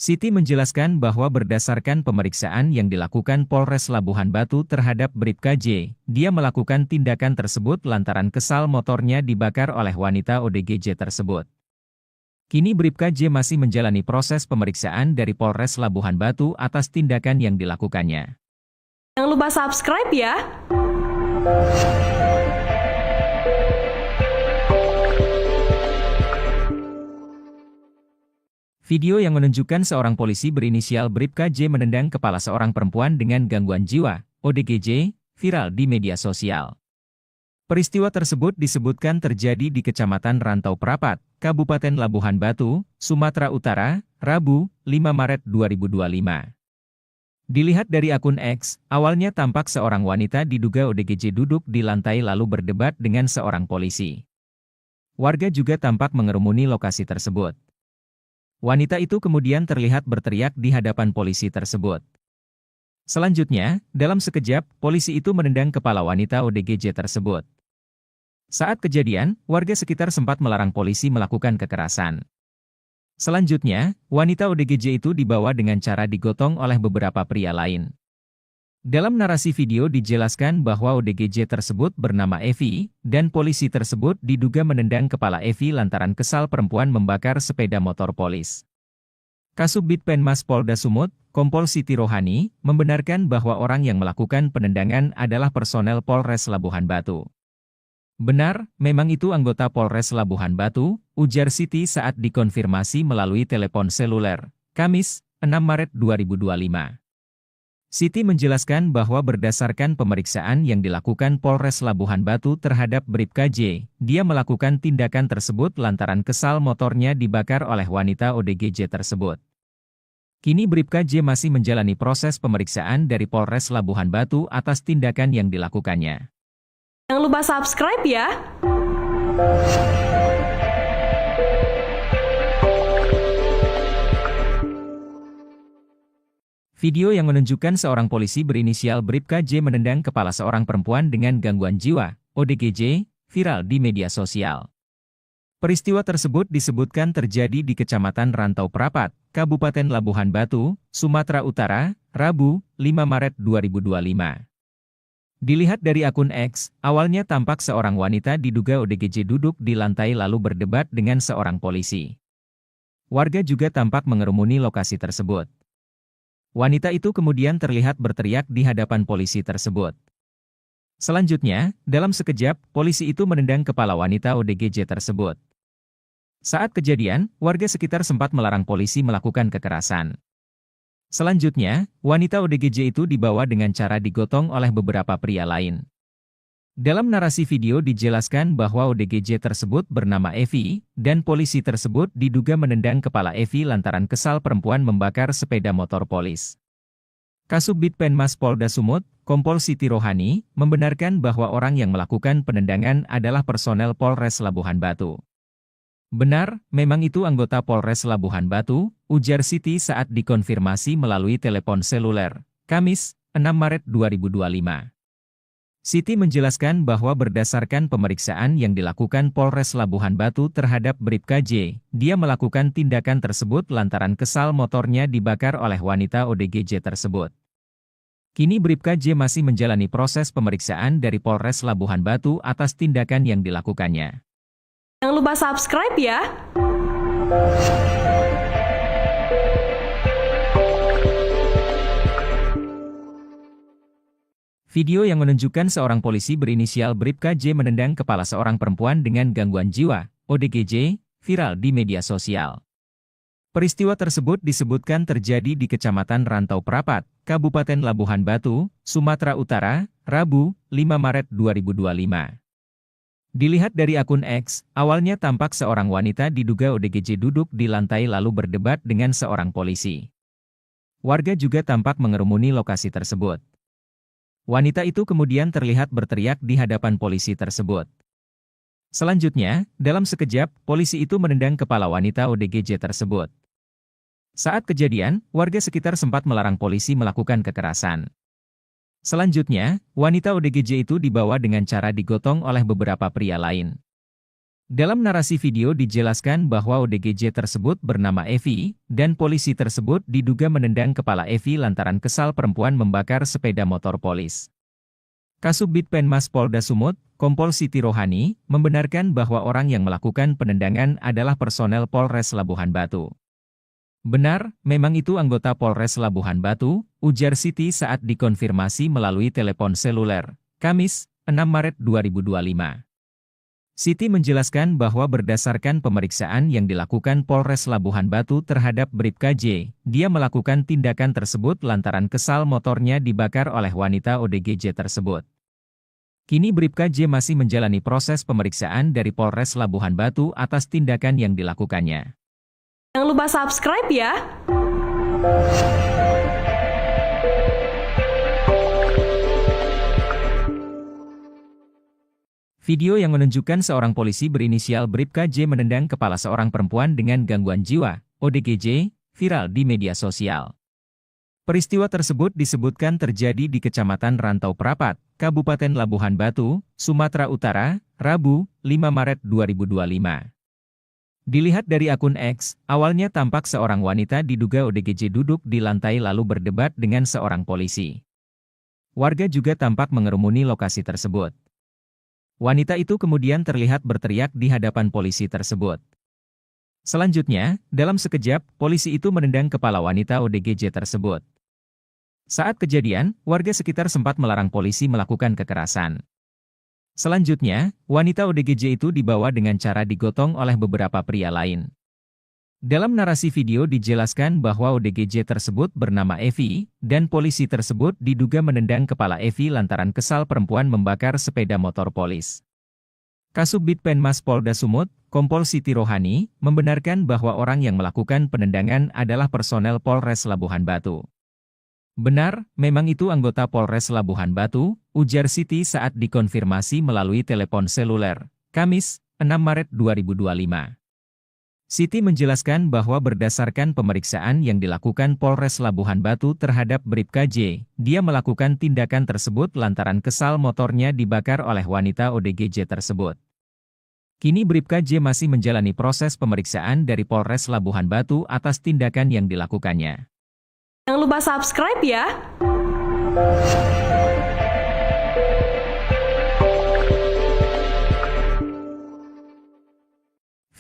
Siti menjelaskan bahwa berdasarkan pemeriksaan yang dilakukan Polres Labuhan Batu terhadap Bribka J, dia melakukan tindakan tersebut lantaran kesal motornya dibakar oleh wanita ODGJ tersebut. Kini Bribka J masih menjalani proses pemeriksaan dari Polres Labuhan Batu atas tindakan yang dilakukannya. Jangan lupa subscribe ya! Video yang menunjukkan seorang polisi berinisial Bribka J menendang kepala seorang perempuan dengan gangguan jiwa, ODGJ, viral di media sosial. Peristiwa tersebut disebutkan terjadi di Kecamatan Rantau Prapat, Kabupaten Labuhan Batu, Sumatera Utara, Rabu, 5 Maret 2025. Dilihat dari akun X, awalnya tampak seorang wanita diduga ODGJ duduk di lantai lalu berdebat dengan seorang polisi. Warga juga tampak mengerumuni lokasi tersebut. Wanita itu kemudian terlihat berteriak di hadapan polisi tersebut. Selanjutnya, dalam sekejap, polisi itu menendang kepala wanita ODGJ tersebut. Saat kejadian, warga sekitar sempat melarang polisi melakukan kekerasan. Selanjutnya, wanita ODGJ itu dibawa dengan cara digotong oleh beberapa pria lain. Dalam narasi video dijelaskan bahwa ODGJ tersebut bernama Evi, dan polisi tersebut diduga menendang kepala Evi lantaran kesal perempuan membakar sepeda motor polis. Kasubdit Penmas Polda Sumut, Kompol Siti Rohani, membenarkan bahwa orang yang melakukan penendangan adalah personel Polres Labuhan Batu. Benar, memang itu anggota Polres Labuhan Batu, ujar Siti saat dikonfirmasi melalui telepon seluler, Kamis, 6 Maret 2025. Siti menjelaskan bahwa berdasarkan pemeriksaan yang dilakukan Polres Labuhan Batu terhadap Bribka J, dia melakukan tindakan tersebut lantaran kesal motornya dibakar oleh wanita ODGJ tersebut. Kini Bribka J masih menjalani proses pemeriksaan dari Polres Labuhan Batu atas tindakan yang dilakukannya. Jangan lupa subscribe ya! Video yang menunjukkan seorang polisi berinisial Bribka J menendang kepala seorang perempuan dengan gangguan jiwa, ODGJ, viral di media sosial. Peristiwa tersebut disebutkan terjadi di Kecamatan Rantau Prapat, Kabupaten Labuhan Batu, Sumatera Utara, Rabu, 5 Maret 2025. Dilihat dari akun X, awalnya tampak seorang wanita diduga ODGJ duduk di lantai lalu berdebat dengan seorang polisi. Warga juga tampak mengerumuni lokasi tersebut. Wanita itu kemudian terlihat berteriak di hadapan polisi tersebut. Selanjutnya, dalam sekejap, polisi itu menendang kepala wanita ODGJ tersebut. Saat kejadian, warga sekitar sempat melarang polisi melakukan kekerasan. Selanjutnya, wanita ODGJ itu dibawa dengan cara digotong oleh beberapa pria lain. Dalam narasi video dijelaskan bahwa ODGJ tersebut bernama Evi, dan polisi tersebut diduga menendang kepala Evi lantaran kesal perempuan membakar sepeda motor polis. Kasubdit Penmas Polda Sumut, Kompol Siti Rohani, membenarkan bahwa orang yang melakukan penendangan adalah personel Polres Labuhan Batu. Benar, memang itu anggota Polres Labuhan Batu, ujar Siti saat dikonfirmasi melalui telepon seluler, Kamis, 6 Maret 2025. Siti menjelaskan bahwa berdasarkan pemeriksaan yang dilakukan Polres Labuhan Batu terhadap Bribka J, dia melakukan tindakan tersebut lantaran kesal motornya dibakar oleh wanita ODGJ tersebut. Kini Bribka J masih menjalani proses pemeriksaan dari Polres Labuhan Batu atas tindakan yang dilakukannya. Jangan lupa subscribe ya! Video yang menunjukkan seorang polisi berinisial Bribka J menendang kepala seorang perempuan dengan gangguan jiwa, ODGJ, viral di media sosial. Peristiwa tersebut disebutkan terjadi di Kecamatan Rantau Prapat, Kabupaten Labuhan Batu, Sumatera Utara, Rabu, 5 Maret 2025. Dilihat dari akun X, awalnya tampak seorang wanita diduga ODGJ duduk di lantai lalu berdebat dengan seorang polisi. Warga juga tampak mengerumuni lokasi tersebut. Wanita itu kemudian terlihat berteriak di hadapan polisi tersebut. Selanjutnya, dalam sekejap, polisi itu menendang kepala wanita ODGJ tersebut. Saat kejadian, warga sekitar sempat melarang polisi melakukan kekerasan. Selanjutnya, wanita ODGJ itu dibawa dengan cara digotong oleh beberapa pria lain. Dalam narasi video dijelaskan bahwa ODGJ tersebut bernama Evi, dan polisi tersebut diduga menendang kepala Evi lantaran kesal perempuan membakar sepeda motor polis. Kasubdit Penmas Polda Sumut, Kompol Siti Rohani, membenarkan bahwa orang yang melakukan penendangan adalah personel Polres Labuhan Batu. Benar, memang itu anggota Polres Labuhan Batu, ujar Siti saat dikonfirmasi melalui telepon seluler, Kamis, 6 Maret 2025. Siti menjelaskan bahwa berdasarkan pemeriksaan yang dilakukan Polres Labuhan Batu terhadap Bribka J, dia melakukan tindakan tersebut lantaran kesal motornya dibakar oleh wanita ODGJ tersebut. Kini Bribka J masih menjalani proses pemeriksaan dari Polres Labuhan Batu atas tindakan yang dilakukannya. Jangan lupa subscribe ya! Video yang menunjukkan seorang polisi berinisial Bribka J menendang kepala seorang perempuan dengan gangguan jiwa, ODGJ, viral di media sosial. Peristiwa tersebut disebutkan terjadi di Kecamatan Rantau Prapat, Kabupaten Labuhan Batu, Sumatera Utara, Rabu, 5 Maret 2025. Dilihat dari akun X, awalnya tampak seorang wanita diduga ODGJ duduk di lantai lalu berdebat dengan seorang polisi. Warga juga tampak mengerumuni lokasi tersebut. Wanita itu kemudian terlihat berteriak di hadapan polisi tersebut. Selanjutnya, dalam sekejap, polisi itu menendang kepala wanita ODGJ tersebut. Saat kejadian, warga sekitar sempat melarang polisi melakukan kekerasan. Selanjutnya, wanita ODGJ itu dibawa dengan cara digotong oleh beberapa pria lain. Dalam narasi video dijelaskan bahwa ODGJ tersebut bernama Evi, dan polisi tersebut diduga menendang kepala Evi lantaran kesal perempuan membakar sepeda motor polis. Kasubdit Penmas Polda Sumut, Kompol Siti Rohani, membenarkan bahwa orang yang melakukan penendangan adalah personel Polres Labuhan Batu. Benar, memang itu anggota Polres Labuhan Batu, ujar Siti saat dikonfirmasi melalui telepon seluler, Kamis, 6 Maret 2025. Siti menjelaskan bahwa berdasarkan pemeriksaan yang dilakukan Polres Labuhan Batu terhadap Bribka J, dia melakukan tindakan tersebut lantaran kesal motornya dibakar oleh wanita ODGJ tersebut. Kini Bribka J masih menjalani proses pemeriksaan dari Polres Labuhan Batu atas tindakan yang dilakukannya. Jangan lupa subscribe ya!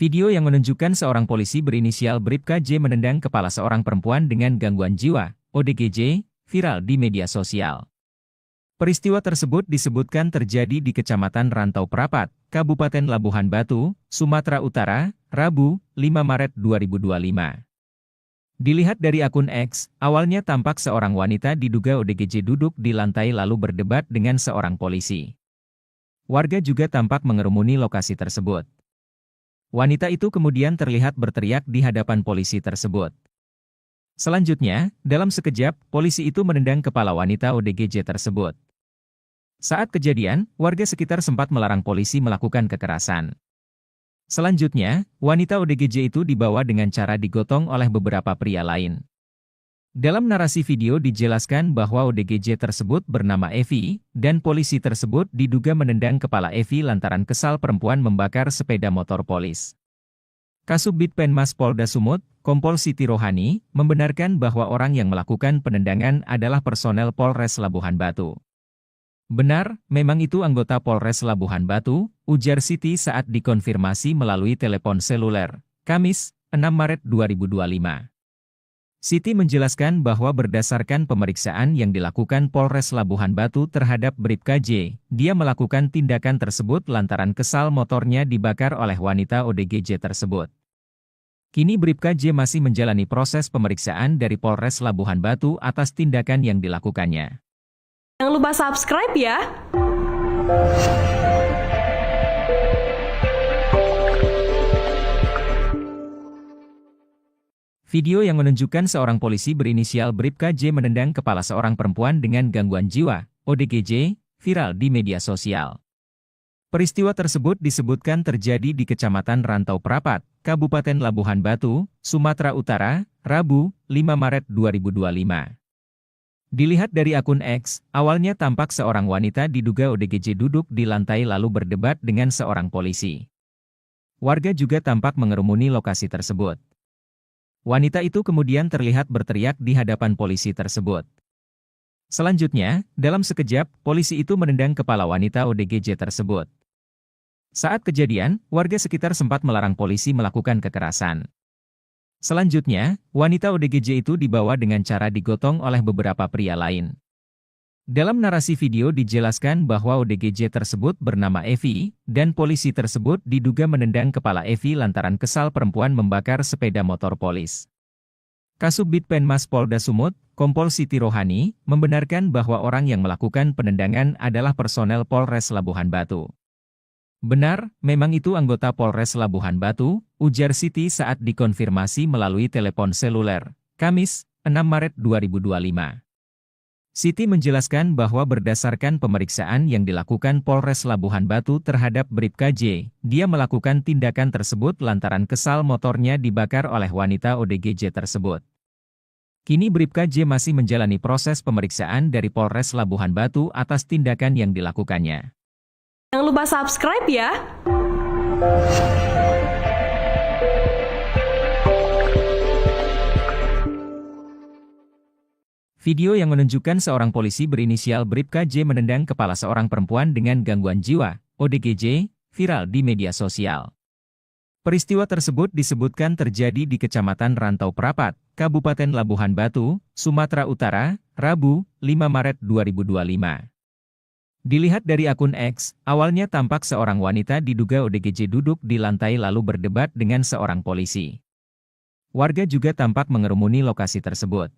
Video yang menunjukkan seorang polisi berinisial Bribka J menendang kepala seorang perempuan dengan gangguan jiwa, ODGJ, viral di media sosial. Peristiwa tersebut disebutkan terjadi di Kecamatan Rantau Prapat, Kabupaten Labuhan Batu, Sumatera Utara, Rabu, 5 Maret 2025. Dilihat dari akun X, awalnya tampak seorang wanita diduga ODGJ duduk di lantai lalu berdebat dengan seorang polisi. Warga juga tampak mengerumuni lokasi tersebut. Wanita itu kemudian terlihat berteriak di hadapan polisi tersebut. Selanjutnya, dalam sekejap, polisi itu menendang kepala wanita ODGJ tersebut. Saat kejadian, warga sekitar sempat melarang polisi melakukan kekerasan. Selanjutnya, wanita ODGJ itu dibawa dengan cara digotong oleh beberapa pria lain. Dalam narasi video dijelaskan bahwa ODGJ tersebut bernama Evi, dan polisi tersebut diduga menendang kepala Evi lantaran kesal perempuan membakar sepeda motor polis. Kasubdit Penmas Polda Sumut, Kompol Siti Rohani, membenarkan bahwa orang yang melakukan penendangan adalah personel Polres Labuhan Batu. Benar, memang itu anggota Polres Labuhan Batu, ujar Siti saat dikonfirmasi melalui telepon seluler, Kamis, 6 Maret 2025. Siti menjelaskan bahwa berdasarkan pemeriksaan yang dilakukan Polres Labuhan Batu terhadap Bribka J, dia melakukan tindakan tersebut lantaran kesal motornya dibakar oleh wanita ODGJ tersebut. Kini Bribka J masih menjalani proses pemeriksaan dari Polres Labuhan Batu atas tindakan yang dilakukannya. Jangan lupa subscribe ya! Video yang menunjukkan seorang polisi berinisial Bribka J menendang kepala seorang perempuan dengan gangguan jiwa, ODGJ, viral di media sosial. Peristiwa tersebut disebutkan terjadi di Kecamatan Rantau Prapat, Kabupaten Labuhan Batu, Sumatera Utara, Rabu, 5 Maret 2025. Dilihat dari akun X, awalnya tampak seorang wanita diduga ODGJ duduk di lantai lalu berdebat dengan seorang polisi. Warga juga tampak mengerumuni lokasi tersebut. Wanita itu kemudian terlihat berteriak di hadapan polisi tersebut. Selanjutnya, dalam sekejap, polisi itu menendang kepala wanita ODGJ tersebut. Saat kejadian, warga sekitar sempat melarang polisi melakukan kekerasan. Selanjutnya, wanita ODGJ itu dibawa dengan cara digotong oleh beberapa pria lain. Dalam narasi video dijelaskan bahwa ODGJ tersebut bernama Evi, dan polisi tersebut diduga menendang kepala Evi lantaran kesal perempuan membakar sepeda motor polis. Kasubdit Penmas Polda Sumut, Kompol Siti Rohani, membenarkan bahwa orang yang melakukan penendangan adalah personel Polres Labuhan Batu. Benar, memang itu anggota Polres Labuhan Batu, ujar Siti saat dikonfirmasi melalui telepon seluler, Kamis, 6 Maret 2025. Siti menjelaskan bahwa berdasarkan pemeriksaan yang dilakukan Polres Labuhan Batu terhadap Bribka J, dia melakukan tindakan tersebut lantaran kesal motornya dibakar oleh wanita ODGJ tersebut. Kini Bribka J masih menjalani proses pemeriksaan dari Polres Labuhan Batu atas tindakan yang dilakukannya. Jangan lupa subscribe ya! Video yang menunjukkan seorang polisi berinisial Bribka J menendang kepala seorang perempuan dengan gangguan jiwa, ODGJ, viral di media sosial. Peristiwa tersebut disebutkan terjadi di Kecamatan Rantau Prapat, Kabupaten Labuhan Batu, Sumatera Utara, Rabu, 5 Maret 2025. Dilihat dari akun X, awalnya tampak seorang wanita diduga ODGJ duduk di lantai lalu berdebat dengan seorang polisi. Warga juga tampak mengerumuni lokasi tersebut.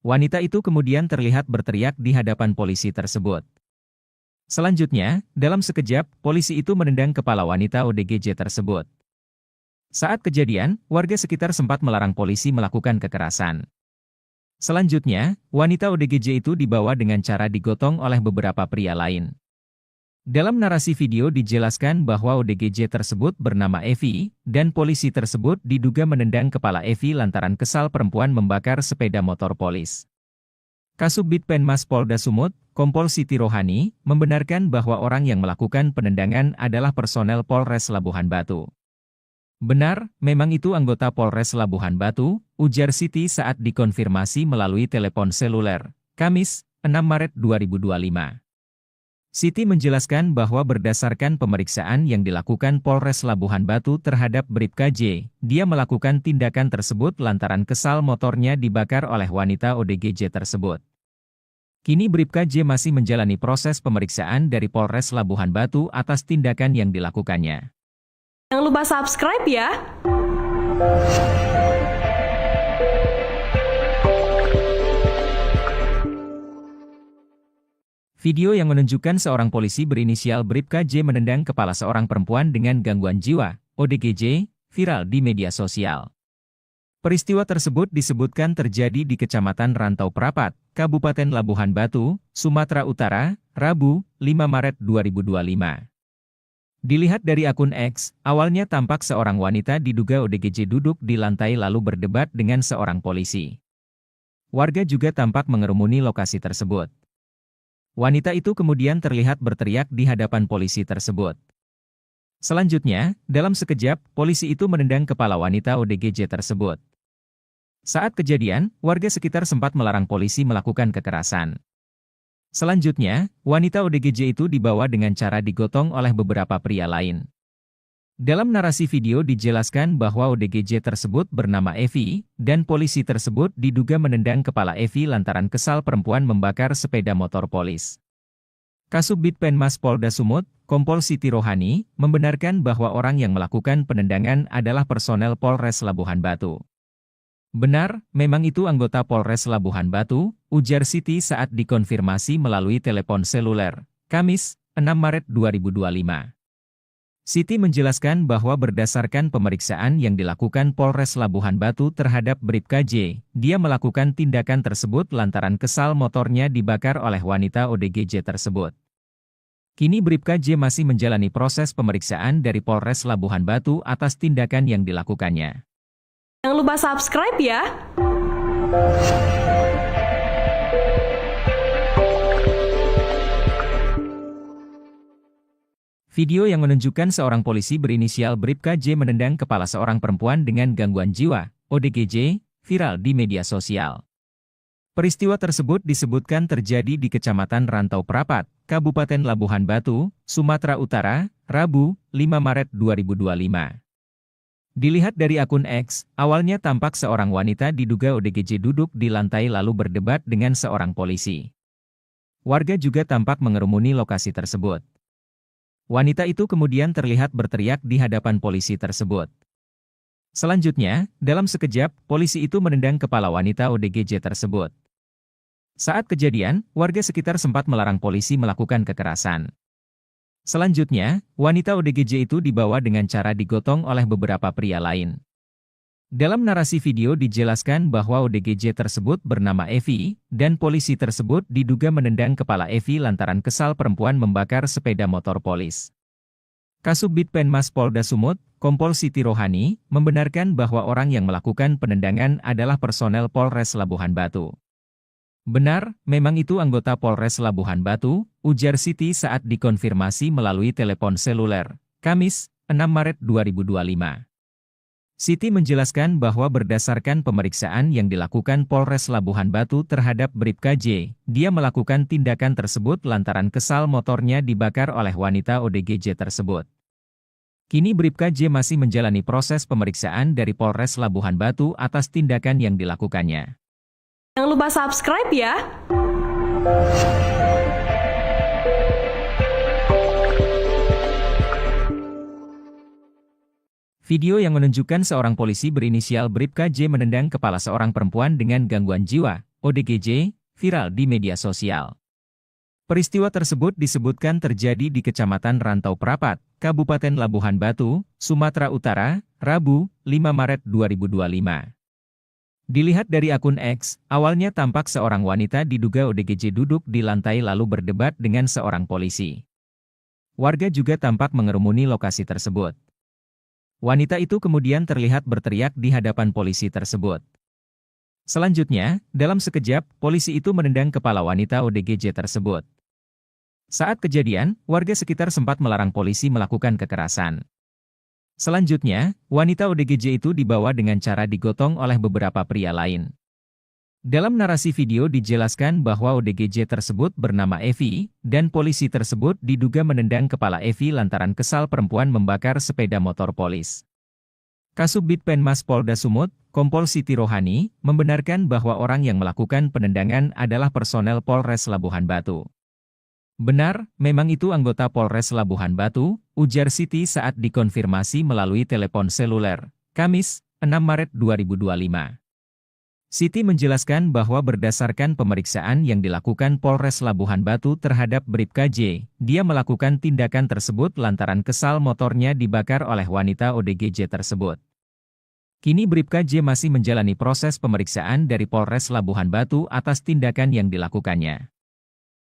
Wanita itu kemudian terlihat berteriak di hadapan polisi tersebut. Selanjutnya, dalam sekejap, polisi itu menendang kepala wanita ODGJ tersebut. Saat kejadian, warga sekitar sempat melarang polisi melakukan kekerasan. Selanjutnya, wanita ODGJ itu dibawa dengan cara digotong oleh beberapa pria lain. Dalam narasi video dijelaskan bahwa ODGJ tersebut bernama Evi, dan polisi tersebut diduga menendang kepala Evi lantaran kesal perempuan membakar sepeda motor polis. Kasubdit Penmas Polda Sumut, Kompol Siti Rohani, membenarkan bahwa orang yang melakukan penendangan adalah personel Polres Labuhan Batu. Benar, memang itu anggota Polres Labuhan Batu, ujar Siti saat dikonfirmasi melalui telepon seluler, Kamis, 6 Maret 2025. Siti menjelaskan bahwa berdasarkan pemeriksaan yang dilakukan Polres Labuhan Batu terhadap Bribka J, dia melakukan tindakan tersebut lantaran kesal motornya dibakar oleh wanita ODGJ tersebut. Kini Bribka J masih menjalani proses pemeriksaan dari Polres Labuhan Batu atas tindakan yang dilakukannya. Jangan lupa subscribe ya! Video yang menunjukkan seorang polisi berinisial Bribka J menendang kepala seorang perempuan dengan gangguan jiwa, ODGJ, viral di media sosial. Peristiwa tersebut disebutkan terjadi di Kecamatan Rantau Prapat, Kabupaten Labuhan Batu, Sumatera Utara, Rabu, 5 Maret 2025. Dilihat dari akun X, awalnya tampak seorang wanita diduga ODGJ duduk di lantai lalu berdebat dengan seorang polisi. Warga juga tampak mengerumuni lokasi tersebut. Wanita itu kemudian terlihat berteriak di hadapan polisi tersebut. Selanjutnya, dalam sekejap, polisi itu menendang kepala wanita ODGJ tersebut. Saat kejadian, warga sekitar sempat melarang polisi melakukan kekerasan. Selanjutnya, wanita ODGJ itu dibawa dengan cara digotong oleh beberapa pria lain. Dalam narasi video dijelaskan bahwa ODGJ tersebut bernama Evi, dan polisi tersebut diduga menendang kepala Evi lantaran kesal perempuan membakar sepeda motor polis. Kasubdit Penmas Polda Sumut, Kompol Siti Rohani, membenarkan bahwa orang yang melakukan penendangan adalah personel Polres Labuhan Batu. Benar, memang itu anggota Polres Labuhan Batu, ujar Siti saat dikonfirmasi melalui telepon seluler, Kamis, 6 Maret 2025. Siti menjelaskan bahwa berdasarkan pemeriksaan yang dilakukan Polres Labuhan Batu terhadap Bribka J, dia melakukan tindakan tersebut lantaran kesal motornya dibakar oleh wanita ODGJ tersebut. Kini Bribka J masih menjalani proses pemeriksaan dari Polres Labuhan Batu atas tindakan yang dilakukannya. Jangan lupa subscribe ya! Video yang menunjukkan seorang polisi berinisial Bribka J menendang kepala seorang perempuan dengan gangguan jiwa, ODGJ, viral di media sosial. Peristiwa tersebut disebutkan terjadi di Kecamatan Rantau Prapat, Kabupaten Labuhan Batu, Sumatera Utara, Rabu, 5 Maret 2025. Dilihat dari akun X, awalnya tampak seorang wanita diduga ODGJ duduk di lantai lalu berdebat dengan seorang polisi. Warga juga tampak mengerumuni lokasi tersebut. Wanita itu kemudian terlihat berteriak di hadapan polisi tersebut. Selanjutnya, dalam sekejap, polisi itu menendang kepala wanita ODGJ tersebut. Saat kejadian, warga sekitar sempat melarang polisi melakukan kekerasan. Selanjutnya, wanita ODGJ itu dibawa dengan cara digotong oleh beberapa pria lain. Dalam narasi video dijelaskan bahwa ODGJ tersebut bernama Evi, dan polisi tersebut diduga menendang kepala Evi lantaran kesal perempuan membakar sepeda motor polis. Kasubdit Penmas Polda Sumut, Kompol Siti Rohani, membenarkan bahwa orang yang melakukan penendangan adalah personel Polres Labuhan Batu. Benar, memang itu anggota Polres Labuhan Batu, ujar Siti saat dikonfirmasi melalui telepon seluler, Kamis, 6 Maret 2025. Siti menjelaskan bahwa berdasarkan pemeriksaan yang dilakukan Polres Labuhan Batu terhadap Bribka J, dia melakukan tindakan tersebut lantaran kesal motornya dibakar oleh wanita ODGJ tersebut. Kini Bribka J masih menjalani proses pemeriksaan dari Polres Labuhan Batu atas tindakan yang dilakukannya. Jangan lupa subscribe ya. Video yang menunjukkan seorang polisi berinisial Bribka J menendang kepala seorang perempuan dengan gangguan jiwa, ODGJ, viral di media sosial. Peristiwa tersebut disebutkan terjadi di Kecamatan Rantau Prapat, Kabupaten Labuhan Batu, Sumatera Utara, Rabu, 5 Maret 2025. Dilihat dari akun X, awalnya tampak seorang wanita diduga ODGJ duduk di lantai lalu berdebat dengan seorang polisi. Warga juga tampak mengerumuni lokasi tersebut. Wanita itu kemudian terlihat berteriak di hadapan polisi tersebut. Selanjutnya, dalam sekejap, polisi itu menendang kepala wanita ODGJ tersebut. Saat kejadian, warga sekitar sempat melarang polisi melakukan kekerasan. Selanjutnya, wanita ODGJ itu dibawa dengan cara digotong oleh beberapa pria lain. Dalam narasi video dijelaskan bahwa ODGJ tersebut bernama Evi, dan polisi tersebut diduga menendang kepala Evi lantaran kesal perempuan membakar sepeda motor polis. Kasubdit Penmas Polda Sumut, Kompol Siti Rohani, membenarkan bahwa orang yang melakukan penendangan adalah personel Polres Labuhan Batu. Benar, memang itu anggota Polres Labuhan Batu, ujar Siti saat dikonfirmasi melalui telepon seluler, Kamis, 6 Maret 2025. Siti menjelaskan bahwa berdasarkan pemeriksaan yang dilakukan Polres Labuhan Batu terhadap Bribka J, dia melakukan tindakan tersebut lantaran kesal motornya dibakar oleh wanita ODGJ tersebut. Kini Bribka J masih menjalani proses pemeriksaan dari Polres Labuhan Batu atas tindakan yang dilakukannya.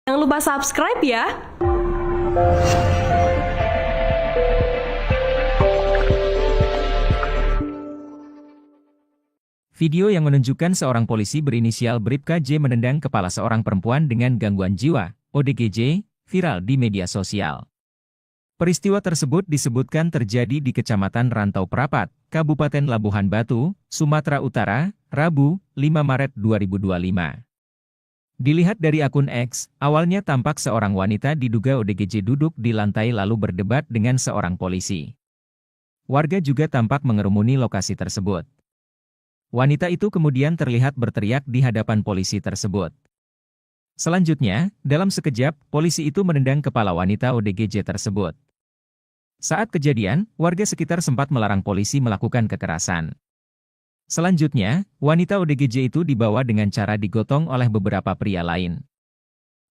Jangan lupa subscribe ya. Video yang menunjukkan seorang polisi berinisial Bribka J menendang kepala seorang perempuan dengan gangguan jiwa, ODGJ, viral di media sosial. Peristiwa tersebut disebutkan terjadi di Kecamatan Rantau Prapat, Kabupaten Labuhan Batu, Sumatera Utara, Rabu, 5 Maret 2025. Dilihat dari akun X, awalnya tampak seorang wanita diduga ODGJ duduk di lantai lalu berdebat dengan seorang polisi. Warga juga tampak mengerumuni lokasi tersebut. Wanita itu kemudian terlihat berteriak di hadapan polisi tersebut. Selanjutnya, dalam sekejap, polisi itu menendang kepala wanita ODGJ tersebut. Saat kejadian, warga sekitar sempat melarang polisi melakukan kekerasan. Selanjutnya, wanita ODGJ itu dibawa dengan cara digotong oleh beberapa pria lain.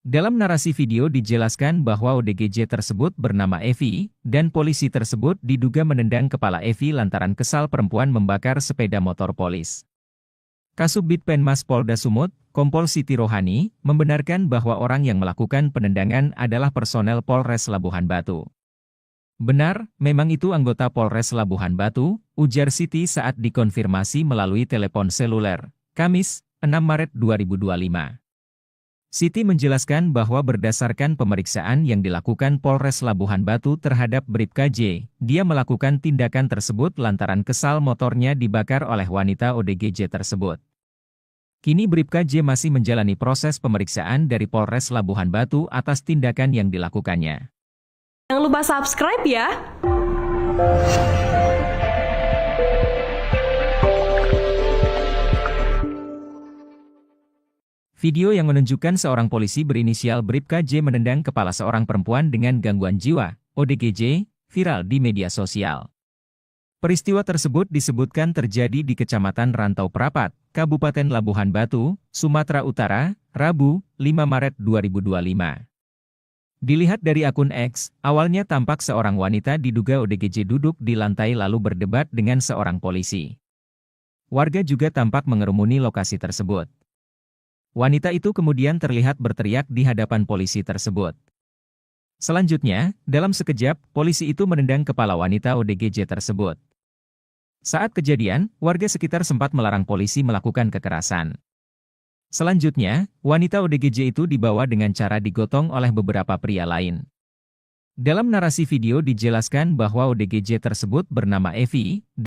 Dalam narasi video dijelaskan bahwa ODGJ tersebut bernama Evi, dan polisi tersebut diduga menendang kepala Evi lantaran kesal perempuan membakar sepeda motor polis. Kasubdit Penmas Polda Sumut, Kompol Siti Rohani, membenarkan bahwa orang yang melakukan penendangan adalah personel Polres Labuhan Batu. Benar, memang itu anggota Polres Labuhan Batu, ujar Siti saat dikonfirmasi melalui telepon seluler, Kamis, 6 Maret 2025. Siti menjelaskan bahwa berdasarkan pemeriksaan yang dilakukan Polres Labuhan Batu terhadap Bribka J, dia melakukan tindakan tersebut lantaran kesal motornya dibakar oleh wanita ODGJ tersebut. Kini Bribka J masih menjalani proses pemeriksaan dari Polres Labuhan Batu atas tindakan yang dilakukannya. Jangan lupa subscribe ya. Video yang menunjukkan seorang polisi berinisial Bribka J menendang kepala seorang perempuan dengan gangguan jiwa, ODGJ, viral di media sosial. Peristiwa tersebut disebutkan terjadi di Kecamatan Rantau Prapat, Kabupaten Labuhan Batu, Sumatera Utara, Rabu, 5 Maret 2025. Dilihat dari akun X, awalnya tampak seorang wanita diduga ODGJ duduk di lantai lalu berdebat dengan seorang polisi. Warga juga tampak mengerumuni lokasi tersebut. Wanita itu kemudian terlihat berteriak di hadapan polisi tersebut. Selanjutnya, dalam sekejap, polisi itu menendang kepala wanita ODGJ tersebut. Saat kejadian, warga sekitar sempat melarang polisi melakukan kekerasan. Selanjutnya, wanita ODGJ itu dibawa dengan cara digotong oleh beberapa pria lain. Dalam narasi video dijelaskan bahwa ODGJ tersebut bernama Evi,